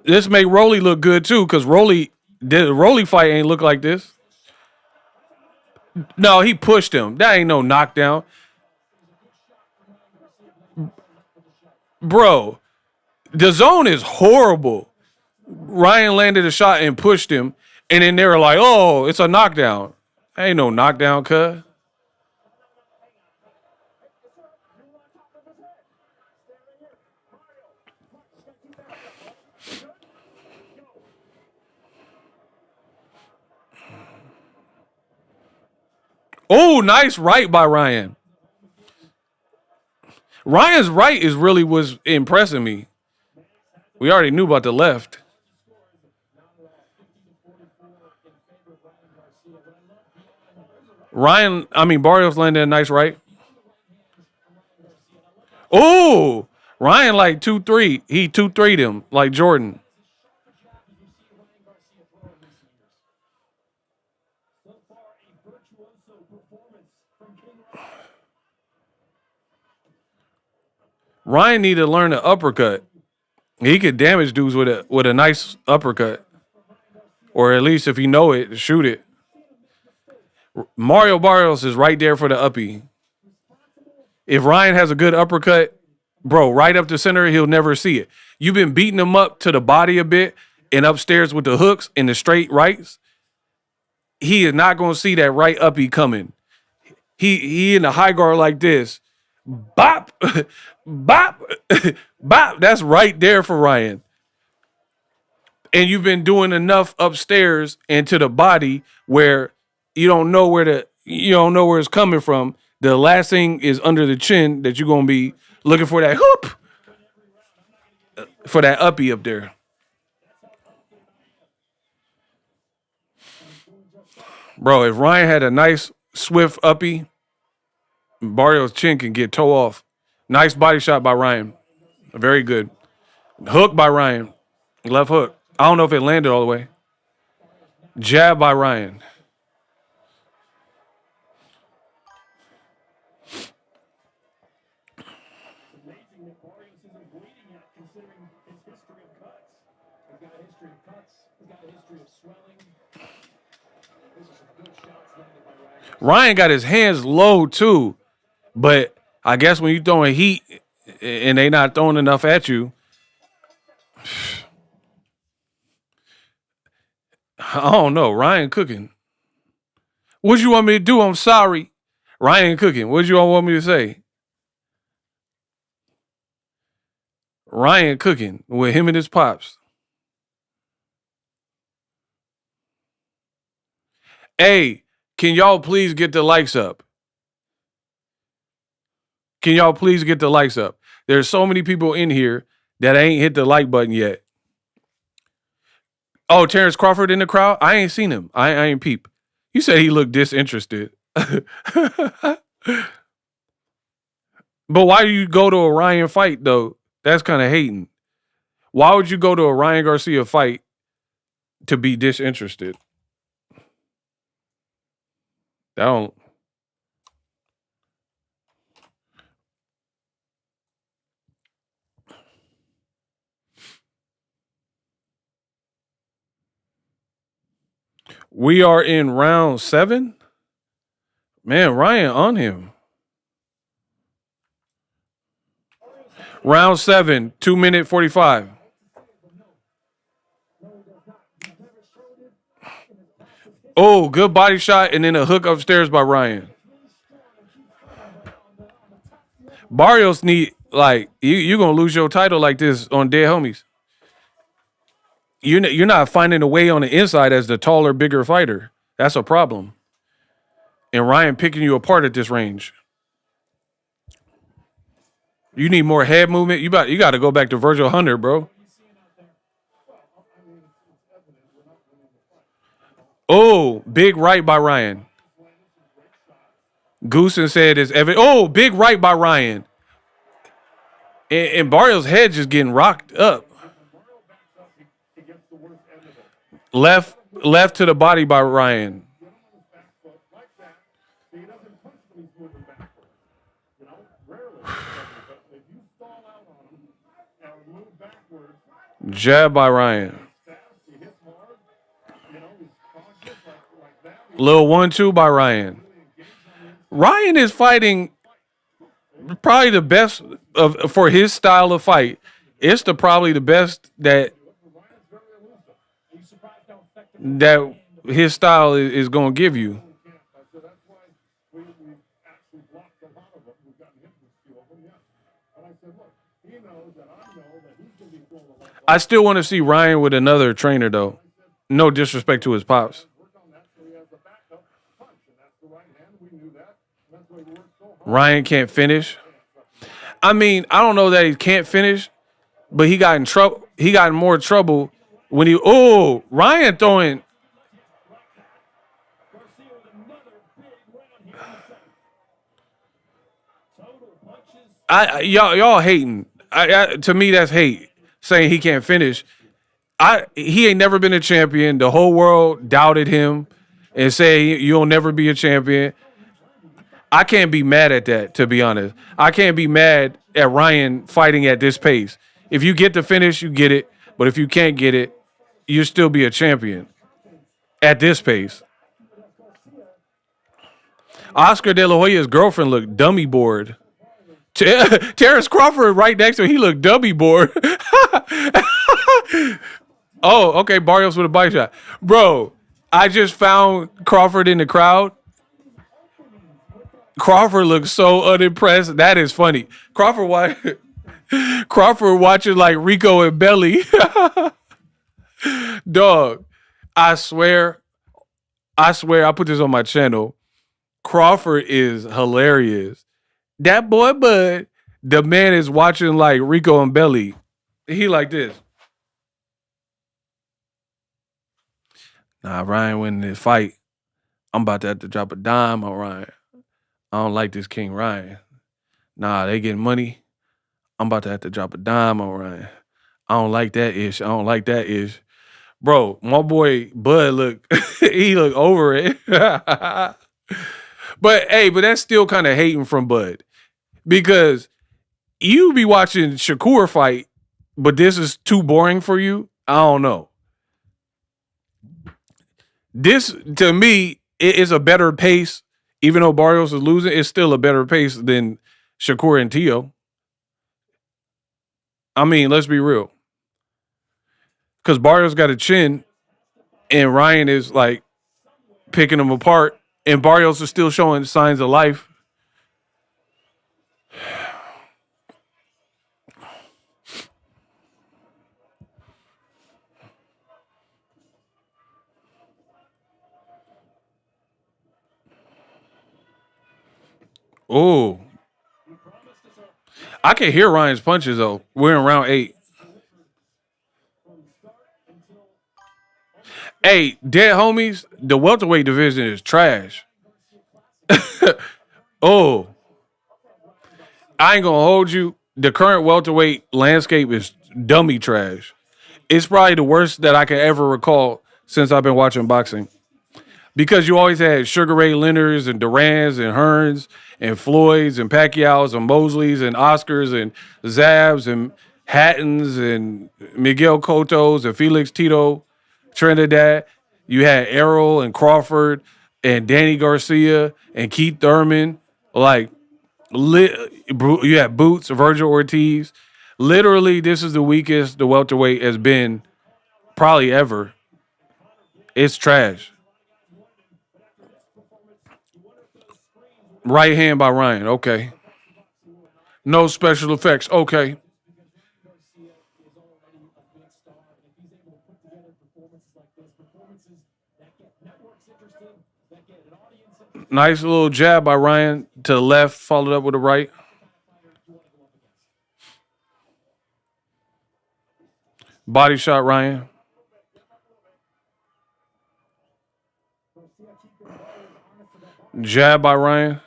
This make Rolly look good too because the Rolly fight ain't look like this. No, he pushed him. That ain't no knockdown. Bro, the zone is horrible. Ryan landed a shot and pushed him, and then they were like, oh, it's a knockdown. Ain't no knockdown, cuz. Oh, nice right by Ryan. Ryan's right was impressing me. We already knew about the left. Barrios landed a nice right. Oh, Ryan 2-3. He 2-3'd him like Jordan. Ryan need to learn the uppercut. He could damage dudes with a nice uppercut. Or at least if you know it, shoot it. Mario Barrios is right there for the uppie. If Ryan has a good uppercut, bro, right up the center, he'll never see it. You've been beating him up to the body a bit, and upstairs with the hooks and the straight rights, he is not going to see that right uppy coming. He in the high guard like this. Bop, bop, bop. That's right there for Ryan. And you've been doing enough upstairs and to the body where you don't know where it's coming from. The last thing is under the chin that you're gonna be looking for that hoop, for that uppy up there. Bro, if Ryan had a nice swift uppy, Barrios' chin can get toe off. Nice body shot by Ryan. Very good. Hook by Ryan. Left hook. I don't know if it landed all the way. Jab by Ryan. Amazing that Barrios isn't bleeding yet, considering his history of cuts. He's got a history of cuts. He's got a history of swelling. These are some good shots landed by Ryan. Ryan got his hands low too, but I guess when you're throwing heat and they not throwing enough at you, I don't know. Ryan cooking. What you want me to do? I'm sorry. Ryan cooking. What you all want me to say? Ryan cooking with him and his pops. Hey, can y'all please get the likes up? Can y'all please get the likes up? There's so many people in here that ain't hit the like button yet. Oh, Terrence Crawford in the crowd? I ain't seen him. I ain't peep. You said he looked disinterested. But why do you go to a Ryan fight, though? That's kind of hating. Why would you go to a Ryan Garcia fight to be disinterested? That don't... We are in round 7. Man, Ryan on him. Round 7, 2-minute 45. Oh, good body shot and then a hook upstairs by Ryan. Barrios need, like, you're going to lose your title like this on Dead Homies. You're not finding a way on the inside as the taller, bigger fighter. That's a problem. And Ryan picking you apart at this range. You need more head movement. You got to go back to Virgil Hunter, bro. Oh, big right by Ryan. Goosen said it's evident. Oh, big right by Ryan. And Barrios' head just getting rocked up. Left to the body by Ryan. Jab by Ryan. Little 1-2 by Ryan. Ryan is fighting probably the best for his style of fight. It's probably the best that his style is going to give you. I still want to see Ryan with another trainer, though. No disrespect to his pops. Ryan can't finish. I mean, I don't know that he can't finish, but he got in trouble. He got in more trouble when he. Oh, Ryan throwing. Y'all hating. To me, that's hate. Saying he can't finish. He ain't never been a champion. The whole world doubted him and say you'll never be a champion. I can't be mad at that, to be honest. I can't be mad at Ryan fighting at this pace. If you get the finish, you get it. But if you can't get it, you'll still be a champion at this pace. Oscar De La Hoya's girlfriend looked dummy bored. Terrence Crawford right next to him, he looked dummy bored. Oh, okay. Barrios with a body shot. Bro, I just found Crawford in the crowd. Crawford looks so unimpressed. That is funny. Crawford watching like Rico and Belly. Dog. I swear, I put this on my channel. Crawford is hilarious. That boy Bud, the man is watching like Rico and Belly. He like this. Nah, Ryan winning this fight. I'm about to have to drop a dime on Ryan. I don't like this King Ryan. Nah, they getting money. I'm about to have to drop a dime on Ryan. I don't like that ish. I don't like that ish. Bro, my boy Bud look, he look over it. But hey, but that's still kind of hating from Bud. Because you be watching Shakur fight, but this is too boring for you. I don't know. This, to me, it is a better pace. Even though Barrios is losing, it's still a better pace than Shakur and Tio. I mean, let's be real. Because Barrios got a chin, and Ryan is like picking them apart, and Barrios is still showing signs of life. Oh, I can hear Ryan's punches though. We're in round 8. Hey, dead homies, the welterweight division is trash. Oh, I ain't gonna hold you. The current welterweight landscape is dummy trash. It's probably the worst that I can ever recall since I've been watching boxing. Because you always had Sugar Ray Leonards and Durans and Hearns and Floyds and Pacquiaos and Mosleys and Oscars and Zabs and Hattons and Miguel Cottos and Felix Tito Trinidad. You had Errol and Crawford and Danny Garcia and Keith Thurman. Like, you had Boots, Virgil Ortiz. Literally, this is the weakest the welterweight has been probably ever. It's trash. Right hand by Ryan. Okay. No special effects. Okay. Nice little jab by Ryan to the left, followed up with a right. Body shot Ryan. Jab by Ryan.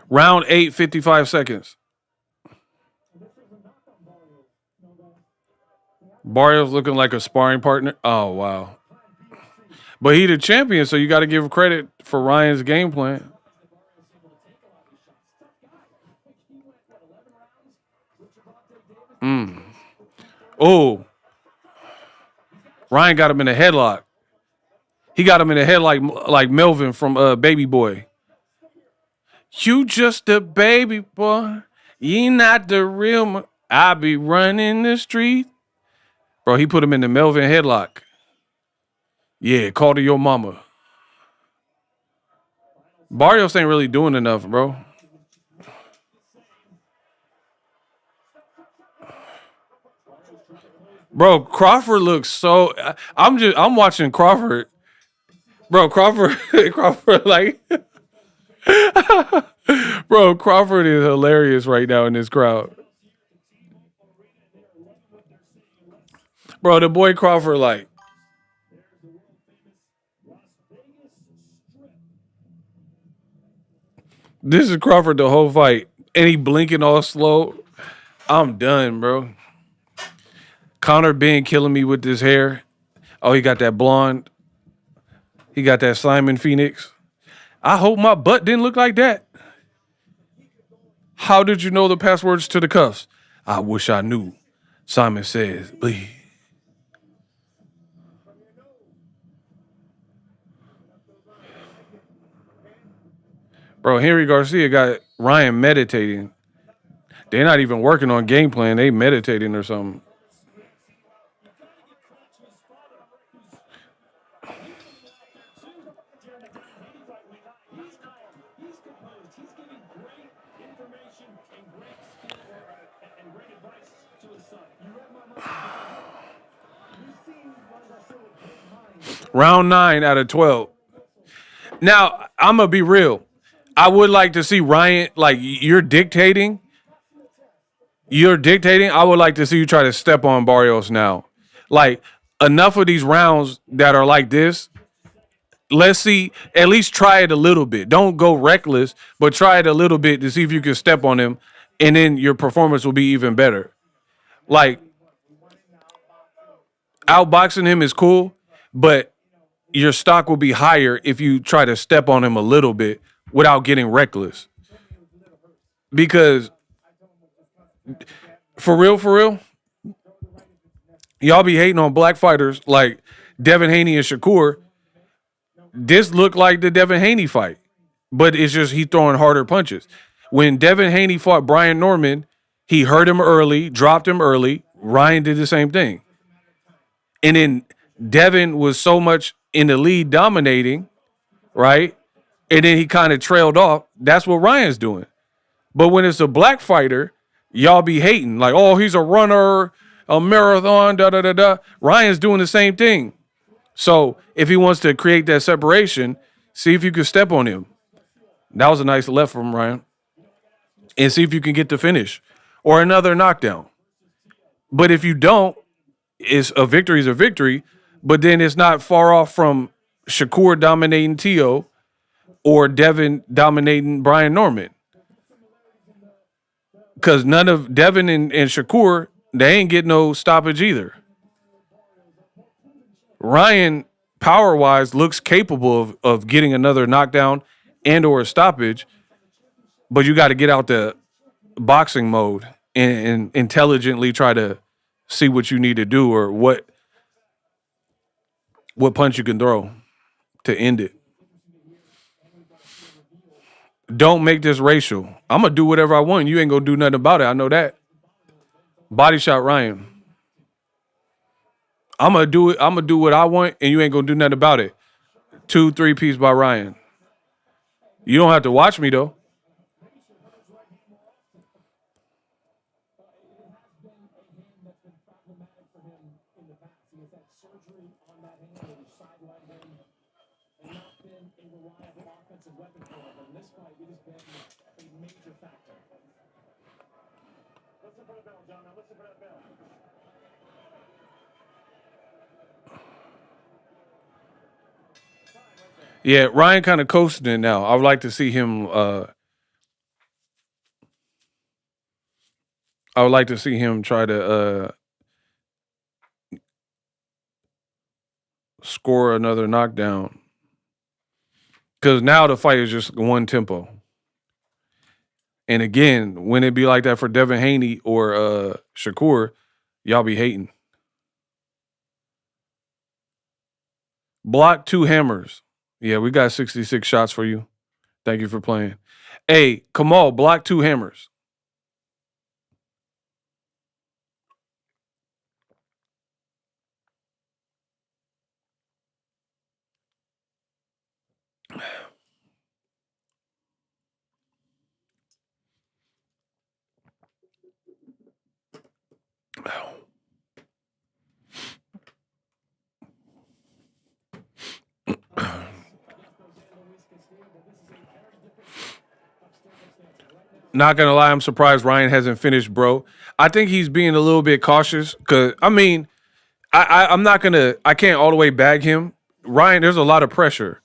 Round 8, 55 seconds. Barrios looking like a sparring partner. Oh, wow. But he the champion, so you got to give credit for Ryan's game plan. Oh. Ryan got him in a headlock. He got him in a head like Melvin from Baby Boy. You just a baby boy. You not the real. I be running the street. Bro, he put him in the Melvin headlock. Yeah, call to your mama. Barrios ain't really doing enough, bro. Bro, Crawford looks so. I'm watching Crawford. Bro, Crawford like. Bro, Crawford is hilarious right now in this crowd. Bro, the boy Crawford like. This is Crawford the whole fight. And he blinking all slow. I'm done, bro. Connor been killing me with this hair. Oh, he got that blonde. He got that Simon Phoenix. I hope my butt didn't look like that. How did you know the passwords to the cuffs? I wish I knew. Simon says, please. Bro, Henry Garcia got Ryan meditating. They're not even working on game plan. They meditating or something. Round 9 out of 12. Now, I'm going to be real. I would like to see Ryan, like, you're dictating. I would like to see you try to step on Barrios now. Like, enough of these rounds that are like this, let's see, at least try it a little bit. Don't go reckless, but try it a little bit to see if you can step on him, and then your performance will be even better. Like, outboxing him is cool, but your stock will be higher if you try to step on him a little bit without getting reckless. Because for real, y'all be hating on black fighters like Devin Haney and Shakur. This looked like the Devin Haney fight, but it's just he throwing harder punches. When Devin Haney fought Brian Norman, he hurt him early, dropped him early. Ryan did the same thing. And then Devin was so much in the lead dominating, right? And then he kind of trailed off. That's what Ryan's doing. But when it's a black fighter, y'all be hating. Like, oh, he's a runner, a marathon, da-da-da-da. Ryan's doing the same thing. So if he wants to create that separation, see if you can step on him. That was a nice left from Ryan. And see if you can get the finish or another knockdown. But if you don't, it's a victory is a victory. But then it's not far off from Shakur dominating Tio or Devin dominating Brian Norman. Because none of Devin and Shakur, they ain't get no stoppage either. Ryan, power-wise, looks capable of getting another knockdown and or a stoppage, but you got to get out the boxing mode and intelligently try to see what you need to do or what punch you can throw to end it. Don't make this racial. I'm going to do whatever I want. You ain't going to do nothing about it. I know that. Body shot Ryan. I'm going to do it. I'm going to do what I want, and you ain't going to do nothing about it. 2-3 piece by Ryan. You don't have to watch me, though. Yeah, Ryan kind of coasting it now. I would like to see him. I would like to see him try to score another knockdown. Because now the fight is just one tempo. And again, when it be like that for Devin Haney or Shakur, y'all be hating. Block 2 hammers. Yeah, we got 66 shots for you. Thank you for playing. Hey, Kamal, block 2 hammers. Not gonna lie, I'm surprised Ryan hasn't finished, bro. I think he's being a little bit cautious because I mean, I'm not gonna. I can't all the way bag him. Ryan, there's a lot of pressure.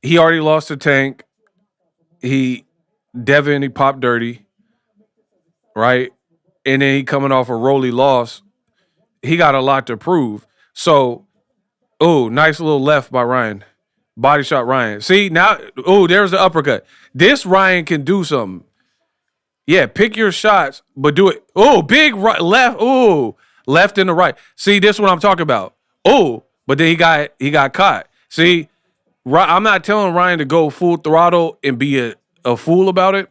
He already lost to Tank. Devin, he popped dirty, right? And then he coming off a Rolly loss. He got a lot to prove. So, nice little left by Ryan. Body shot Ryan. See, now, there's the uppercut. This Ryan can do something. Yeah, pick your shots, but do it. Big right, left. Left and the right. See, this is what I'm talking about. But then he got caught. See, I'm not telling Ryan to go full throttle and be a fool about it,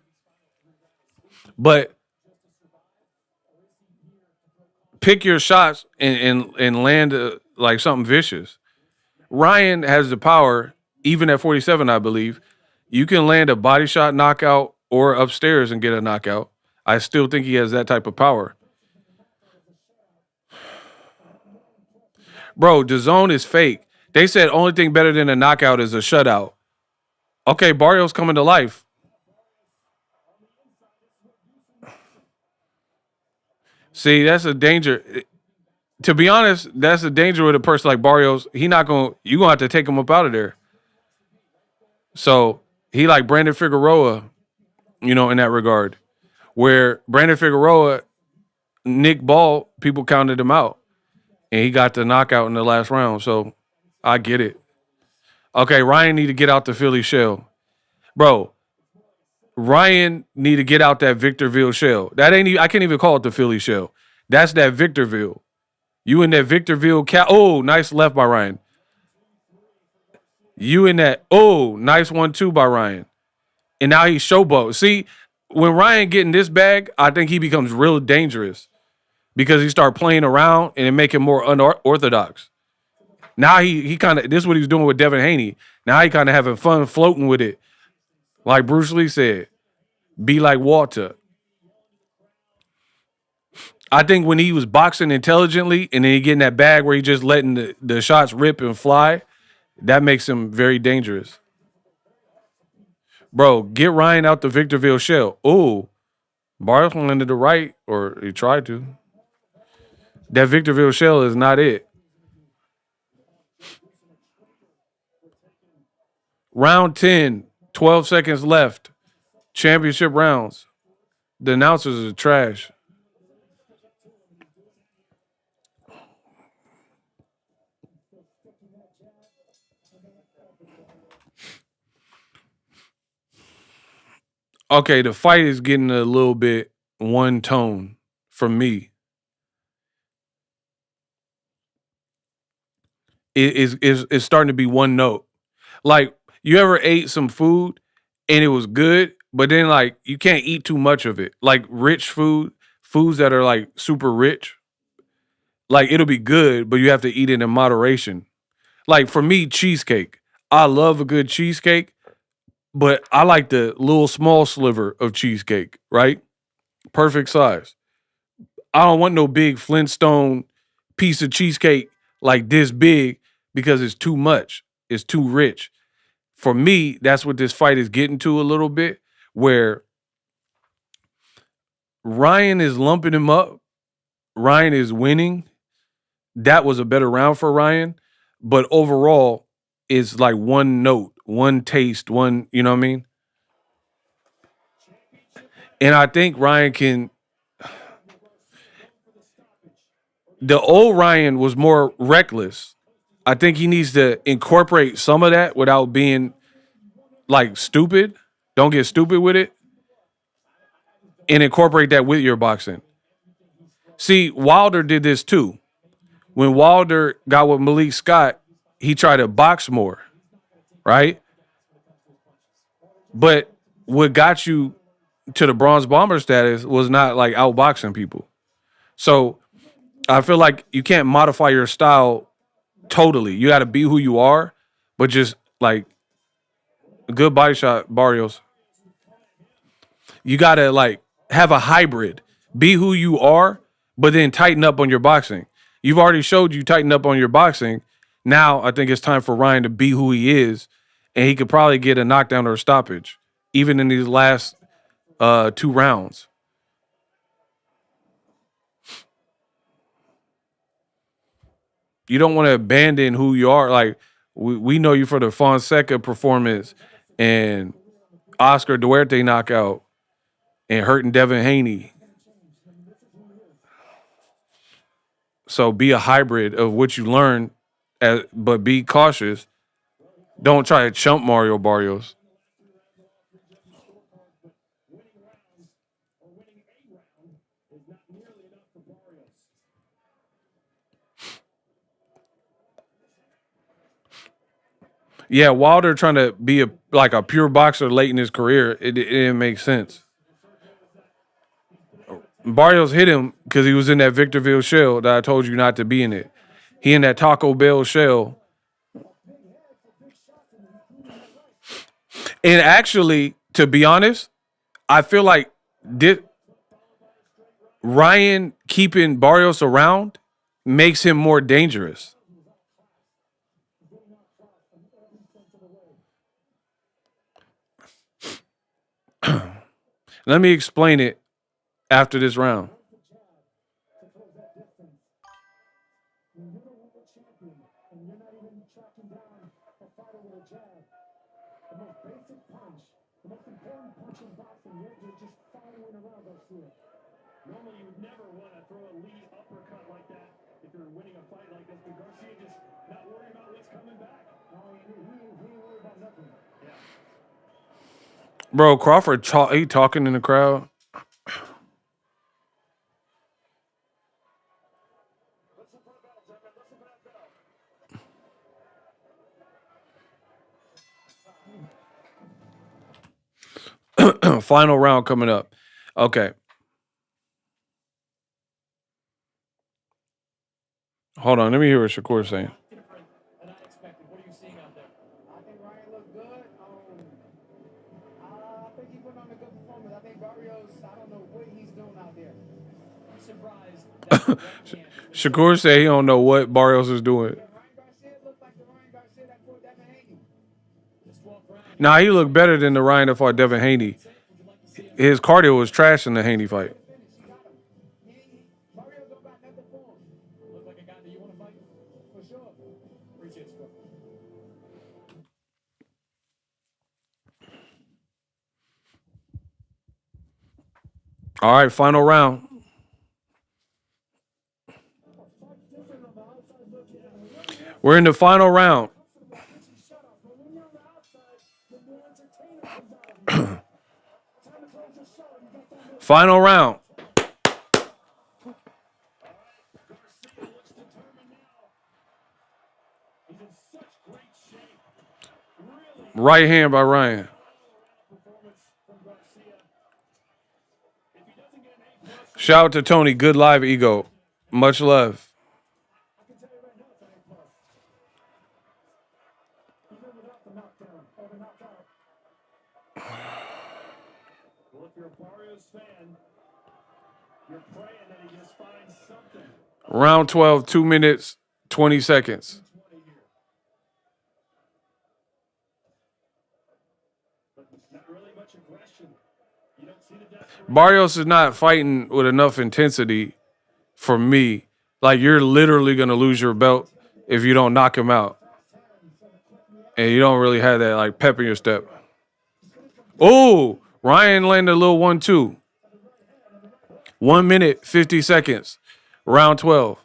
but pick your shots and land like something vicious. Ryan has the power, even at 47, I believe. You can land a body shot knockout or upstairs and get a knockout. I still think he has that type of power. Bro, the zone is fake. They said only thing better than a knockout is a shutout. Okay, Barrios coming to life. See, that's a danger. To be honest, that's a danger with a person like Barrios. You're gonna have to take him up out of there. So he like Brandon Figueroa, in that regard. Where Brandon Figueroa, Nick Ball, people counted him out. And he got the knockout in the last round. So I get it. Okay, Ryan need to get out the Philly shell. Bro, Ryan need to get out that Victorville shell. I can't even call it the Philly shell. That's that Victorville. You in that Victorville oh, nice left by Ryan. You in that, nice 1-2 by Ryan. And now he's showboat. See, when Ryan get in this bag, I think he becomes real dangerous because he start playing around and it make him more unorthodox. Now he kind of, this is what he was doing with Devin Haney. Now he kind of having fun floating with it. Like Bruce Lee said, be like water. I think when he was boxing intelligently and then he get in that bag where he just letting the shots rip and fly, that makes him very dangerous. Bro, get Ryan out the Victorville shell. Ooh, Barrios went into the right, or he tried to. That Victorville shell is not it. Round 10, 12 seconds left. Championship rounds. The announcers are trash. Okay, the fight is getting a little bit one tone from me. It's starting to be one note. Like, you ever ate some food and it was good, but then like you can't eat too much of it. Like rich foods that are like super rich. Like it'll be good, but you have to eat it in moderation. Like for me, cheesecake. I love a good cheesecake, but I like the little small sliver of cheesecake, right? Perfect size. I don't want no big Flintstone piece of cheesecake like this big because it's too much. It's too rich. For me, that's what this fight is getting to a little bit, where Ryan is lumping him up. Ryan is winning. That was a better round for Ryan. But overall, it's like one note, one taste, one, you know what I mean? And I think Ryan can. The old Ryan was more reckless. I think he needs to incorporate some of that without being like stupid. Don't get stupid with it. And incorporate that with your boxing. See, Wilder did this too. When Wilder got with Malik Scott, he tried to box more, right? But what got you to the bronze bomber status was not like outboxing people. So I feel like you can't modify your style totally. You got to be who you are, but just like a good body shot, Barrios. You got to like have a hybrid. Be who you are, but then tighten up on your boxing. You've already showed you tighten up on your boxing. Now I think it's time for Ryan to be who he is, and he could probably get a knockdown or a stoppage, even in these last 2 rounds. You don't want to abandon who you are. Like we know you for the Fonseca performance and Oscar Duarte knockout and hurting Devin Haney. So be a hybrid of what you learn, but be cautious. Don't try to chump Mario Barrios. Yeah, Wilder trying to be a pure boxer late in his career, it didn't make sense. Barrios hit him because he was in that Victorville shell that I told you not to be in it. He in that Taco Bell shell. And actually, to be honest, I feel like Ryan keeping Barrios around makes him more dangerous. Let me explain it after this round. When you're the world champion and you're not even tracking down a fighter with a jab, the most basic punch, the most important punch in boxing, you're just following around Garcia. Normally, you would never want to throw a lead uppercut like that if you're winning a fight like this. But Garcia just not worried about what's coming back. No, he ain't worried about nothing. Yeah. Bro, Crawford, he talking in the crowd. Final round coming up. Okay. Hold on. Let me hear what Shakur's saying. Different and unexpected. What are you seeing out there? I think Ryan looked good. I think he put on a good performance. I think Barrios, I don't know what he's doing out there. I'm surprised that the left hand Shakur said he don't know what Barrios is doing. Ryan Garcia looked like the Ryan Garcia that fought Devin Haney. this 12th round. Nah, he looked better than the Ryan that fought Devin Haney. His cardio was trash in the Haney fight. Barrios don't got nothing for him. Look like a guy that you want to fight? For sure. Appreciate it, bro. All right, final round. We're in the final round. Final round. Right hand by Ryan. Shout out to Tony. Good live ego. Much love. Well, if you're a Barrios fan, you're praying that he just finds something. Round 12, 2 minutes, 20 seconds. But not really much aggression. You don't see the desperation. Barrios is not fighting with enough intensity for me. Like, you're literally going to lose your belt if you don't knock him out. And you don't really have that, like, pep in your step. Oh, Ryan landed a little 1-2. 1 minute, 50 seconds. Round 12.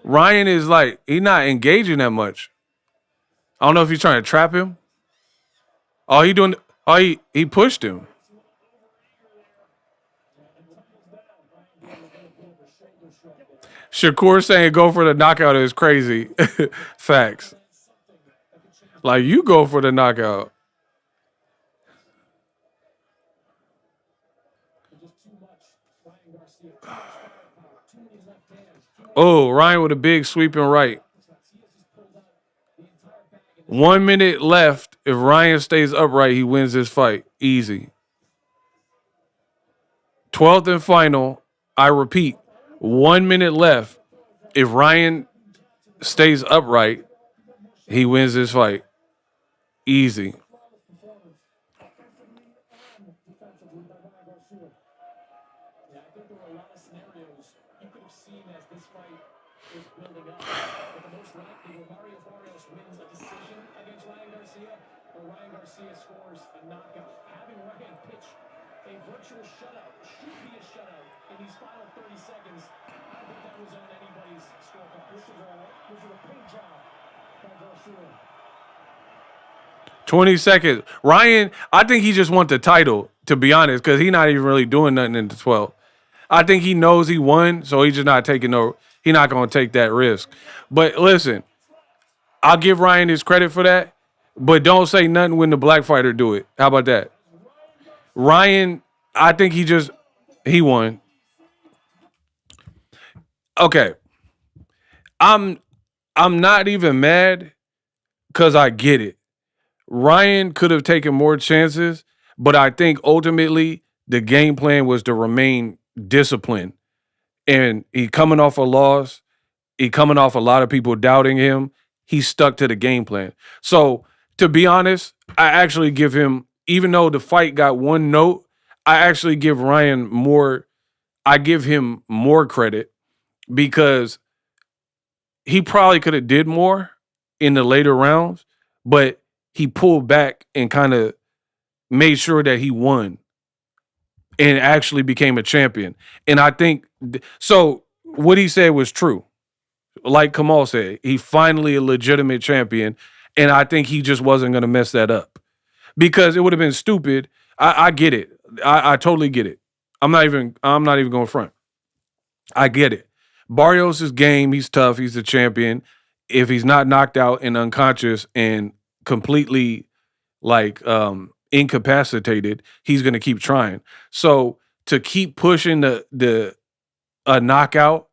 Ryan is like, he's not engaging that much. I don't know if he's trying to trap him. Oh, he pushed him. Shakur saying go for the knockout is crazy. Facts. Like, you go for the knockout. Oh, Ryan with a big sweeping right. 1 minute left. If Ryan stays upright, he wins this fight. Easy. 12th and final. I repeat, 1 minute left. If Ryan stays upright, he wins this fight. Easy. Yeah, I think there were a lot of scenarios you could have seen as this fight was building up. But the most likely were Barrios wins a decision against Ryan Garcia, or Ryan Garcia scores a knockout. Having Ryan pitch a virtual shutout should be a shutout in these final 30 seconds. I don't think that was on anybody's scorecard. This is a paint job by Garcia. 20 seconds. Ryan, I think he just wants the title, to be honest, because he's not even really doing nothing in the 12. I think he knows he won, so he's just not taking he's not going to take that risk. But listen, I'll give Ryan his credit for that, but don't say nothing when the black fighter do it. How about that? Ryan, I think he won. Okay. I'm not even mad because I get it. Ryan could have taken more chances, but I think ultimately the game plan was to remain disciplined. And he coming off a loss, he coming off a lot of people doubting him. He stuck to the game plan. So to be honest, I actually give him, even though the fight got one note, I actually give Ryan more, I give him more credit because he probably could have did more in the later rounds, but he pulled back and kind of made sure that he won and actually became a champion. And I think, so what he said was true. Like Kamal said, he finally a legitimate champion, and I think he just wasn't going to mess that up because it would have been stupid. I get it. I totally get it. I'm not even going front. I get it. Barrios' game, he's tough. He's the champion. If he's not knocked out and unconscious and completely like incapacitated, he's going to keep trying. So to keep pushing the knockout,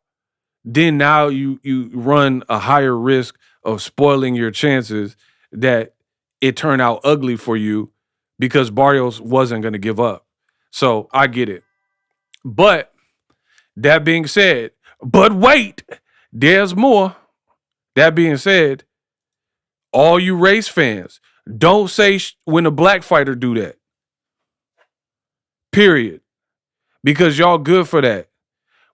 then now you run a higher risk of spoiling your chances that it turned out ugly for you because Barrios wasn't going to give up. So I get it. But that being said, but wait, there's more. That being said, all you race fans, don't say when a black fighter do that. Period. Because y'all good for that.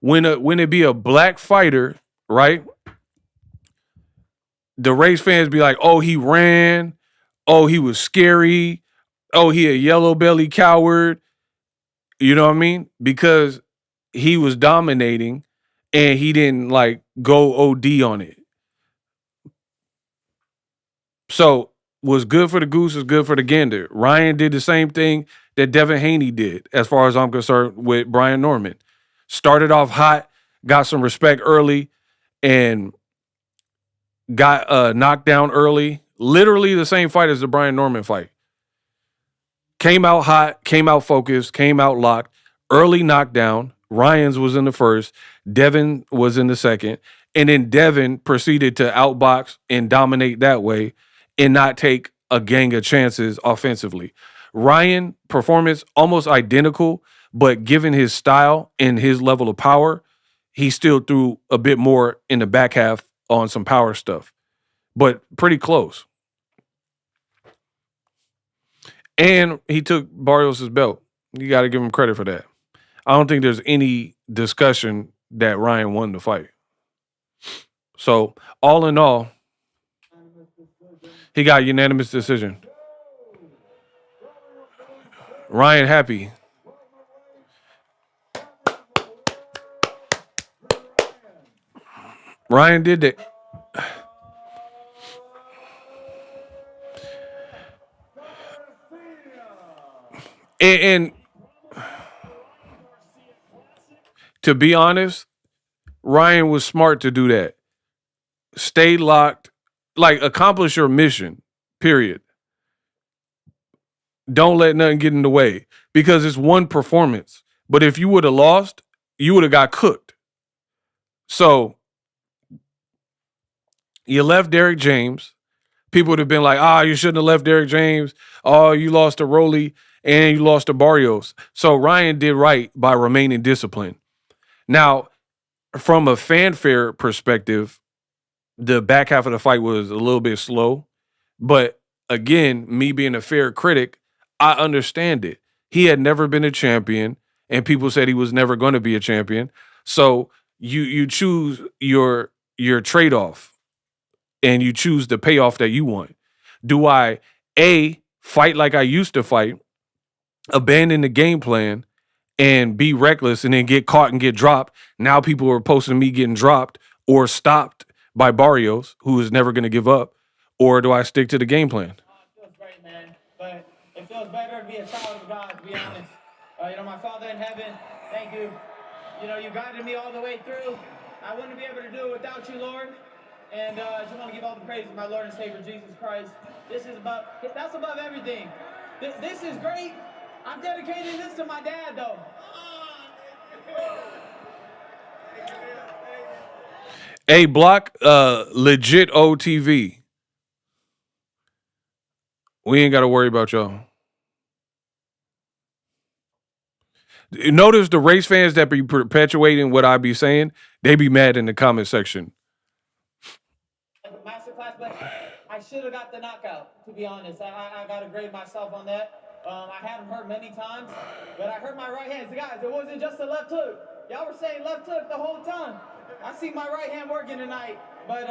When it be a black fighter, right? The race fans be like, oh, he ran. Oh, he was scary. Oh, he a yellow belly coward. You know what I mean? Because he was dominating and he didn't like go OD on it. So what's good for the goose is good for the gander. Ryan did the same thing that Devin Haney did, as far as I'm concerned, with Brian Norman. Started off hot, got some respect early, and got knocked down early. Literally the same fight as the Brian Norman fight. Came out hot, came out focused, came out locked. Early knockdown. Ryan's was in the first. Devin was in the second. And then Devin proceeded to outbox and dominate that way and not take a gang of chances offensively. Ryan, performance almost identical, but given his style and his level of power, he still threw a bit more in the back half on some power stuff. But pretty close. And he took Barrios' belt. You got to give him credit for that. I don't think there's any discussion that Ryan won the fight. So, all in all, he got unanimous decision. Ryan happy. Ryan did that. And to be honest, Ryan was smart to do that. Stay locked, like accomplish your mission, period. Don't let nothing get in the way because it's one performance. But if you would have lost, you would have got cooked. So you left Derek James. People would have been like, you shouldn't have left Derek James. Oh, you lost to Rolly and you lost to Barrios. So Ryan did right by remaining disciplined. Now, from a fanfare perspective, the back half of the fight was a little bit slow. But again, me being a fair critic, I understand it. He had never been a champion, and people said he was never going to be a champion. So you choose your trade-off, and you choose the payoff that you want. Do I, A, fight like I used to fight, abandon the game plan, and be reckless and then get caught and get dropped? Now people are posting me getting dropped or stopped by Barrios, who is never going to give up. Or do I stick to the game plan? Feels great, man. But if feels better to be a child of God, to be honest. You know, my Father in heaven, thank you. You know, you guided me all the way through. I wouldn't be able to do it without you, Lord. And I just want to give all the praise to my Lord and Savior, Jesus Christ. That's above everything. This is great. I'm dedicating this to my dad, though. Hey, block legit OTV. We ain't got to worry about y'all. Notice the race fans that be perpetuating what I be saying, they be mad in the comment section. Masterclass, but I should have got the knockout, to be honest. I got to grade myself on that. I had him hurt many times, but I hurt my right hand. So guys, it wasn't just a left hook. Y'all were saying left hook the whole time. I see my right hand working tonight, but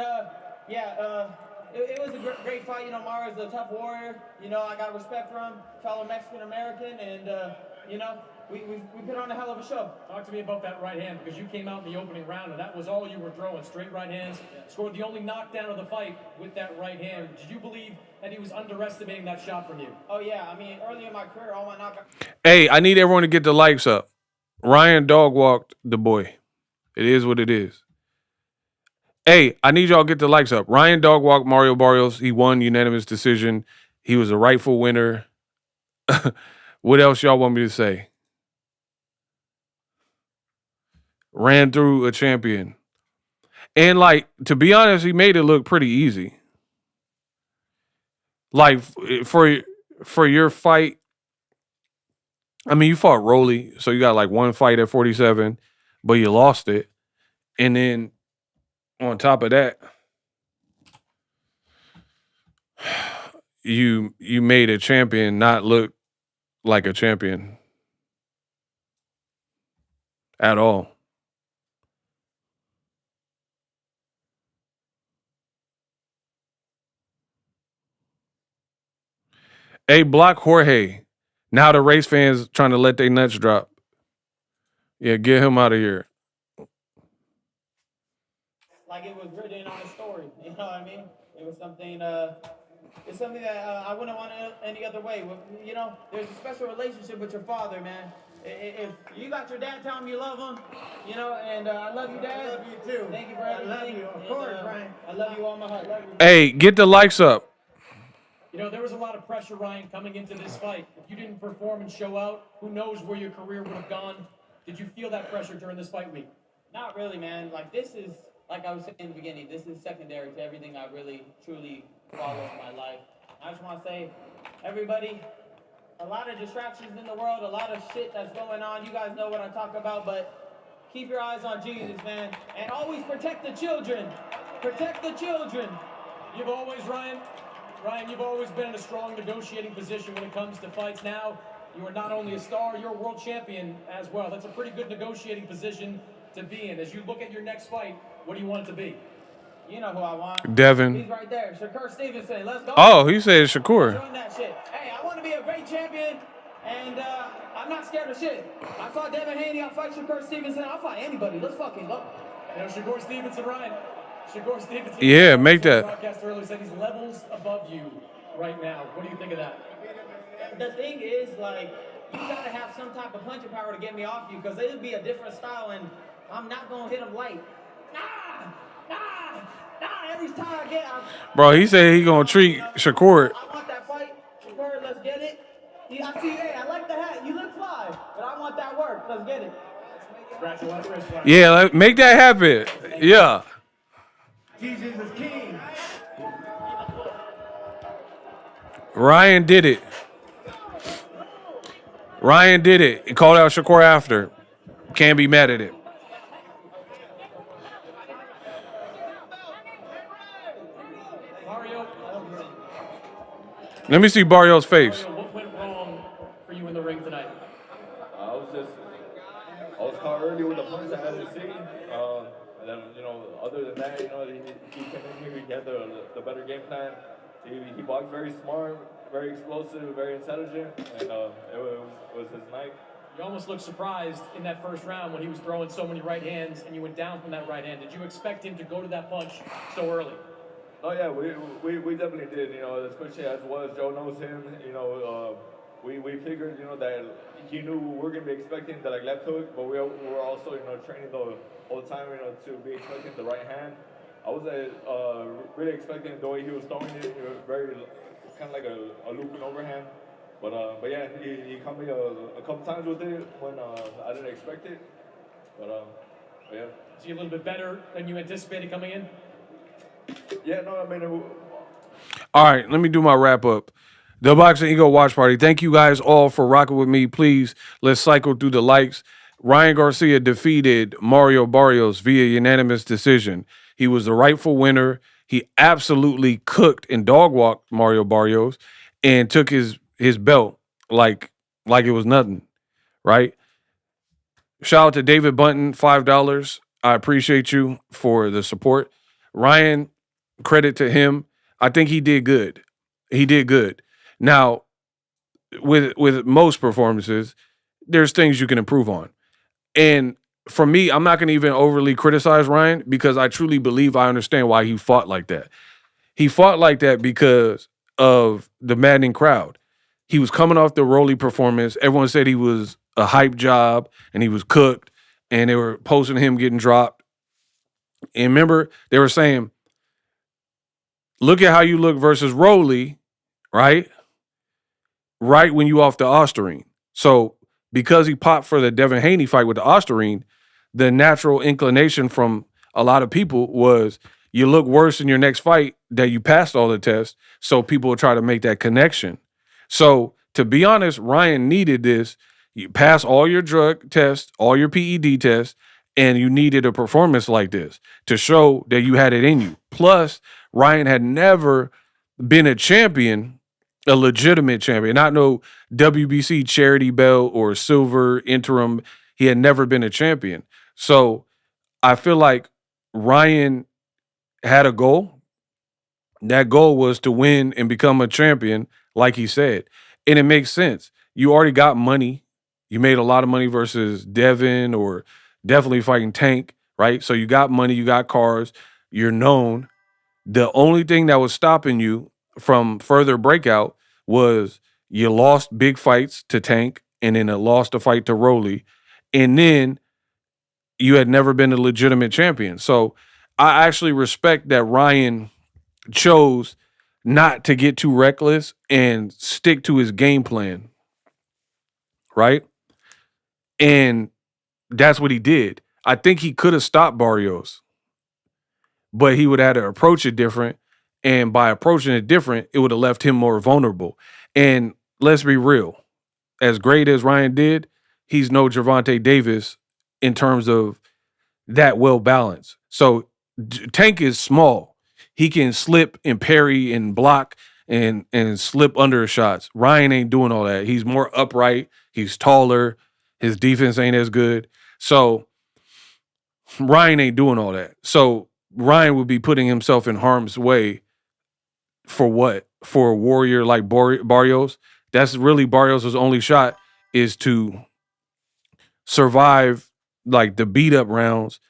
it was a great fight. You know, Mario's a tough warrior. You know, I got respect for him, fellow Mexican-American, and, you know, we put on a hell of a show. Talk to me about that right hand, because you came out in the opening round and that was all you were throwing, straight right hands. Scored the only knockdown of the fight with that right hand. Did you believe that he was underestimating that shot from you? Oh yeah, I mean, early in my career, all my knockouts. Hey, I need everyone to get the likes up. Ryan dog walked the boy. It is what it is. Hey, I need y'all to get the likes up. Ryan dog walked Mario Barrios. He won unanimous decision. He was a rightful winner. What else y'all want me to say? Ran through a champion. And, like, to be honest, he made it look pretty easy. Like, for your fight, I mean, you fought Rolly, so you got, like, one fight at 47, but you lost it. And then, on top of that, you made a champion not look like a champion at all. Hey, block Jorge. Now the race fans trying to let their nuts drop. Yeah, get him out of here. Like it was written on a story, you know what I mean? It was something, it's something that I wouldn't want it any other way. You know, there's a special relationship with your father, man. If you got your dad telling you love him, you know, and I love you, Dad. I love you too. Thank you for everything. I love you, of course, Brian. I love you all my heart. Love you. Hey, get the likes up. You know, there was a lot of pressure, Ryan, coming into this fight. If you didn't perform and show out, who knows where your career would have gone. Did you feel that pressure during this fight week? Not really, man. Like, this is, like I was saying in the beginning, this is secondary to everything I really, truly follow in my life. I just want to say, everybody, a lot of distractions in the world, a lot of shit that's going on. You guys know what I talk about, but keep your eyes on Jesus, man. And always protect the children. Protect the children. You've always, Ryan, you've always been in a strong negotiating position when it comes to fights. Now, you are not only a star, you're a world champion as well. That's a pretty good negotiating position to be in. As you look at your next fight, what do you want it to be? You know who I want. Devin. He's right there. Shakur Stevenson. Let's go. Oh, he said Shakur. Doing that shit. Hey, I want to be a great champion, and I'm not scared of shit. I fought Devin Haney. I'll fight Shakur Stevenson. I'll fight anybody. Let's fucking go. You know, Shakur Stevenson, Ryan. Shakur Stevenson. Yeah, make that. Broadcast earlier said he's levels above you right now. What do you think of that? The thing is, like, you gotta have some type of punching power to get me off you, because it'll be a different style, and I'm not gonna hit him light. Every time I get, Bro, he said he gonna treat Shakur. I want that fight. Shakur, let's get it. I see, hey, I like the hat. You look fly, but I want that work. Let's get it. Congratulations. Yeah, make that happen. Yeah. Jesus is king. Ryan did it. Ryan did it. He called out Shakur after. Can't be mad at it. Let me see Barrios' face. What went wrong for you in the ring tonight? I was caught early with the punch I had to see. And then, you know, other than that, you know, he came in here, he had the better game plan. He boxed very smart, very explosive, very intelligent, and it was his night. You almost looked surprised in that first round when he was throwing so many right hands and you went down from that right hand. Did you expect him to go to that punch so early? Oh yeah, we definitely did. You know, especially as well as Joe knows him. You know, we figured, you know, that he knew we were gonna be expecting the like left hook, but we were also, you know, training the whole time, you know, to be expecting the right hand. I was really expecting the way he was throwing it, very kind of like a looping overhand. But yeah, he caught me a couple times with it when I didn't expect it. But yeah. Is he a little bit better than you anticipated coming in? Yeah, no, I mean, All right, let me do my wrap up. The Boxingego Watch Party. Thank you guys all for rocking with me. Please, let's cycle through the likes. Ryan Garcia defeated Mario Barrios via unanimous decision. He was the rightful winner. He absolutely cooked and dog walked Mario Barrios and took his belt like it was nothing, right? Shout out to David Bunton, $5. I appreciate you for the support. Ryan, credit to him. I think he did good. He did good. Now, with most performances, there's things you can improve on. And for me, I'm not going to even overly criticize Ryan because I truly believe I understand why he fought like that. He fought like that because of the maddening crowd. He was coming off the Rolly performance. Everyone said he was a hype job and he was cooked, and they were posting him getting dropped. And remember, they were saying, look at how you look versus Rolly, right? Right when you off the Osterine. So because he popped for the Devin Haney fight with the Osterine, the natural inclination from a lot of people was you look worse in your next fight that you passed all the tests, so people will try to make that connection. So to be honest, Ryan needed this. You pass all your drug tests, all your PED tests, and you needed a performance like this to show that you had it in you. Plus, Ryan had never been a champion, a legitimate champion, not no WBC charity belt or silver interim. He had never been a champion. So I feel like Ryan had a goal. That goal was to win and become a champion, like he said. And it makes sense. You already got money. You made a lot of money versus Devin or definitely fighting Tank, right? So you got money, you got cars, you're known. The only thing that was stopping you from further breakout was you lost big fights to Tank and then lost a fight to Rolly. And then you had never been a legitimate champion. So I actually respect that Ryan chose not to get too reckless and stick to his game plan, right? And that's what he did. I think he could have stopped Barrios, but he would have had to approach it different. And by approaching it different, it would have left him more vulnerable. And let's be real, as great as Ryan did, he's no Gervonta Davis in terms of that well balanced. So Tank is small. He can slip and parry and block and slip under shots. Ryan ain't doing all that. He's more upright. He's taller. His defense ain't as good. So Ryan ain't doing all that. So Ryan would be putting himself in harm's way for what? For a warrior like Barrios? That's really Barrios' only shot is to survive like the beat up rounds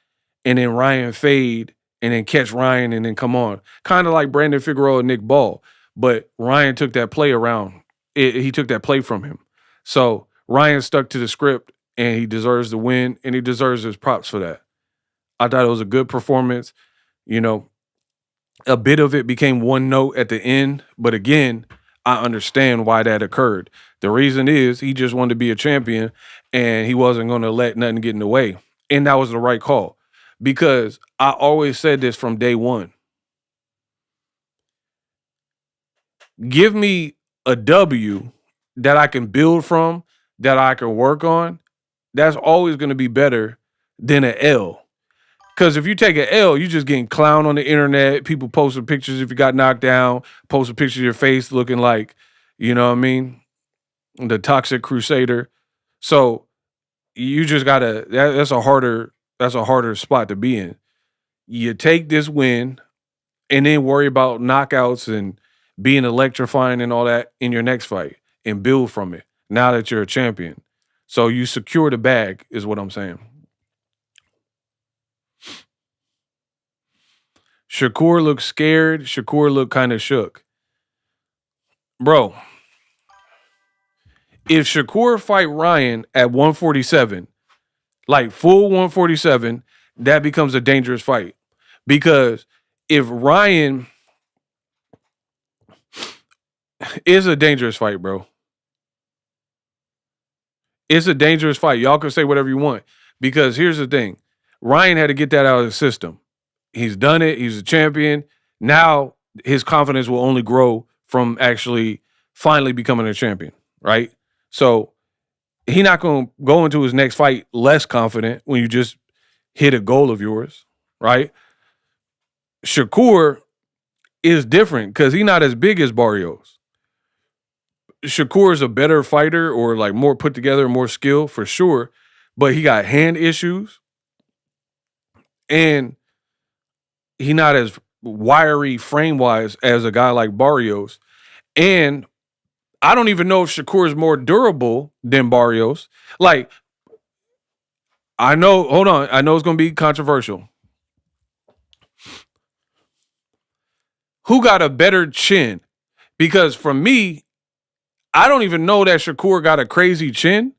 and then Ryan fade and then catch Ryan and then come on. Kind of like Brandon Figueroa and Nick Ball. But Ryan took that play around. He took that play from him. So Ryan stuck to the script and he deserves the win and he deserves his props for that. I thought it was a good performance. You know, a bit of it became one note at the end. But again, I understand why that occurred. The reason is he just wanted to be a champion and he wasn't going to let nothing get in the way. And that was the right call. Because I always said this from day one. Give me a W that I can build from, that I can work on. That's always going to be better than an L. Because if you take an L, you're just getting clowned on the internet. People posting pictures if you got knocked down, posting pictures of your face looking like, you know what I mean, the toxic crusader. So you just gotta. That's a harder spot to be in. You take this win, and then worry about knockouts and being electrifying and all that in your next fight, and build from it. Now that you're a champion, so you secure the bag, is what I'm saying. Shakur looked scared. Shakur looked kind of shook. Bro, if Shakur fight Ryan at 147, like full 147, that becomes a dangerous fight. Because if Ryan is a dangerous fight, bro. It's a dangerous fight. Y'all can say whatever you want. Because here's the thing. Ryan had to get that out of the system. He's done it. He's a champion. Now his confidence will only grow from actually finally becoming a champion, right? So he's not going to go into his next fight less confident when you just hit a goal of yours, right? Shakur is different because he's not as big as Barrios. Shakur is a better fighter or like more put together, more skill for sure, but he got hand issues and he not as wiry frame-wise as a guy like Barrios. And I don't even know if Shakur is more durable than Barrios. Like, I know it's going to be controversial. Who got a better chin? Because for me, I don't even know that Shakur got a crazy chin,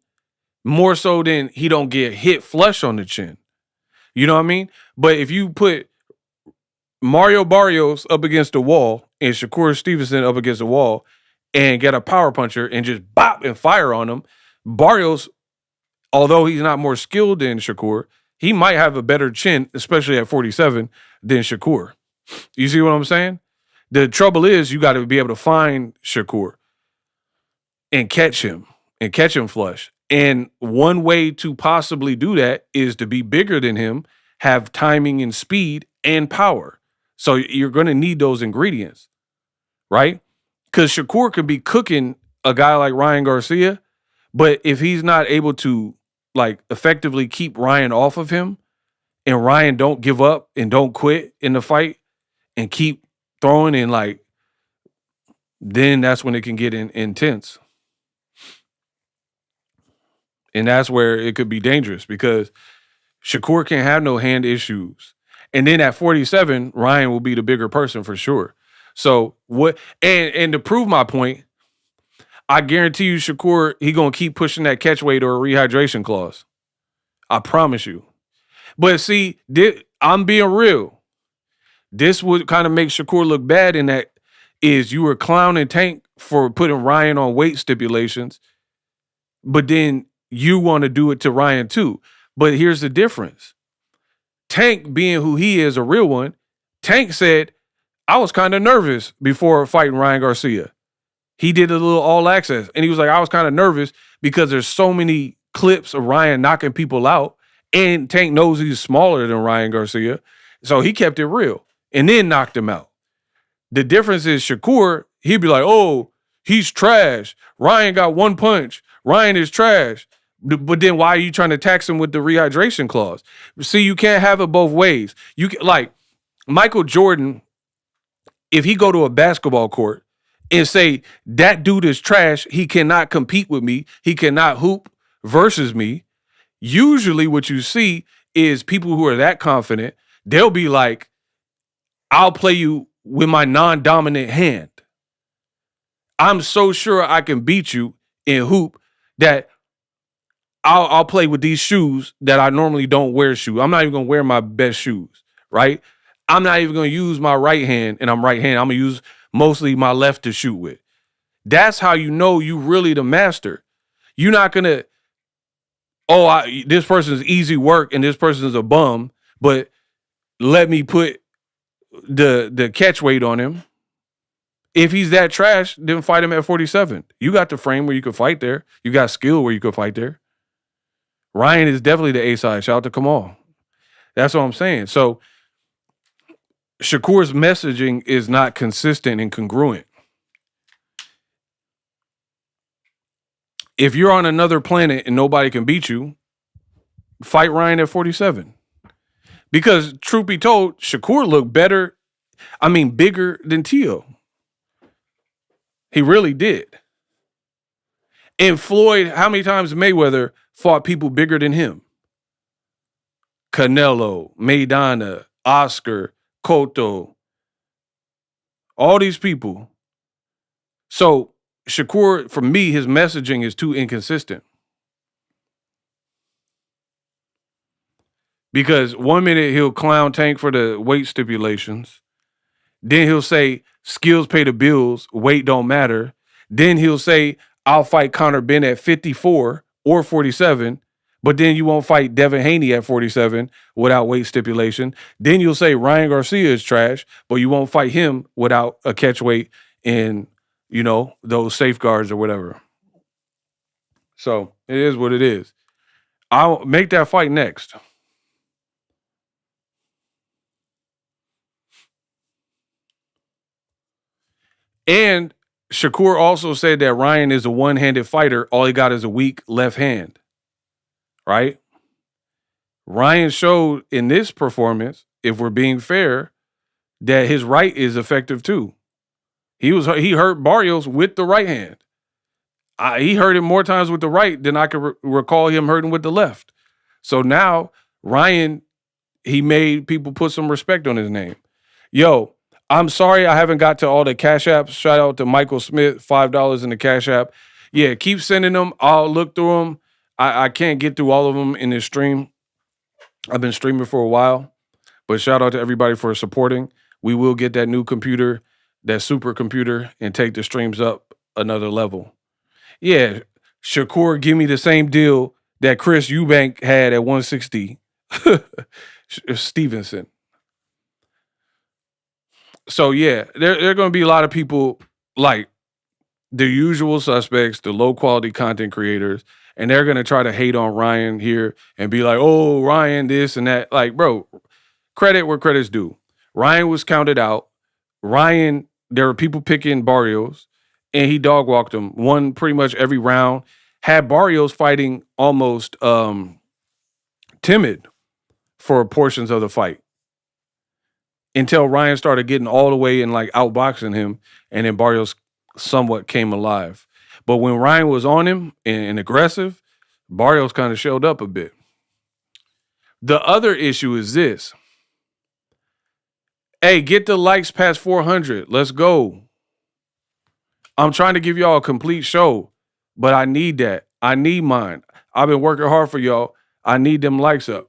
more so than he don't get hit flush on the chin. You know what I mean? But if you put Mario Barrios up against the wall and Shakur Stevenson up against the wall and get a power puncher and just bop and fire on him, Barrios, although he's not more skilled than Shakur, he might have a better chin, especially at 47, than Shakur. You see what I'm saying? The trouble is you got to be able to find Shakur and catch him flush. And one way to possibly do that is to be bigger than him, have timing and speed and power. So you're going to need those ingredients, right? Because Shakur could be cooking a guy like Ryan Garcia, but if he's not able to like effectively keep Ryan off of him and Ryan don't give up and don't quit in the fight and keep throwing and like, then that's when it can get intense. And that's where it could be dangerous because Shakur can't have no hand issues. And then at 47, Ryan will be the bigger person for sure. So what and to prove my point, I guarantee you Shakur, he gonna keep pushing that catch weight or a rehydration clause. I promise you. But see, I'm being real. This would kind of make Shakur look bad in that is you were clowning Tank for putting Ryan on weight stipulations, but then you want to do it to Ryan too. But here's the difference. Tank, being who he is, a real one, Tank said, I was kind of nervous before fighting Ryan Garcia. He did a little all access, and he was like, I was kind of nervous because there's so many clips of Ryan knocking people out, and Tank knows he's smaller than Ryan Garcia, so he kept it real and then knocked him out. The difference is Shakur, he'd be like, oh, he's trash. Ryan got one punch. Ryan is trash. But then why are you trying to tax him with the rehydration clause? See, you can't have it both ways. You can, like Michael Jordan, if he go to a basketball court and say that dude is trash, he cannot compete with me, he cannot hoop versus me. Usually what you see is people who are that confident, they'll be like, I'll play you with my non-dominant hand. I'm so sure I can beat you in hoop that I'll play with these shoes that I normally don't wear shoes. I'm not even going to wear my best shoes, right? I'm not even going to use my right hand, and I'm right-handed. I'm going to use mostly my left to shoot with. That's how you know you really the master. You're not going to, this person's easy work and this person's a bum, but let me put the catch weight on him. If he's that trash, then fight him at 47. You got the frame where you can fight there. You got skill where you can fight there. Ryan is definitely the A-side. Shout out to Kamal. That's what I'm saying. So Shakur's messaging is not consistent and congruent. If you're on another planet and nobody can beat you, fight Ryan at 47. Because truth be told, Shakur looked bigger than Tio. He really did. And Floyd, how many times Mayweather fought people bigger than him? Canelo, Maidana, Oscar, Cotto, all these people. So Shakur, for me, his messaging is too inconsistent. Because 1 minute he'll clown Tank for the weight stipulations. Then he'll say skills pay the bills, weight don't matter. Then he'll say I'll fight Conor Benn at 54 or 47, but then you won't fight Devin Haney at 47 without weight stipulation. Then you'll say Ryan Garcia is trash, but you won't fight him without a catch weight and, you know, those safeguards or whatever. So it is what it is. I'll make that fight next. And Shakur also said that Ryan is a one-handed fighter. All he got is a weak left hand. Right? Ryan showed in this performance, if we're being fair, that his right is effective too. He hurt Barrios with the right hand. He hurt him more times with the right than I can recall him hurting with the left. So now Ryan, he made people put some respect on his name. Yo, I'm sorry I haven't got to all the Cash Apps. Shout out to Michael Smith, $5 in the Cash App. Yeah, keep sending them. I'll look through them. I can't get through all of them in this stream. I've been streaming for a while, but shout out to everybody for supporting. We will get that new computer, that supercomputer, and take the streams up another level. Yeah, Shakur, give me the same deal that Chris Eubank had at 160. Stevenson. So, yeah, there are going to be a lot of people like the usual suspects, the low-quality content creators, and they're going to try to hate on Ryan here and be like, oh, Ryan, this and that. Like, bro, credit where credit's due. Ryan was counted out. Ryan, there were people picking Barrios, and he dog walked him, won pretty much every round, had Barrios fighting almost timid for portions of the fight. Until Ryan started getting all the way and like outboxing him, and then Barrios somewhat came alive. But when Ryan was on him and aggressive, Barrios kind of showed up a bit. The other issue is this. Hey, get the likes past 400. Let's go. I'm trying to give y'all a complete show, but I need that. I need mine. I've been working hard for y'all. I need them likes up.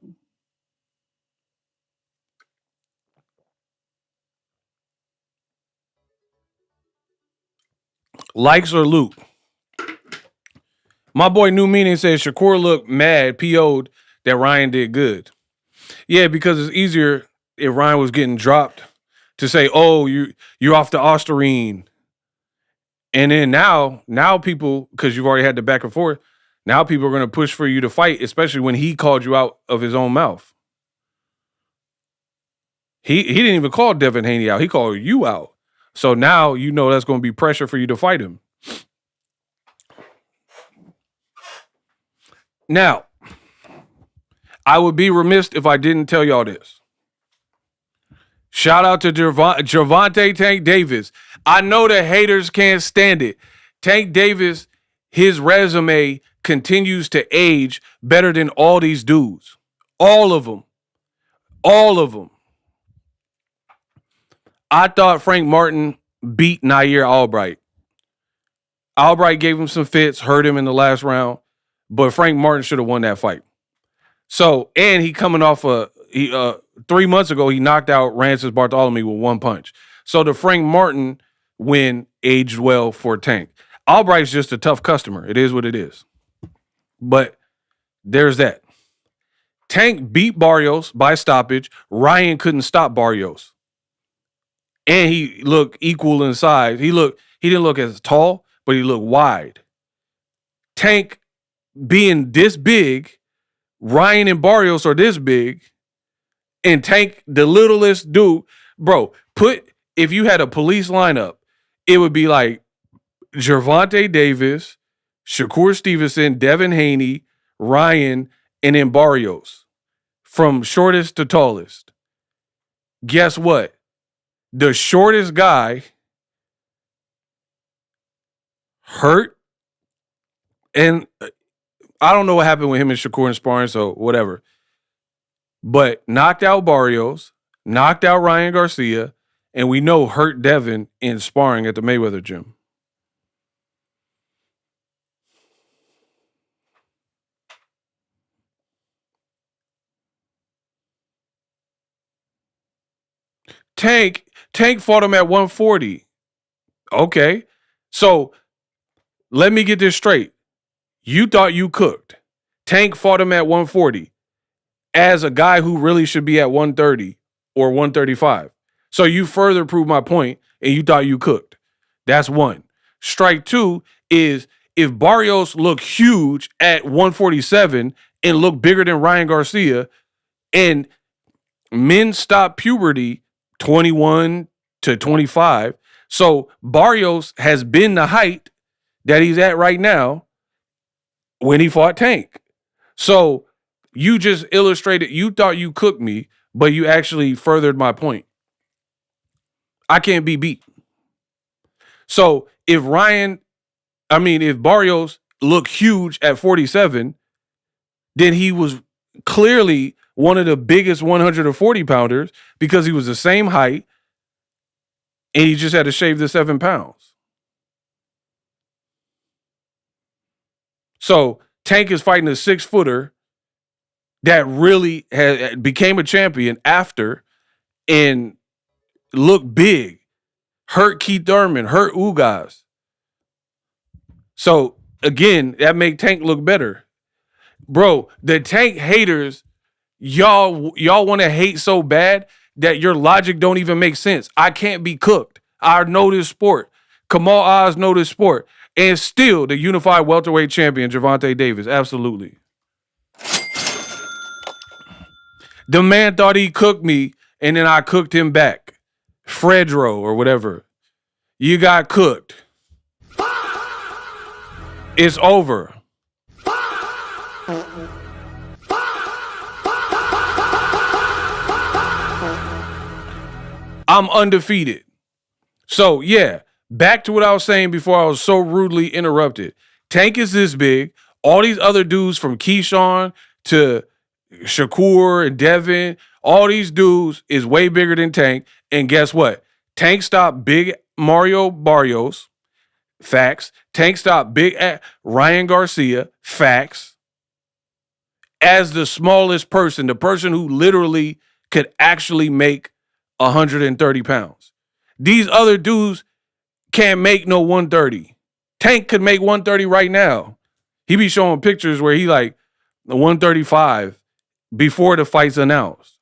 Likes or loot. My boy New Meaning says Shakur looked mad, PO'd that Ryan did good. Yeah, because it's easier if Ryan was getting dropped to say, oh, you're off the Osterine. And then now people, because you've already had the back and forth, now people are going to push for you to fight, especially when he called you out of his own mouth. He didn't even call Devin Haney out. He called you out. So now you know that's going to be pressure for you to fight him. Now, I would be remiss if I didn't tell y'all this. Shout out to Gervonta Tank Davis. I know the haters can't stand it. Tank Davis, his resume continues to age better than all these dudes. All of them. All of them. I thought Frank Martin beat Nair Albright. Albright gave him some fits, hurt him in the last round, but Frank Martin should have won that fight. So, and he coming off 3 months ago, he knocked out Rances Bartholomew with one punch. So the Frank Martin win aged well for Tank. Albright's just a tough customer. It is what it is. But there's that. Tank beat Barrios by stoppage. Ryan couldn't stop Barrios. And he looked equal in size. He didn't look as tall, but he looked wide. Tank being this big, Ryan and Barrios are this big, and Tank, the littlest dude, bro, if you had a police lineup, it would be like Gervonta Davis, Shakur Stevenson, Devin Haney, Ryan, and then Barrios. From shortest to tallest. Guess what? The shortest guy hurt, and I don't know what happened with him and Shakur in sparring, so whatever. But knocked out Barrios, knocked out Ryan Garcia, and we know hurt Devin in sparring at the Mayweather gym. Tank fought him at 140. Okay. So let me get this straight. You thought you cooked. Tank fought him at 140 as a guy who really should be at 130 or 135. So you further proved my point and you thought you cooked. That's one. Strike two is if Barrios looked huge at 147 and looked bigger than Ryan Garcia, and men stop puberty 21 to 25. So Barrios has been the height that he's at right now when he fought Tank. So you just illustrated, you thought you cooked me, but you actually furthered my point. I can't be beat. So if Barrios looked huge at 47, then he was clearly one of the biggest 140 pounders because he was the same height and he just had to shave the 7 pounds. So Tank is fighting a 6-footer that really became a champion after and looked big, hurt Keith Thurman, hurt Ugas. So again, that make Tank look better. Bro, the Tank haters, y'all want to hate so bad that your logic don't even make sense. I can't be cooked. I know this sport. Kamal Oz know this sport. And still the unified welterweight champion, Gervonta Davis. Absolutely. The man thought he cooked me, and then I cooked him back. Fredro or whatever. You got cooked. It's over. I'm undefeated. So, yeah, back to what I was saying before I was so rudely interrupted. Tank is this big. All these other dudes from Keyshawn to Shakur and Devin, all these dudes is way bigger than Tank. And guess what? Tank stopped big Mario Barrios. Facts. Tank stopped big Ryan Garcia. Facts. As the smallest person, the person who literally could actually make 130 pounds. These other dudes can't make no 130. Tank could make 130 right now. He be showing pictures where he like 135 before the fight's announced.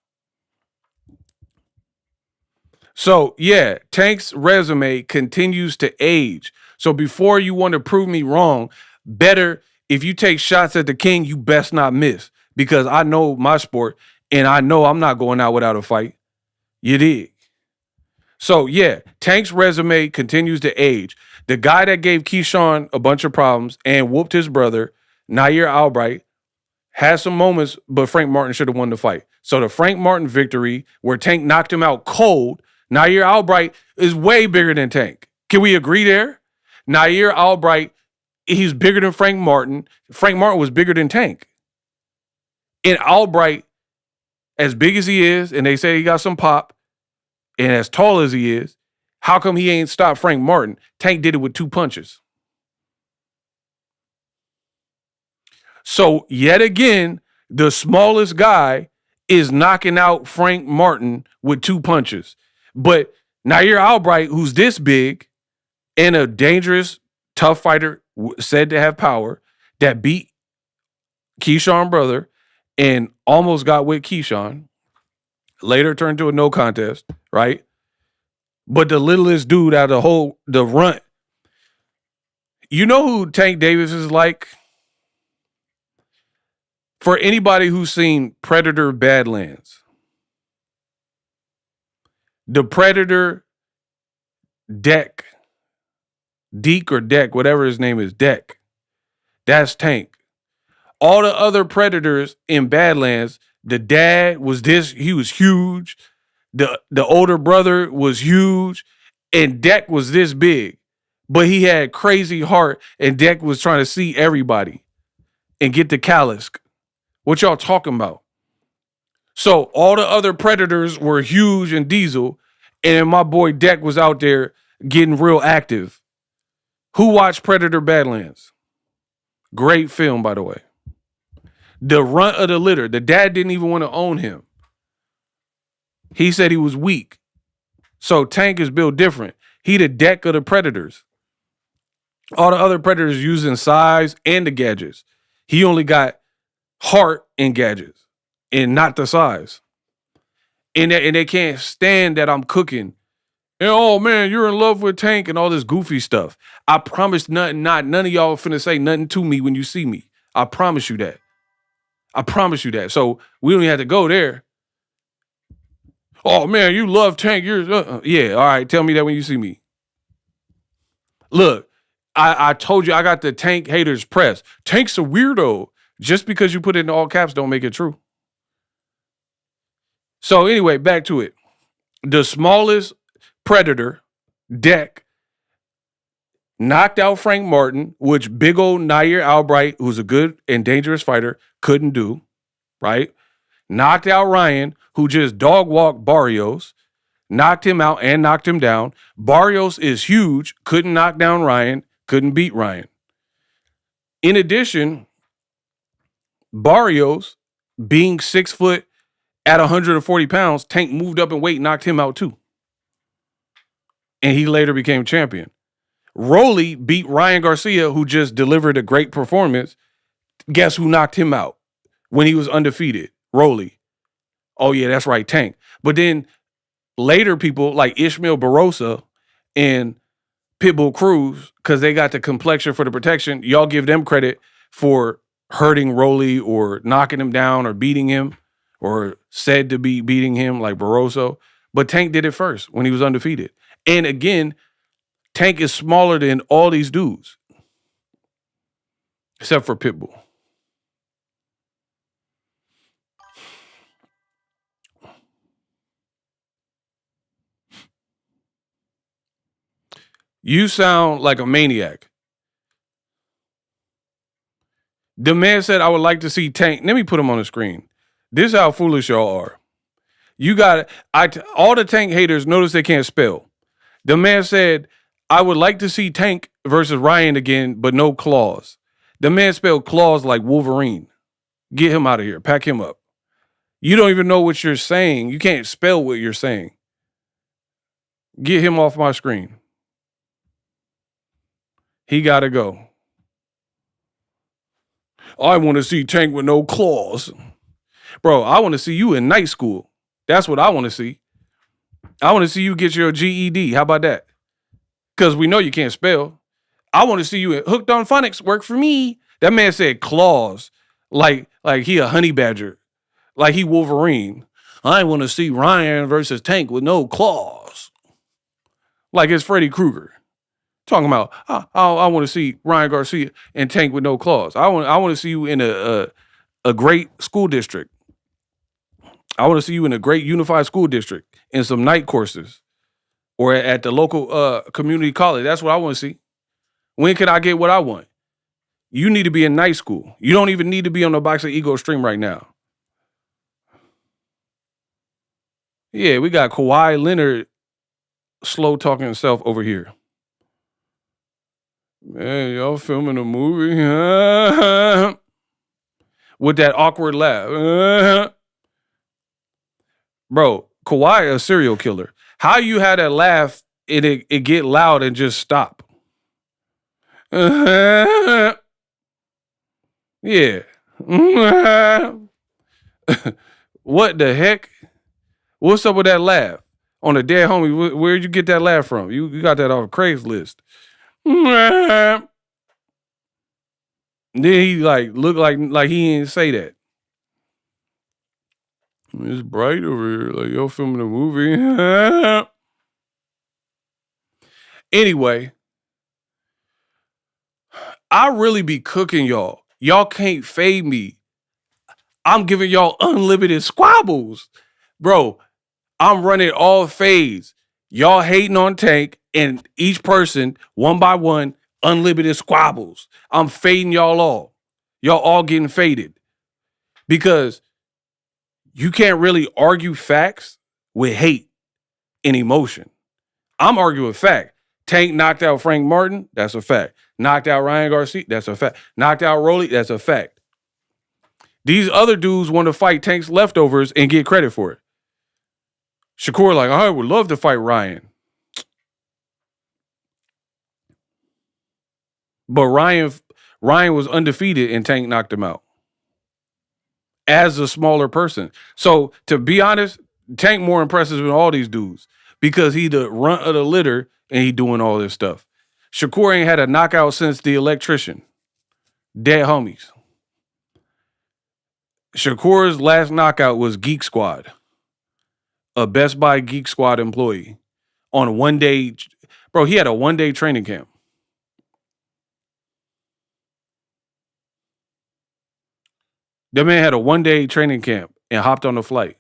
So, yeah, Tank's resume continues to age. So before you want to prove me wrong, better if you take shots at the king, you best not miss. Because I know my sport, and I know I'm not going out without a fight. You dig? So, yeah, Tank's resume continues to age. The guy that gave Keyshawn a bunch of problems and whooped his brother, Nair Albright, had some moments, but Frank Martin should have won the fight. So the Frank Martin victory, where Tank knocked him out cold, Nair Albright is way bigger than Tank. Can we agree there? Nair Albright, he's bigger than Frank Martin. Frank Martin was bigger than Tank. And Albright, as big as he is, and they say he got some pop, and as tall as he is, how come he ain't stopped Frank Martin? Tank did it with 2 punches. So yet again, the smallest guy is knocking out Frank Martin with 2 punches. But Nair Albright, who's this big and a dangerous, tough fighter, said to have power, that beat Keyshawn brother and almost got with Keyshawn, later turned to a no contest, right? But the littlest dude out of the runt. You know who Tank Davis is like? For anybody who's seen Predator Badlands, the Predator Deke or Deck, whatever his name is, Deck, that's Tank. All the other Predators in Badlands, the dad was he was huge. The older brother was huge, and Deck was this big, but he had crazy heart, and Deck was trying to see everybody and get the callus. What y'all talking about? So all the other Predators were huge and diesel, and my boy Deck was out there getting real active. Who watched Predator Badlands? Great film, by the way. The runt of the litter. The dad didn't even want to own him. He said he was weak. So Tank is built different. He the deck of the Predators. All the other Predators using size and the gadgets. He only got heart and gadgets and not the size. And they can't stand that I'm cooking. And, oh, man, you're in love with Tank and all this goofy stuff. I promise none of y'all finna say nothing to me when you see me. I promise you that. I promise you that. So we don't even have to go there. Oh, man, you love Tank. Yeah, all right, tell me that when you see me. Look, I told you I got the Tank haters press. Tank's a weirdo. Just because you put it in all caps don't make it true. So anyway, back to it. The smallest Predator, Deck, knocked out Frank Martin, which big old Nair Albright, who's a good and dangerous fighter, couldn't do, right? Knocked out Ryan, who just dog walked Barrios, knocked him out and knocked him down. Barrios is huge, couldn't knock down Ryan, couldn't beat Ryan. In addition, Barrios, being 6 foot at 140 pounds, Tank moved up in weight, knocked him out too. And he later became champion. Rolly beat Ryan Garcia, who just delivered a great performance. Guess who knocked him out when he was undefeated? Rolly. Oh, yeah, that's right, Tank. But then later people like Ishmael Barossa and Pitbull Cruz, because they got the complexion for the protection, y'all give them credit for hurting Rolly or knocking him down or beating him or said to be beating him like Barossa. But Tank did it first when he was undefeated. And again, Tank is smaller than all these dudes, except for Pitbull. You sound like a maniac. The man said, I would like to see Tank. Let me put him on the screen. This is how foolish y'all are. You got all the Tank haters notice they can't spell. The man said, I would like to see Tank versus Ryan again, but no claws. The man spelled claws like Wolverine. Get him out of here. Pack him up. You don't even know what you're saying. You can't spell what you're saying. Get him off my screen. He got to go. I want to see Tank with no claws. Bro, I want to see you in night school. That's what I want to see. I want to see you get your GED. How about that? Because we know you can't spell. I want to see you at Hooked on Phonics. Work for me. That man said claws. Like he a honey badger. Like he Wolverine. I want to see Ryan versus Tank with no claws. Like it's Freddy Krueger. Talking about, I want to see Ryan Garcia and Tank with no claws. I want to see you in a great school district. I want to see you in a great unified school district in some night courses or at the local community college. That's what I want to see. When can I get what I want? You need to be in night school. You don't even need to be on the Boxingego stream right now. Yeah, we got Kawhi Leonard slow talking himself over here. Man, y'all filming a movie? With that awkward laugh. Bro, Kawhi a serial killer. How you had that laugh and it get loud and just stop? Yeah. What the heck? What's up with that laugh? On a dead homie, where'd you get that laugh from? You got that off Craigslist. Then he looked like he didn't say that. It's bright over here, like y'all filming a movie. Anyway, I really be cooking y'all. Y'all can't fade me. I'm giving y'all unlimited squabbles. Bro, I'm running all fades. Y'all hating on Tank, and each person, one by one, unlimited squabbles. I'm fading y'all all. Y'all all getting faded. Because you can't really argue facts with hate and emotion. I'm arguing fact. Tank knocked out Frank Martin, that's a fact. Knocked out Ryan Garcia, that's a fact. Knocked out Rolly, that's a fact. These other dudes want to fight Tank's leftovers and get credit for it. Shakur like, I would love to fight Ryan. But Ryan was undefeated and Tank knocked him out as a smaller person. So to be honest, Tank more impressive than all these dudes because he the runt of the litter and he doing all this stuff. Shakur ain't had a knockout since the electrician. Dead homies. Shakur's last knockout was Geek Squad, a Best Buy Geek Squad employee on 1 day. Bro, he had a 1 day training camp. That man had a 1 day training camp and hopped on a flight.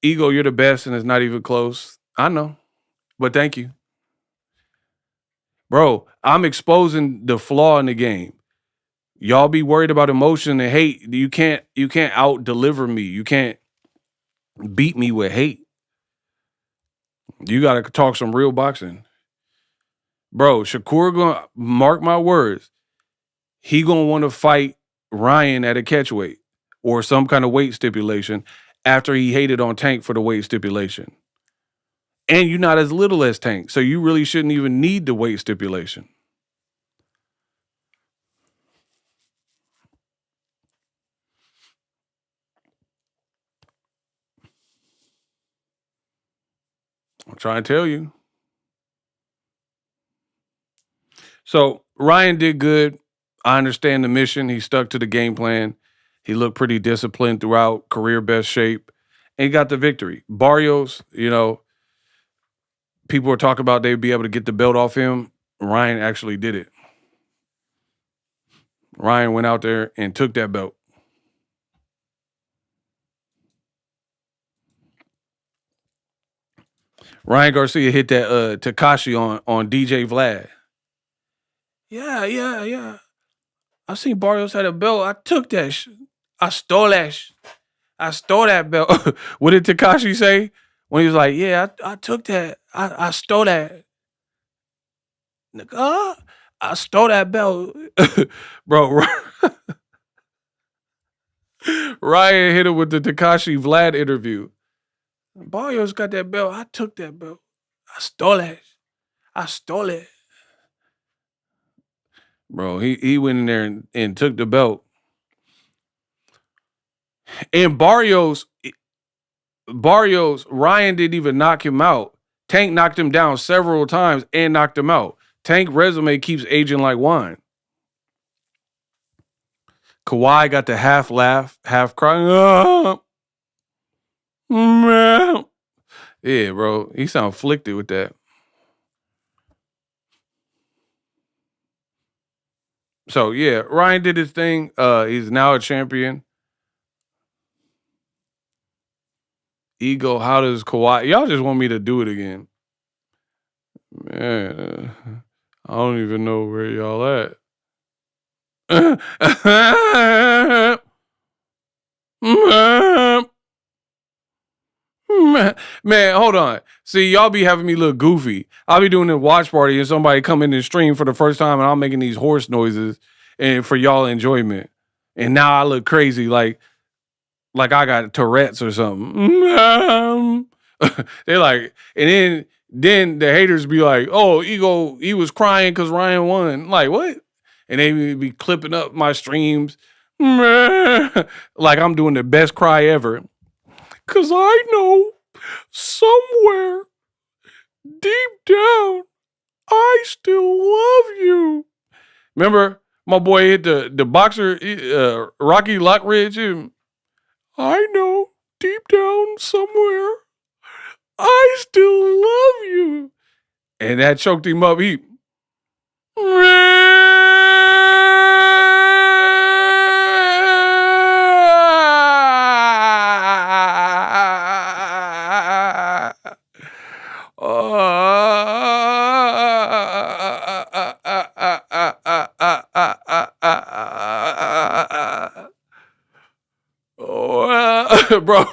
Ego, you're the best and it's not even close. I know, but thank you. Bro, I'm exposing the flaw in the game. Y'all be worried about emotion and hate. You can't out deliver me. You can't beat me with hate. You got to talk some real boxing. Bro, Shakur gonna, mark my words, he gonna want to fight Ryan at a catchweight or some kind of weight stipulation after he hated on Tank for the weight stipulation. And you're not as little as Tank, so you really shouldn't even need the weight stipulation. I'm trying to tell you. So Ryan did good. I understand the mission. He stuck to the game plan. He looked pretty disciplined throughout, career best shape, and he got the victory. Barrios, people were talking about they'd be able to get the belt off him. Ryan actually did it. Ryan went out there and took that belt. Ryan Garcia hit that Tekashi on DJ Vlad. Yeah. I seen Barrios had a belt. I took that. I stole that. I stole that belt. What did Tekashi say when he was like, "Yeah, I took that. I stole that." Nigga, I stole that belt, bro. Ryan hit him with the Tekashi Vlad interview. Barrios got that belt. I took that belt. I stole it. I stole it. Bro, he went in there and took the belt. And Barrios, Ryan didn't even knock him out. Tank knocked him down several times and knocked him out. Tank resume keeps aging like wine. Kawhi got the half laugh, half cry. Yeah, bro. He sound afflicted with that. So, yeah, Ryan did his thing. He's now a champion. Ego, how does Kawhi... Y'all just want me to do it again. Man, I don't even know where y'all at. Man, hold on. See, y'all be having me look goofy. I'll be doing a watch party and somebody come in and stream for the first time and I'm making these horse noises and for y'all enjoyment. And now I look crazy like I got Tourette's or something. They're like, and then the haters be like, oh, Ego, he was crying because Ryan won. Like, what? And they be clipping up my streams like I'm doing the best cry ever. Because I know somewhere deep down, I still love you. Remember, my boy hit the boxer, Rocky Lockridge. I know deep down somewhere, I still love you. And that choked him up. He... Bro,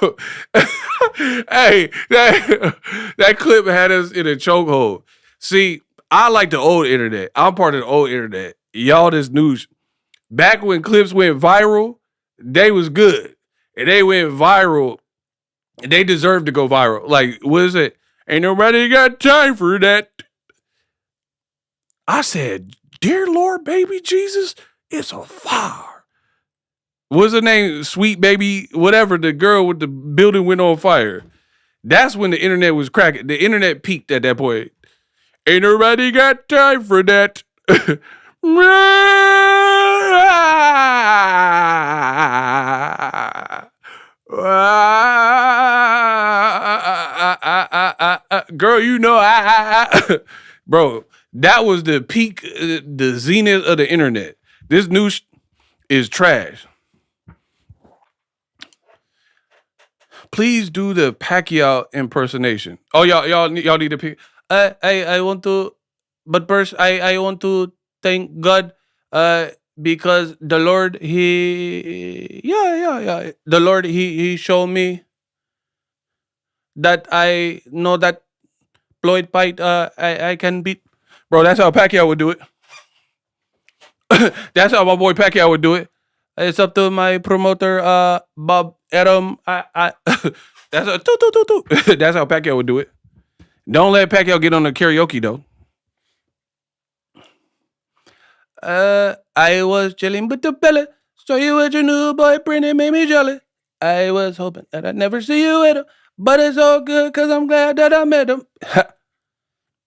hey, that clip had us in a chokehold. See, I like the old internet. I'm part of the old internet. Y'all this news. Back when clips went viral, they was good. and they went viral. And they deserve to go viral. Like, what is it? Ain't nobody got time for that. I said, dear Lord, baby Jesus, it's a fire. What's her name? Sweet baby, whatever. The girl with the building went on fire. That's when the internet was cracking. The internet peaked at that point. Ain't nobody got time for that. Girl, you know bro, that was the peak, the zenith of the internet. This news is trash. Please do the Pacquiao impersonation. Oh, y'all need to pick. I want to, but first I want to thank God, because the Lord the Lord he showed me that I know that Floyd fight I can beat. Bro, that's how Pacquiao would do it. That's how my boy Pacquiao would do it. It's up to my promoter, Bob Adam. That's a That's how Pacquiao would do it. Don't let Pacquiao get on the karaoke though. I was chilling with the fella, so you with your new boyfriend, it made me jealous. I was hoping that I'd never see you with him, but it's all good cause I'm glad that I met him.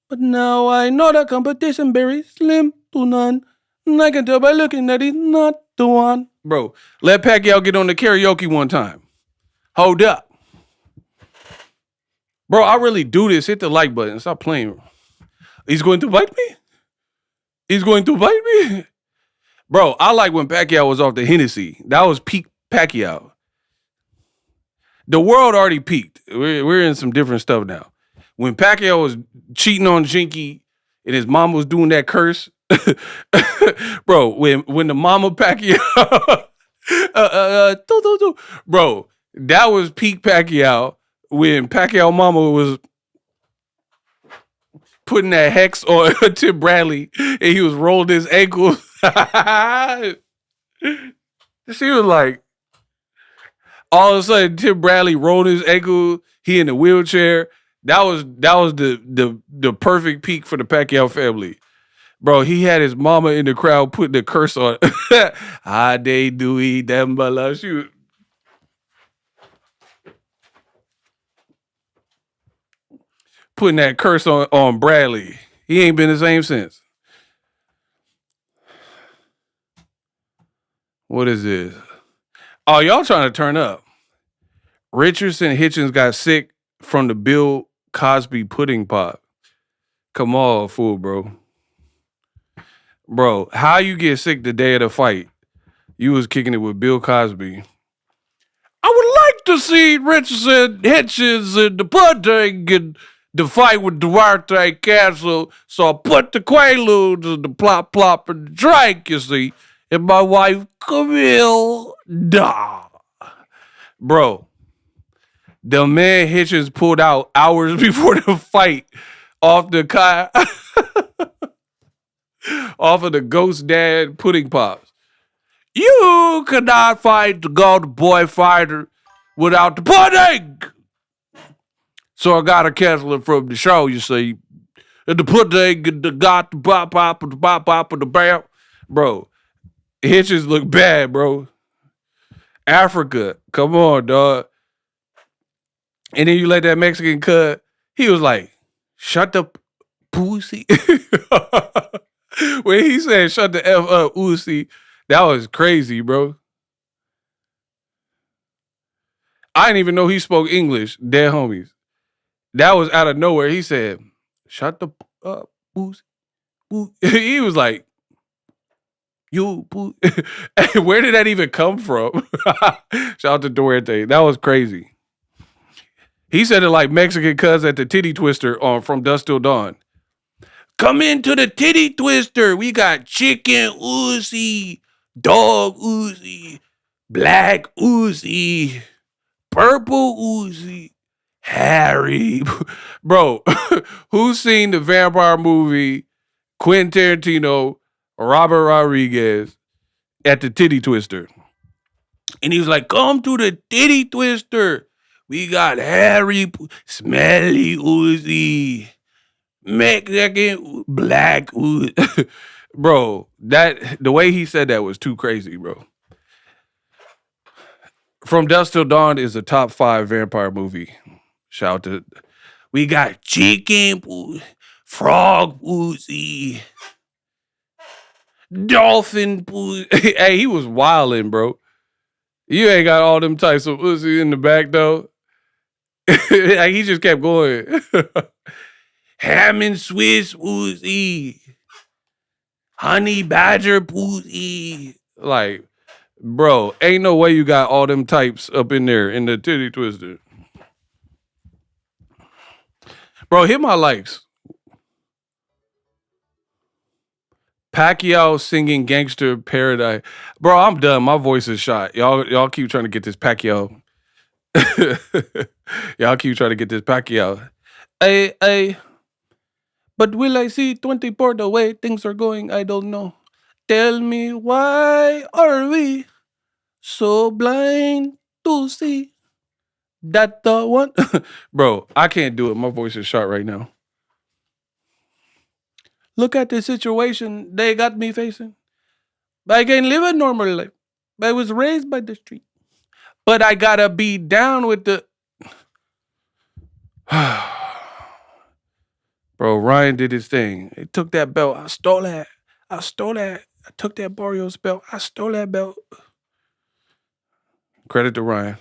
But now I know the competition very slim to none. And I can tell by looking that he's not the one. Bro, let Pacquiao get on the karaoke one time. Hold up. Bro, I really do this. Hit the like button. Stop playing. He's going to bite me? He's going to bite me? Bro, I like when Pacquiao was off the Hennessy. That was peak Pacquiao. The world already peaked. We're in some different stuff now. When Pacquiao was cheating on Jinky and his mom was doing that curse, bro, when the mama Pacquiao, bro, that was peak Pacquiao when Pacquiao mama was putting that hex on Tim Bradley and he was rolling his ankles. She was like, all of a sudden Tim Bradley rolled his ankle, he in the wheelchair. That was the perfect peak for the Pacquiao family. Bro, he had his mama in the crowd putting the curse on. Ah, they do eat them, but shoot. Putting that curse on Bradley. He ain't been the same since. What is this? Oh, y'all trying to turn up. Richardson Hitchens got sick from the Bill Cosby pudding pop. Come on, fool, bro. Bro, how you get sick the day of the fight? You was kicking it with Bill Cosby. I would like to see Richardson Hitchens in the pudding and the fight with Duarte Castle. So I put the Quaaludes and the plop plop and the drink, you see. And my wife, Camille, da. Bro, the man Hitchens pulled out hours before the fight off the off of the Ghost Dad pudding pops. You cannot fight the Golden Boy fighter without the pudding. So I got to cancel it from the show, you see. And the pudding and the got the bop bop and the bop bop and the bam. Bro, Hitchens look bad, bro. Africa, come on, dog. And then you let that Mexican cut. He was like, shut the pussy. When he said, shut the F up, Uzi, that was crazy, bro. I didn't even know he spoke English, dead homies. That was out of nowhere. He said, shut the up, Uzi. He was like, you, where did that even come from? Shout out to Duarte. That was crazy. He said it like Mexican cuz at the titty twister on From Dusk Till Dawn. Come into the titty twister. We got chicken Uzi, dog Uzi, black Uzi, purple Uzi, Harry. Bro, who's seen the vampire movie Quentin Tarantino, Robert Rodriguez at the titty twister? And he was like, come to the titty twister. We got Harry, Smelly Uzi, Mexican Black Uzi. Bro, the way he said that was too crazy, bro. From Dusk Till Dawn is a top 5 vampire movie. Shout out to. We got Chicken, Frog Uzi, Dolphin Uzi. Hey, he was wilding, bro. You ain't got all them types of Uzi in the back, though. Like, he just kept going. Ham and Swiss Uzi. Honey Badger Uzi. Like, bro, ain't no way you got all them types up in there in the titty twister. Bro, hit my likes. Pacquiao singing Gangster Paradise. Bro, I'm done. My voice is shot. Y'all keep trying to get this Pacquiao. Y'all keep trying to get this Pacquiao. Hey. But will I see 24 the way things are going? I don't know. Tell me, why are we so blind to see that the one? Bro, I can't do it. My voice is shot right now. Look at the situation they got me facing. I can live a normal life. I was raised by the street. But I gotta be down with the... Bro, Ryan did his thing. He took that belt. I stole that. I took that Barrios belt. I stole that belt. Credit to Ryan.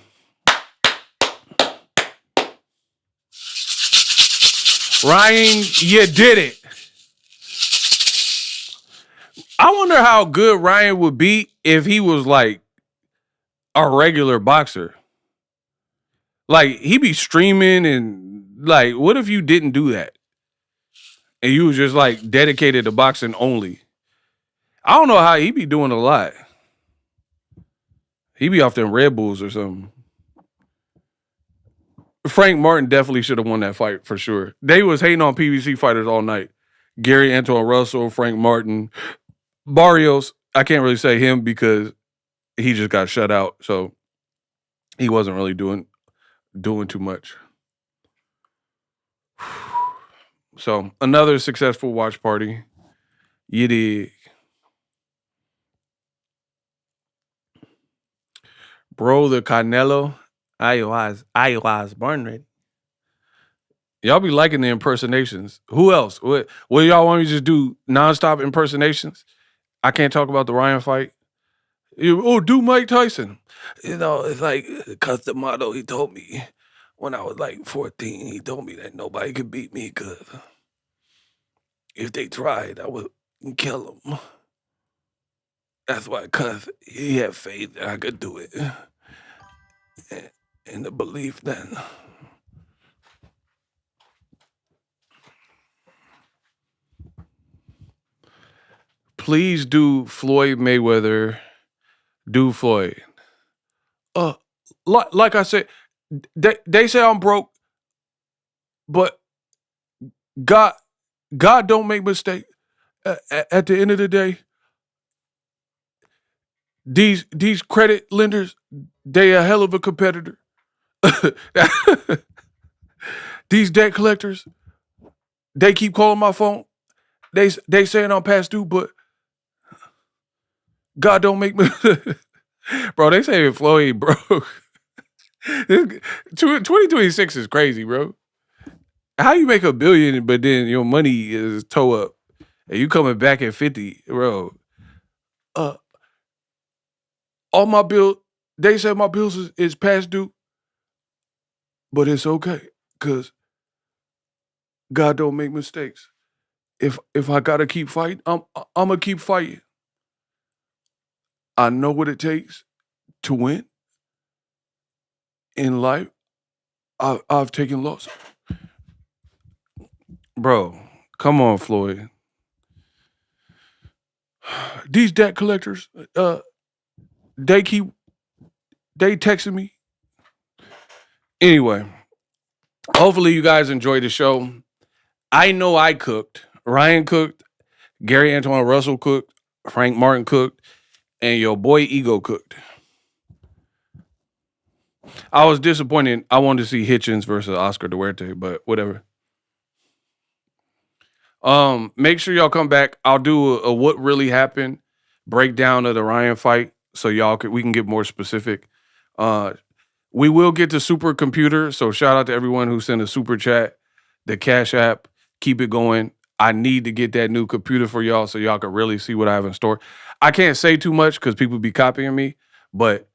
Ryan, you did it. I wonder how good Ryan would be if he was like a regular boxer. Like, he be streaming and like, what if you didn't do that? And you was just like dedicated to boxing only. I don't know how he be doing a lot. He be off them Red Bulls or something. Frank Martin definitely should have won that fight for sure. They was hating on PBC fighters all night. Gary Antoine Russell, Frank Martin, Barrios. I can't really say him because he just got shut out, so he wasn't really doing too much. So another successful watch party. You dig. Bro, the Canelo. I was born ready. Y'all be liking the impersonations. Who else? What y'all want me to just do nonstop impersonations? I can't talk about the Ryan fight. Do Mike Tyson. You know, it's like Customato, he told me when I was like 14, he told me that nobody could beat me because if they tried, I would kill them. That's why, cuz he had faith that I could do it. And the belief that please do Floyd Mayweather. Do Floyd. Like I said, they say I'm broke, but God don't make mistakes. At the end of the day, these credit lenders, they a hell of a competitor. These debt collectors, they keep calling my phone. They saying I'm past due, but God don't make me. Bro, they say Floyd broke. 2026 is crazy, bro. How you make $1 billion, but then your money is toe up, and you coming back at 50, bro? All my bill, they said my bills is past due, but it's okay because God don't make mistakes. If I gotta keep fighting, I'm gonna keep fighting. I know what it takes to win in life. I've taken losses. Bro, come on, Floyd. These debt collectors, they texting me. Anyway, hopefully you guys enjoyed the show. I know I cooked. Ryan cooked. Gary Antoine Russell cooked. Frank Martin cooked. And your boy Ego cooked. I was disappointed. I wanted to see Hitchens versus Oscar Duarte, but whatever. Make sure y'all come back. I'll do a what really happened breakdown of the Ryan fight, so we can get more specific. We will get to supercomputer, so shout out to everyone who sent a super chat, the Cash App. Keep it going. I need to get that new computer for y'all so y'all can really see what I have in store. I can't say too much because people be copying me, but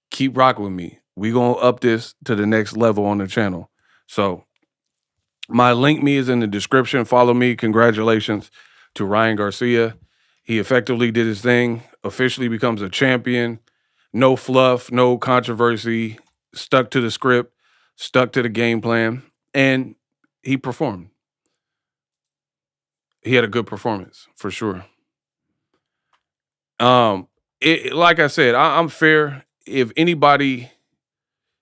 keep rocking with me. We gonna up this to the next level on the channel. So my link me is in the description. Follow me. Congratulations to Ryan Garcia. He effectively did his thing, officially becomes a champion. No fluff, no controversy, stuck to the script, stuck to the game plan, and he performed. He had a good performance for sure. Like I said, I'm fair. If anybody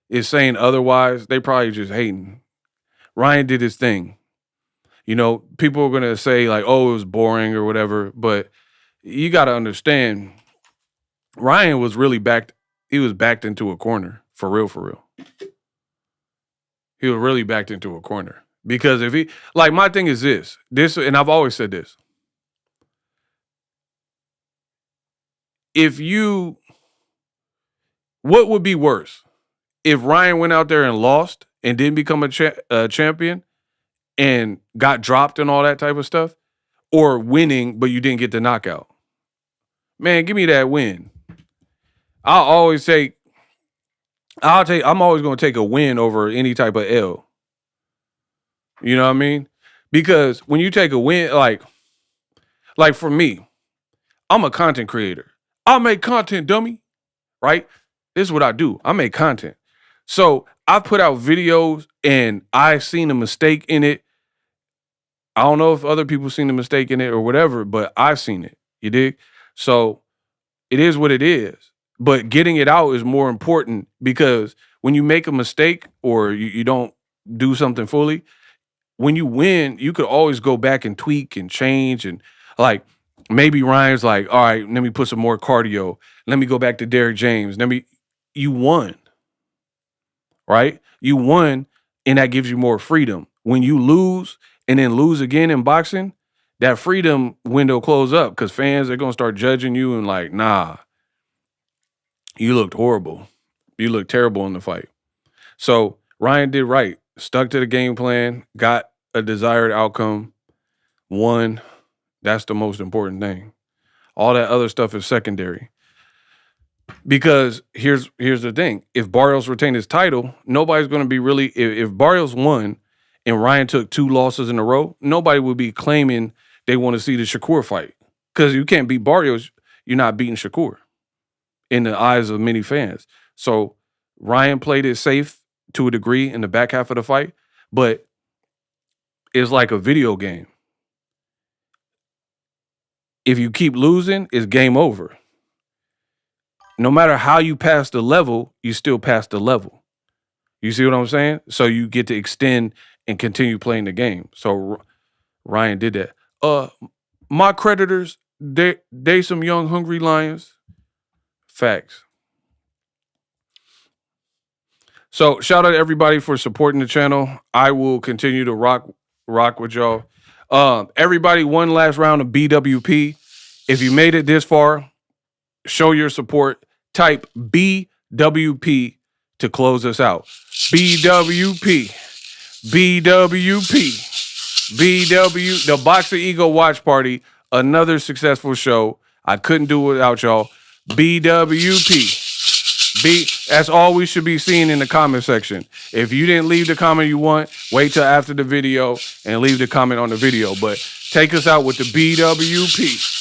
is saying otherwise, they probably just hating. Ryan did his thing. You know, people are gonna say like, "Oh, it was boring" or whatever, but you got to understand, Ryan was really backed. He was backed into a corner for real, for real. He was really backed into a corner. Because if he, like, my thing is this, and I've always said this. What would be worse? If Ryan went out there and lost and didn't become a champion and got dropped and all that type of stuff, or winning, but you didn't get the knockout. Man, give me that win. I'm always going to take a win over any type of L. You know what I mean? Because when you take a win, like for me, I'm a content creator. I make content, dummy, right? This is what I do. I make content. So I put out videos and I seen a mistake in it. I don't know if other people seen the mistake in it or whatever, but I've seen it. You dig? So it is what it is. But getting it out is more important because when you make a mistake or you don't do something fully, when you win, you could always go back and tweak and change. And like maybe Ryan's like, all right, let me put some more cardio. Let me go back to Derrick James. You won, right? You won, and that gives you more freedom. When you lose and then lose again in boxing, that freedom window close up because fans are going to start judging you and like, nah, you looked horrible. You looked terrible in the fight. So Ryan did right. Stuck to the game plan, got a desired outcome, won. That's the most important thing. All that other stuff is secondary. Because here's the thing. If Barrios retained his title, nobody's going to be really... If Barrios won and Ryan took 2 losses in a row, nobody would be claiming they want to see the Shakur fight. Because you can't beat Barrios, you're not beating Shakur in the eyes of many fans. So Ryan played it safe to a degree in the back half of the fight, but it's like a video game. If you keep losing, it's game over. No matter how you pass the level, you still pass the level. You see what I'm saying? So you get to extend and continue playing the game. So Ryan did that. My creditors, they some young hungry lions. Facts. So shout out to everybody for supporting the channel. I will continue to rock with y'all. Everybody, one last round of BWP. If you made it this far, show your support. Type BWP to close us out. BWP. The Boxingego Watch Party. Another successful show. I couldn't do it without y'all. BWP. That's all we should be seeing in the comment section. If you didn't leave the comment you want, wait till after the video and leave the comment on the video. But take us out with the BWP.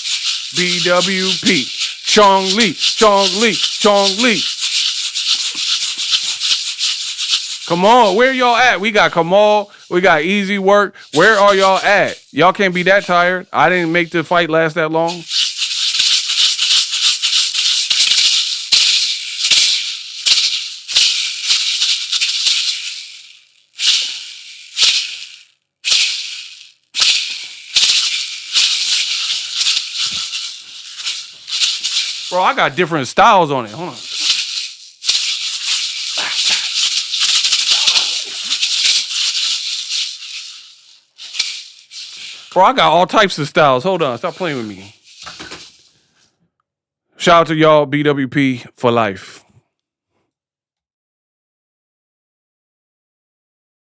Chong Lee. Come on, where y'all at? We got Kamal, we got Easy Work. Where are y'all at? Y'all can't be that tired. I didn't make the fight last that long. Bro, I got different styles on it. Hold on. Bro, I got all types of styles. Hold on. Stop playing with me. Shout out to y'all, BWP for life.